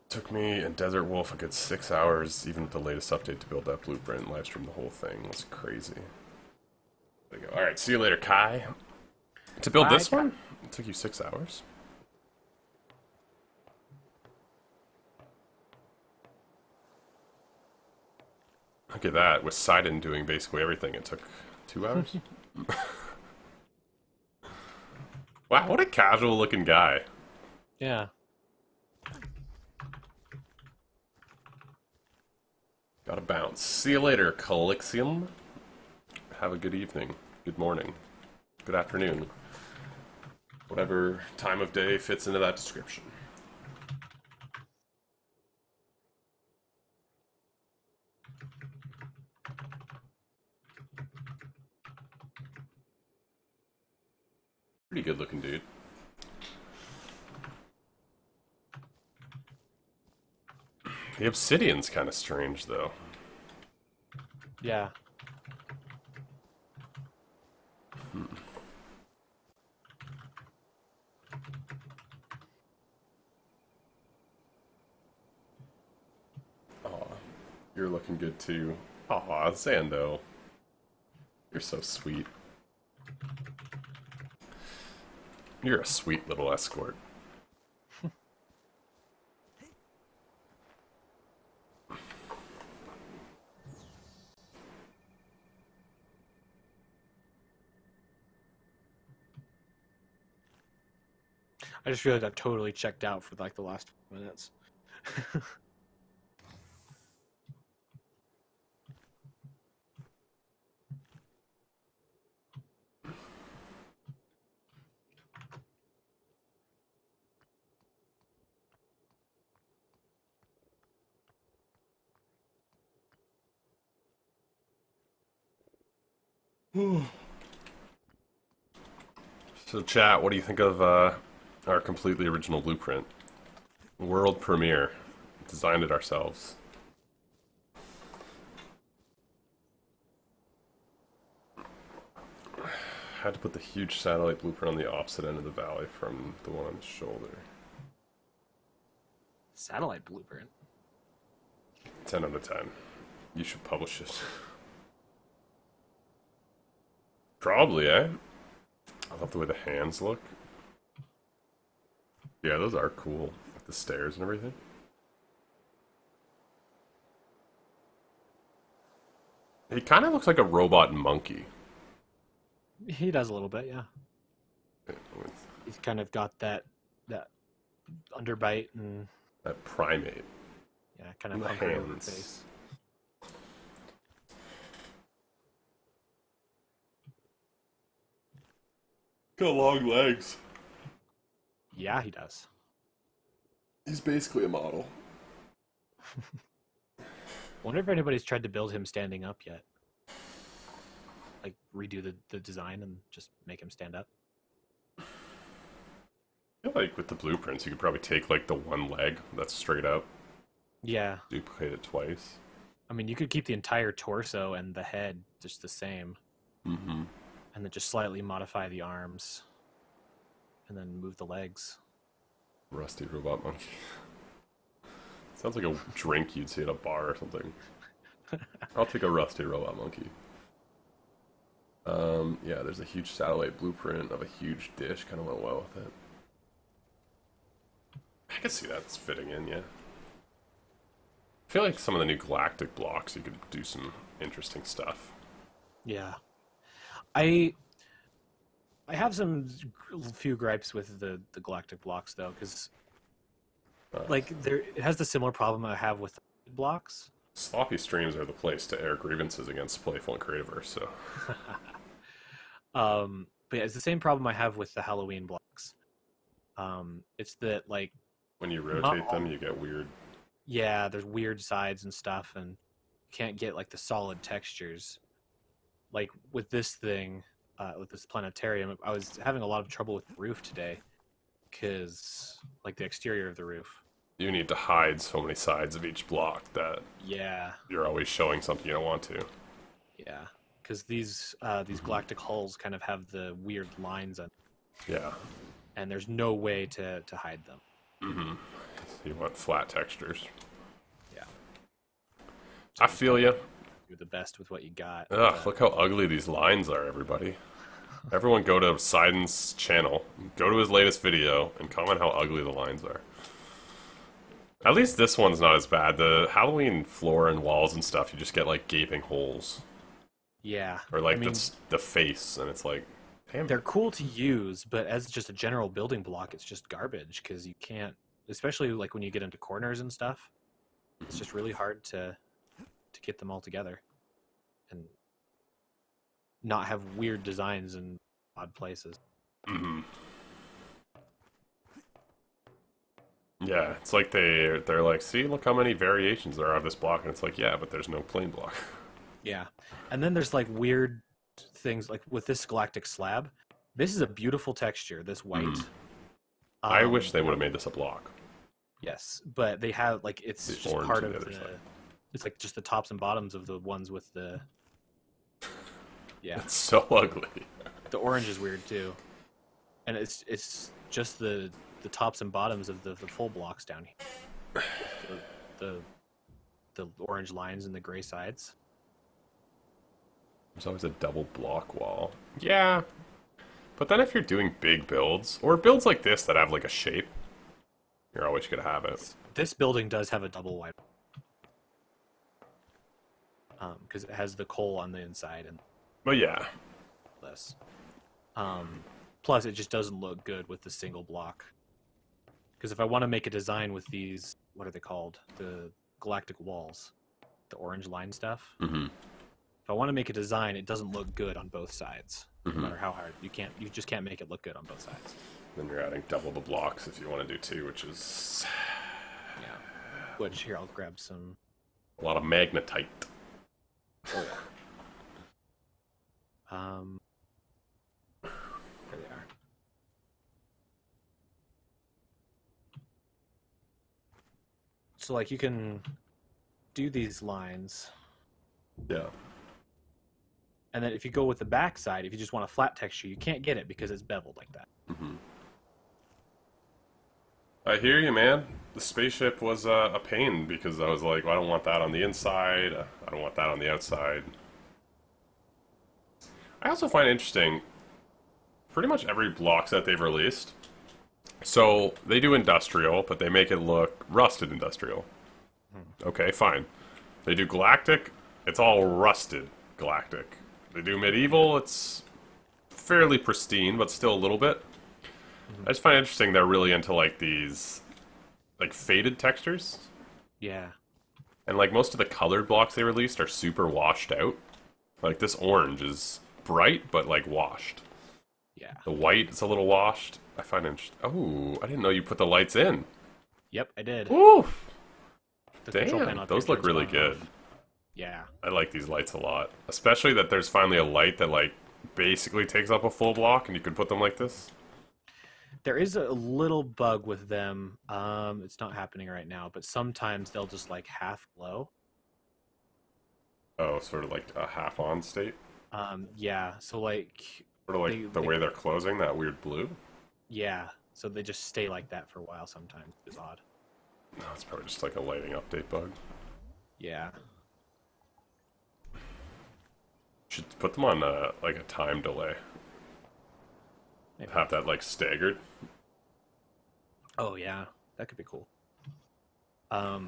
Took me and Desert Wolf a good 6 hours, even with the latest update, to build that blueprint and live stream the whole thing. That's crazy. There you go. Alright, see you later, Kai. To build this one? It took you 6 hours? Look at that, with Sidon doing basically everything, it took 2 hours? Wow, what a casual looking guy. Yeah. Gotta bounce. See you later, Colixium. Have a good evening, good morning, good afternoon. Whatever time of day fits into that description. Pretty good looking dude. The obsidian's kind of strange, though. Yeah. Aw, you're looking good too. Aw, Zando. You're so sweet. You're a sweet little escort. I just realized I've totally checked out for like the last minutes. So chat, what do you think of our completely original blueprint? World premiere. Designed it ourselves. Had to put the huge satellite blueprint on the opposite end of the valley from the one on the shoulder. Satellite blueprint. 10 out of 10. You should publish it. Probably, eh? I love the way the hands look. Yeah, those are cool. Like the the stairs and everything. He kind of looks like a robot monkey. He does a little bit, yeah. With He's kind of got that underbite and that primate. yeah, kind And of the hunkered over hands. face. Got long legs. Yeah, he does. He's basically a model. Wonder if anybody's tried to build him standing up yet. Like redo the design and just make him stand up. I feel like with the blueprints, you could probably take like the one leg that's straight up, Yeah. duplicate it twice. I mean, you could keep the entire torso and the head just the same, Mm-hmm. and then just slightly modify the arms, and then move the legs. Rusty robot monkey. Sounds like a drink you'd see at a bar or something. I'll take a rusty robot monkey. Yeah, there's a huge satellite blueprint of a huge dish. Kind of went well with it. I can see that's fitting in, yeah. I feel like some of the new galactic blocks, you could do some interesting stuff. Yeah, I have some few gripes with the galactic blocks though, because like it has the similar problem I have with blocks. Sloppy streams are the place to air grievances against Playful and Creativerse, so... But yeah, it's the same problem I have with the Halloween blocks. It's that like When you rotate them, you get weird... yeah, there's weird sides and stuff, and can't get like the solid textures. Like with this thing, with this planetarium, I was having a lot of trouble with the roof today, because like the exterior of the roof. You need to hide so many sides of each block that Yeah, you're always showing something you don't want to. yeah, because these galactic hulls kind of have the weird lines on, Yeah. and there's no way to hide them. Mm-hmm. You want flat textures. Yeah, I feel you. you're the best with what you got. Ugh, look how ugly these lines are, everybody. Everyone go to Sidon's channel, go to his latest video, and comment how ugly the lines are. At least this one's not as bad. The Halloween floor and walls and stuff, you just get like gaping holes. Yeah, Or like I mean, the face, and it's like, damn. they're cool to use, but as just a general building block, it's just garbage because you can't, especially like when you get into corners and stuff. It's just really hard to get them all together and not have weird designs in odd places. Mm-hmm. Yeah, it's like they're like, see, look how many variations there are of this block, and it's like, yeah, but there's no plain block. Yeah, and then there's like weird things like with this galactic slab. This is a beautiful texture. This white. I wish they would have made this a block. Yes, but they have like it's The just orange part on of the other the. side. It's like just the tops and bottoms of the ones with the. Yeah, It's so ugly. the orange is weird too, and it's just the tops and bottoms of the full blocks down here. The orange lines and the gray sides. There's always a double block wall. Yeah. But then if you're doing big builds, or builds like this that have like a shape, you're always going to have it. This building does have a double wide. Because it has the coal on the inside and But yeah. this. Plus, it just doesn't look good with the single block. Because if I want to make a design with these, what are they called? The galactic walls, the orange line stuff. Mm-hmm. If I want to make a design, it doesn't look good on both sides. Mhm. No matter how hard, you just can't make it look good on both sides. Then you're adding double the blocks if you want to do two, which is Yeah. Which here, I'll grab some. a lot of magnetite. There they are. So like you can do these lines, Yeah. and then if you go with the back side, if you just want a flat texture, you can't get it because it's beveled like that. Mm-hmm. I hear you, man. The spaceship was a pain because I was like, well, I don't want that on the inside. I don't want that on the outside. I also find it interesting, pretty much every block set they've released So they do industrial, but they make it look rusted industrial. Okay, fine. They do galactic, it's all rusted galactic. They do medieval, it's fairly pristine, but still a little bit. I just find it interesting they're really into like these like faded textures. Yeah. And like most of the colored blocks they released are super washed out. Like this orange is bright but like washed. Yeah. The white is a little washed. I find it interesting. Oh, I didn't know you put the lights in. Yep, I did. Ooh, The control damn, panel those look picture is really on good. off. Yeah. I like these lights a lot. Especially that there's finally a light that like basically takes up a full block and you can put them like this. There is a little bug with them. It's not happening right now, but sometimes they'll just like half glow. Oh, sort of like a half-on state? Yeah, so like Sort of like the way they're closing, that weird blue? yeah, so they just stay like that for a while sometimes. It's odd. No, it's probably just like a lighting update bug. Yeah. Should put them on like a time delay. Maybe. Have that like staggered. Oh yeah, that could be cool. Yeah.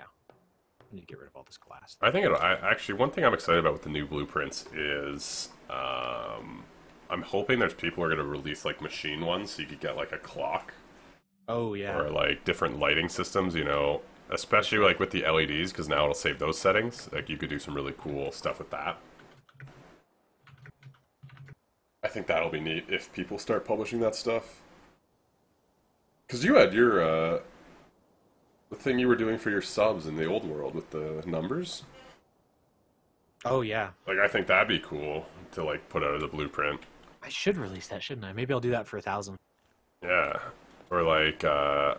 I need to get rid of all this glass. I think actually one thing I'm excited about with the new blueprints is I'm hoping there's people who are going to release like machine ones so you could get like a clock Oh yeah. or like different lighting systems, you know, especially like with the LEDs because now it'll save those settings. Like you could do some really cool stuff with that. I think that'll be neat if people start publishing that stuff. Because you had your the thing you were doing for your subs in the old world with the numbers. Oh yeah. Like, I think that'd be cool to, like, put out as a blueprint. I should release that, shouldn't I? Maybe I'll do that for 1,000. Yeah. Or, like I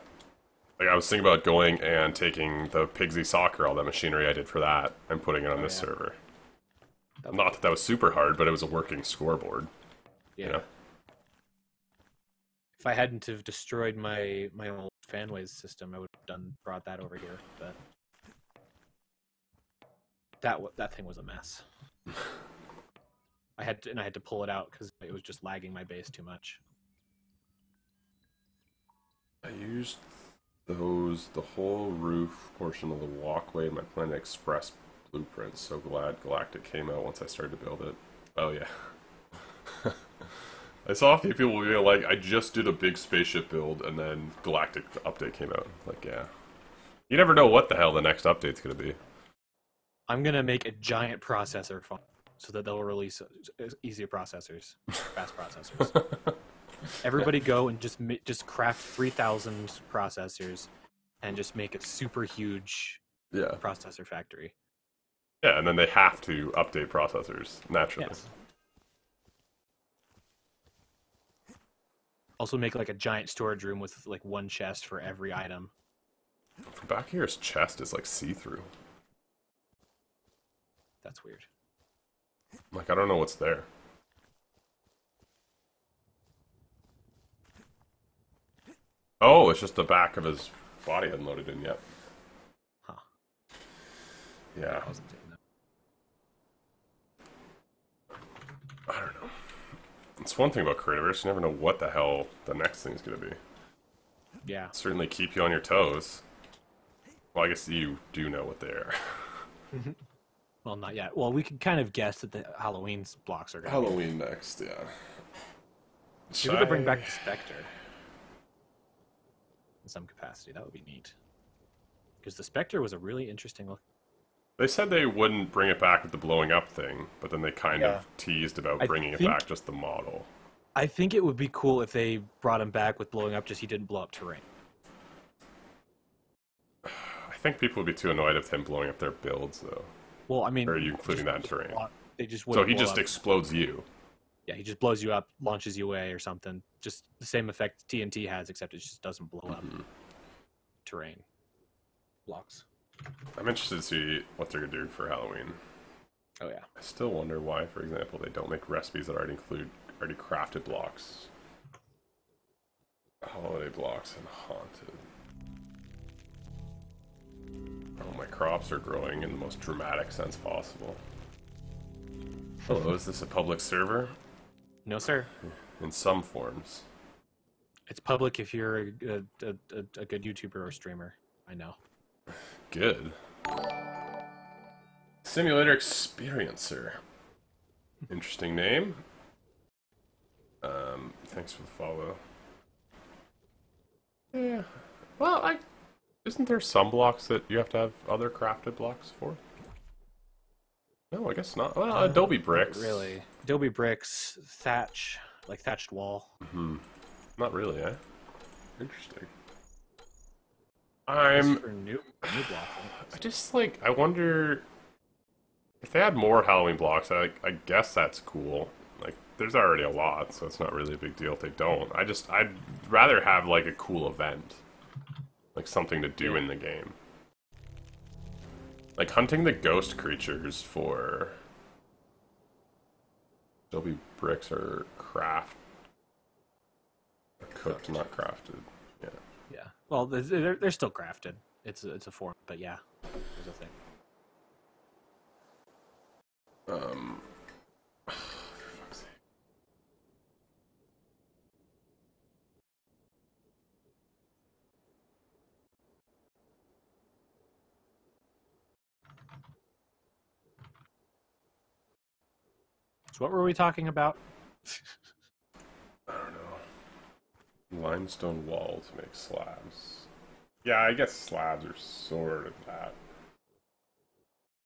was thinking about going and taking the Pigsy Soccer, all that machinery I did for that, and putting it on this server. Not that that was super hard, but it was a working scoreboard. Yeah. You know? If I hadn't have destroyed my old fanways system, I would have brought that over here. But that thing was a mess. I had to pull it out because it was just lagging my base too much. I used those, the whole roof portion of the walkway in my Planet Express blueprint. So glad Galactic came out once I started to build it. Oh, yeah. I saw a few people being like, I just did a big spaceship build, and then Galactic update came out. Like, yeah. You never know what the hell the next update's gonna be. I'm gonna make a giant processor farm so that they'll release easier processors, fast processors. Everybody go and just craft 3,000 processors, and just make a super huge processor factory. Yeah, and then they have to update processors naturally. Yes. Also make like a giant storage room with like one chest for every item. From back here, his chest is like see-through. That's weird. Like, I don't know what's there. Oh, it's just the back of his body hadn't loaded in yet. Huh. Yeah. I wasn't doing that. I don't know. It's one thing about Creativerse, you never know what the hell the next thing's gonna be. Yeah. Certainly keep you on your toes. Well, I guess you do know what they are. Well, not yet. Well, we can kind of guess that the Halloween's blocks are going to Halloween next, yeah. Maybe they'll bring back the Spectre. In some capacity. That would be neat. Because the Spectre was a really interesting look. They said they wouldn't bring it back with the blowing up thing, but then they kind of teased about bringing it back, just the model. I think it would be cool if they brought him back with blowing up, just he didn't blow up terrain. I think people would be too annoyed with him blowing up their builds, though. Well, I mean... Or are you including that in terrain? They just so he just explodes you. Yeah, he just blows you up, launches you away or something. Just the same effect TNT has, except it just doesn't blow up terrain blocks. I'm interested to see what they're going to do for Halloween. Oh, yeah. I still wonder why, for example, they don't make recipes that already include already crafted blocks. Holiday blocks and haunted. Oh, my crops are growing in the most dramatic sense possible. Hello, is this a public server? No, sir. In some forms. It's public if you're a good YouTuber or streamer. I know. Good. Simulator Experiencer. Interesting name. Thanks for the follow. Yeah. Well, isn't there some blocks that you have to have other crafted blocks for? No, I guess not. Well, Adobe bricks. Not really. Adobe bricks, thatch, like thatched wall. Mm-hmm. Not really, eh? Interesting. For new blocks. I just like. I wonder if they had more Halloween blocks. I guess that's cool. Like, there's already a lot, so it's not really a big deal if they don't. I'd rather have like a cool event, like something to do in the game. Like hunting the ghost creatures for Adobe bricks or cooked, not crafted. Yeah. Yeah. Well, they're still crafted. It's a form, but yeah, there's a thing. For fuck's sake. So what were we talking about? I don't know. Limestone wall to make slabs. Yeah, I guess slabs are sort of that.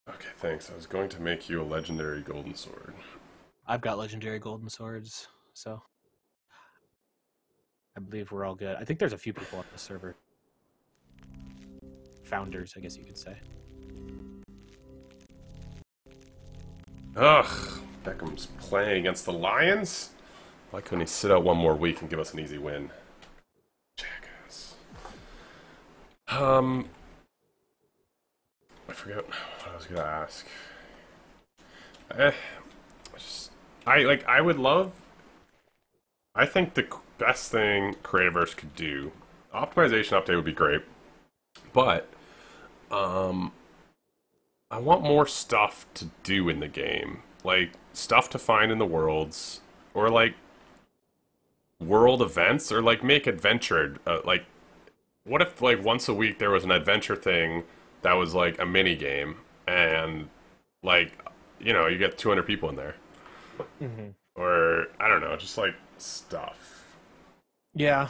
Okay, thanks. I was going to make you a legendary golden sword. I've got legendary golden swords, so I believe we're all good. I think there's a few people on the server. Founders, I guess you could say. Ugh, Beckham's playing against the Lions? Why couldn't he sit out one more week and give us an easy win? Jackass. I forget what I was gonna ask. I think the best thing Creativerse could do, optimization update would be great, but I want more stuff to do in the game, like stuff to find in the worlds, or like world events, or like make adventure. Like, what if like once a week there was an adventure thing that was like a mini game, and like, you know, you get 200 people in there. Mm-hmm. Or, I don't know, just like stuff. Yeah.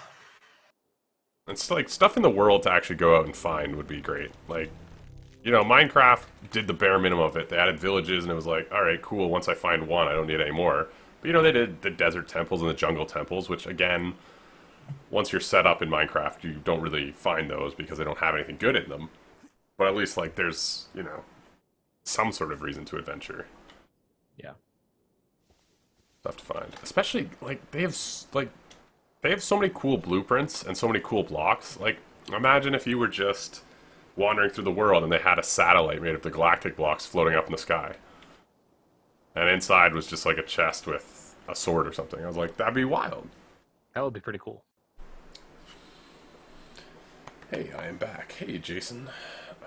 It's like stuff in the world to actually go out and find would be great. Like, you know, Minecraft did the bare minimum of it. They added villages, and it was like, alright, cool, once I find one, I don't need any more. But, you know, they did the desert temples and the jungle temples, which, again, once you're set up in Minecraft, you don't really find those because they don't have anything good in them. But at least, like, there's, you know, some sort of reason to adventure. Yeah. Stuff to find. Especially, like, they have so many cool blueprints and so many cool blocks. Like, imagine if you were just wandering through the world and they had a satellite made of the galactic blocks floating up in the sky. And inside was just like a chest with a sword or something. I was like, that'd be wild. That would be pretty cool. Hey, I am back. Hey, Jason.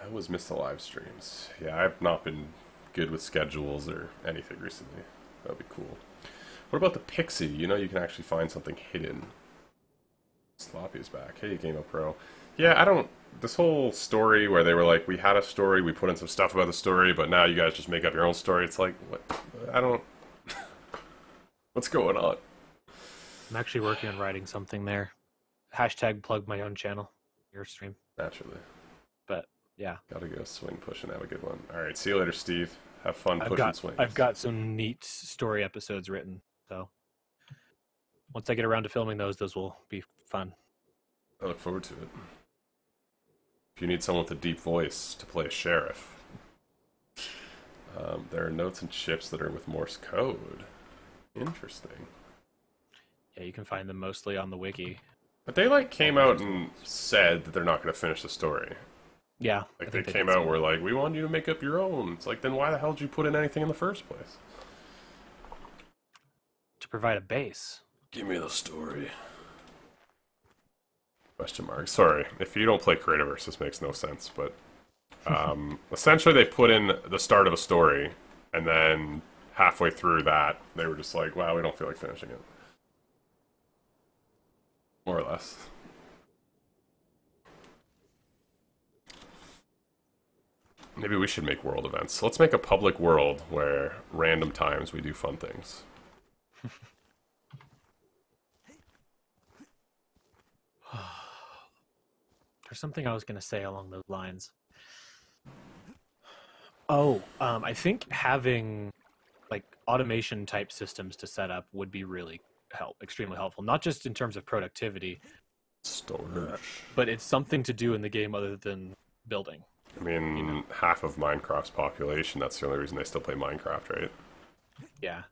I always miss the live streams. Yeah, I've not been good with schedules or anything recently. That'd be cool. What about the Pixie? You know, you can actually find something hidden. Sloppy's back. Hey, Game of Pro. Yeah, I don't... This whole story where they were like, we had a story, we put in some stuff about the story, but now you guys just make up your own story. It's like, what? I don't... What's going on? I'm actually working on writing something there. Hashtag plug my own channel. Your stream. Naturally. But, yeah. Gotta go swing, push, and have a good one. Alright, see you later, Steve. Have fun pushing swings. I've got some neat story episodes written, so... Once I get around to filming those will be fun. I look forward to it. If you need someone with a deep voice to play a sheriff, there are notes and chips that are with Morse code. Interesting. Yeah, you can find them mostly on the wiki. But they, like, came out and said that they're not going to finish the story. Yeah. Like, they came out and were like, we want you to make up your own. It's like, then why the hell did you put in anything in the first place? To provide a base. Give me the story. Question mark. Sorry, if you don't play Creativerse, this makes no sense, but essentially they put in the start of a story, and then halfway through that, they were just like, wow, we don't feel like finishing it. More or less. Maybe we should make world events. Let's make a public world where random times we do fun things. There's something I was going to say along those lines. Oh, I think having like automation type systems to set up would be really extremely helpful. Not just in terms of productivity, Storage. but it's something to do in the game other than building. I mean, half of Minecraft's population, that's the only reason they still play Minecraft, right? Yeah.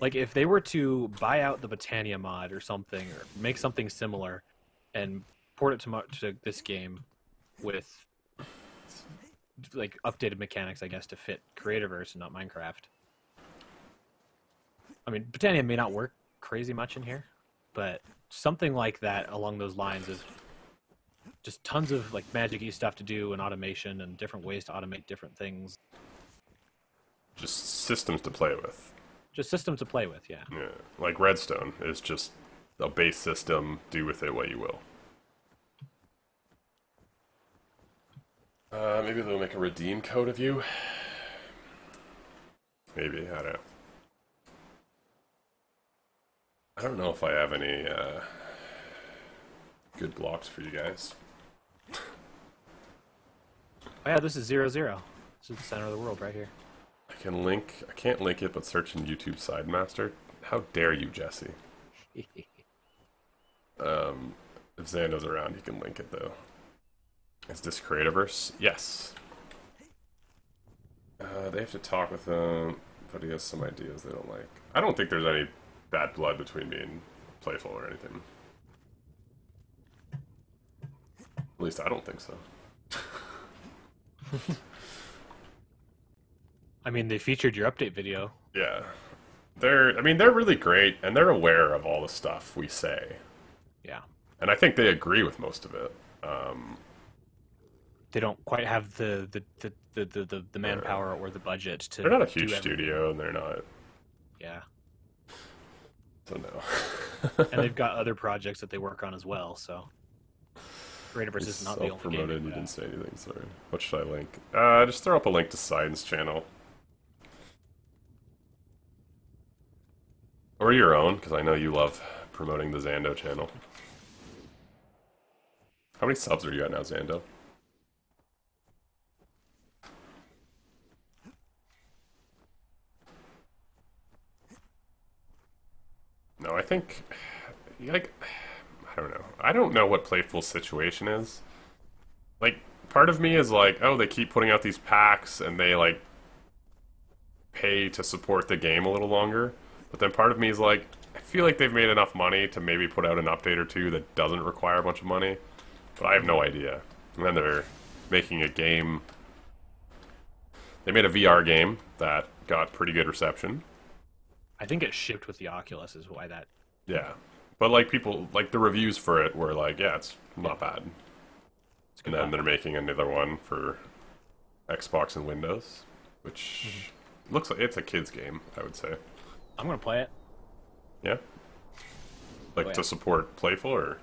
Like, if they were to buy out the Britannia mod or something, or make something similar, and port it to this game with, like, updated mechanics, I guess, to fit Creativerse and not Minecraft. I mean, Britannia may not work crazy much in here, but something like that along those lines is just tons of, like, magic-y stuff to do and automation and different ways to automate different things. Just systems to play with. Just systems to play with, yeah. Yeah, like Redstone is just a base system, do with it what you will. Maybe they'll make a redeem code of you. Maybe, I don't know if I have any good blocks for you guys. Oh yeah, this is 0, 0. This is the center of the world right here. I can't link it, but search in YouTube Sidemaster. How dare you, Jesse? If Xando's around, he can link it, though. Is this Creativerse? Yes. They have to talk with him, but he has some ideas they don't like. I don't think there's any bad blood between me and Playful or anything. At least I don't think so. I mean, they featured your update video. Yeah. They're really great, and they're aware of all the stuff we say. Yeah. And I think they agree with most of it. They don't quite have the manpower or the budget to. They're not a huge studio, and they're not. Yeah. So no. And they've got other projects that they work on as well. So. Creativerse is not the only game. Self-promoted. You didn't say anything. Sorry. What should I link? Just throw up a link to Siden's channel. Or your own, because I know you love promoting the Xando channel. How many subs are you at now, Xando? No, I think... Like... I don't know. I don't know what Playful's situation is. Like, part of me is like, oh, they keep putting out these packs, and they, like, pay to support the game a little longer. But then part of me is like, I feel like they've made enough money to maybe put out an update or two that doesn't require a bunch of money. But I have no idea. And then they're making a game... They made a VR game that got pretty good reception. I think it shipped with the Oculus is why that... Yeah. But, like, people... Like, the reviews for it were like, yeah, it's not bad. And then they're making another one for Xbox and Windows, which looks like it's a kid's game, I would say. I'm gonna play it. Yeah? Like, to support Playful, or...?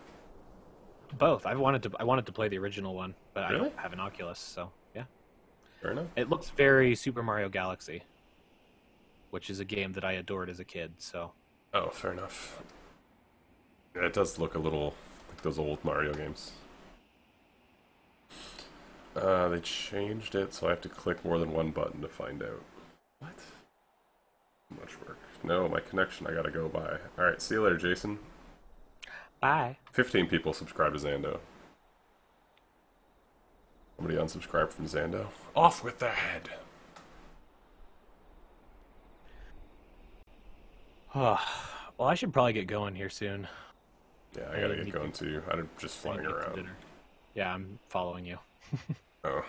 Both. I wanted to play the original one, but Really? I don't have an Oculus, so yeah. Fair enough. It looks very Super Mario Galaxy, which is a game that I adored as a kid, so... Oh, fair enough. Yeah, it does look a little like those old Mario games. They changed it, so I have to click more than one button to find out. What? Too much work. No, my connection, I gotta go by. Alright, see you later, Jason. Bye. 15 people subscribe to Xando. Somebody unsubscribed from Xando. Off with their head! Well, I should probably get going here soon. Yeah, I gotta get going too. I'm just flying around. Yeah, I'm following you. Oh.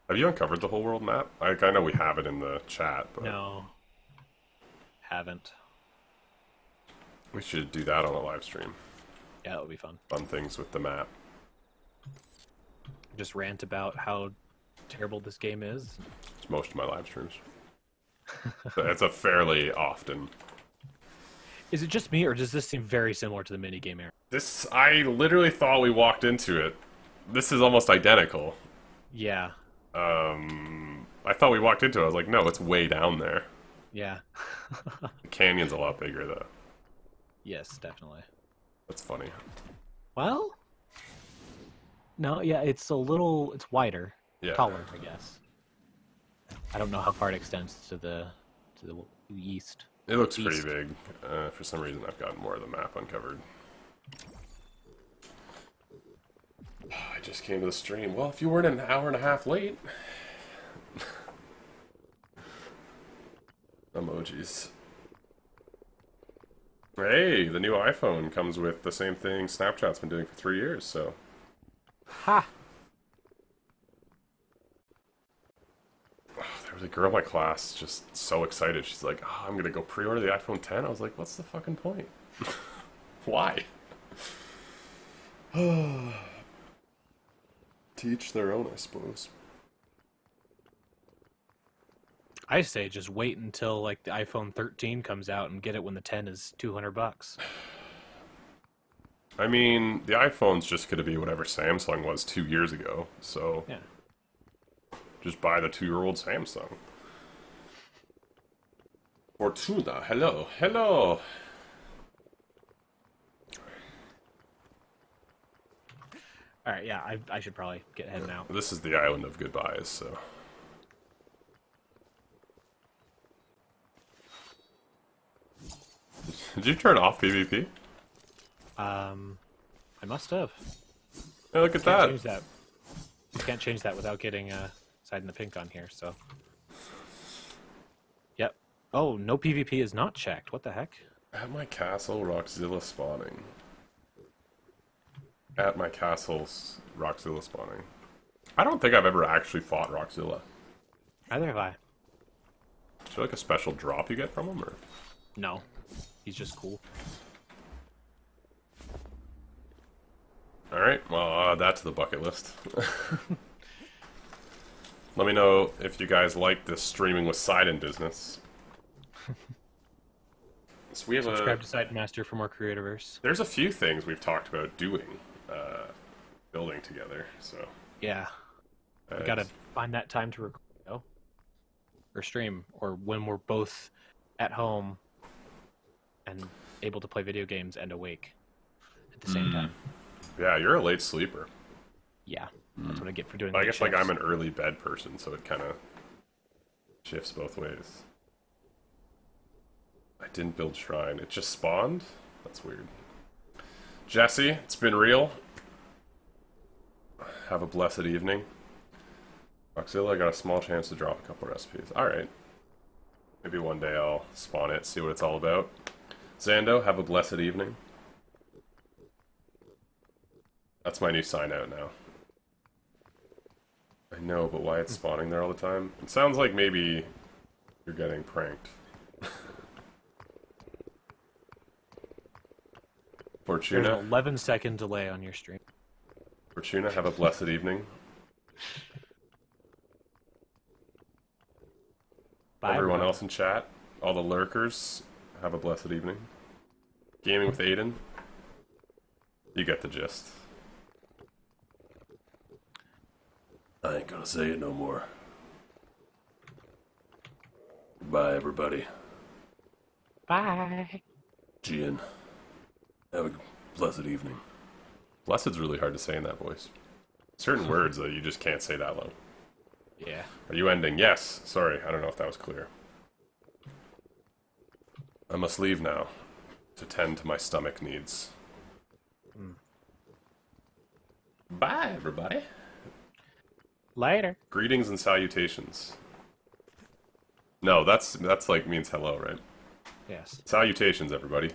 Have you uncovered the whole world map? I know we have it in the chat, but... No. Haven't. We should do that on a live stream. Yeah, that would be fun. Fun things with the map. Just rant about how terrible this game is. It's most of my live streams. So it's a fairly often. Is it just me, or does this seem very similar to the minigame area? This, I literally thought we walked into it. This is almost identical. Yeah. I thought we walked into it. I was like, no, it's way down there. Yeah. The canyon's a lot bigger, though. Yes, definitely. That's funny. Well, no, yeah, it's wider, Yeah. taller, I guess. I don't know how far it extends to the east. It looks East. pretty big. For some reason, I've gotten more of the map uncovered. I just came to the stream. Well, if you weren't an hour and a half late. Emojis. Hey, the new iPhone comes with the same thing Snapchat's been doing for 3 years, so... Ha! There was a girl in my class just so excited. She's like, oh, I'm going to go pre-order the iPhone 10. I was like, what's the fucking point? Why? Teach their own, I suppose. I say just wait until like the iPhone 13 comes out and get it when the 10 is $200. I mean, the iPhone's just going to be whatever Samsung was 2 years ago, so Yeah. just buy the 2-year-old Samsung. Fortuna, hello, hello! All right, yeah, I should probably get heading out. This is the island of goodbyes, so... Did you turn off PvP? I must have. Hey, look at Can't that! change that. Can't change that without getting Side in the Pink on here. So. Yep. Oh, no PvP is not checked. What the heck? At my castle, Rockzilla spawning. At my castle's Rockzilla spawning. I don't think I've ever actually fought Rockzilla. Neither have I. Is there like a special drop you get from him, or? No. He's just cool. Alright, well, I'll add that to the bucket list. Let me know if you guys like this streaming with Side business. So we have Subscribe to Sidemaster for more Creativerse. There's a few things we've talked about doing, building together, so... Yeah. We gotta find that time to record, or stream, or when we're both at home and able to play video games and awake at the same time. Yeah, you're a late sleeper. Yeah, that's what I get for doing. I late guess like shifts. I'm an early bed person, so it kind of shifts both ways. I didn't build shrine; it just spawned. That's weird. Jesse, it's been real. Have a blessed evening. Rockzilla got a small chance to drop a couple recipes. All right, maybe one day I'll spawn it, see what it's all about. Zando, have a blessed evening. That's my new sign out now. I know, but why it's spawning there all the time? It sounds like maybe you're getting pranked. There's Fortuna, an 11-second delay on your stream. Fortuna, have a blessed evening. Bye, Everyone else in chat, all the lurkers, have a blessed evening. Gaming with Aiden, you get the gist. I ain't gonna say it no more. Bye, everybody. Bye. Gian, have a blessed evening. Blessed's really hard to say in that voice. Certain words that you just can't say that low. Yeah. Are you ending? Yes. Sorry, I don't know if that was clear. I must leave now to tend to my stomach needs. Bye, everybody. Later. Greetings and salutations. No, that's like means hello, right? Yes. Salutations, everybody.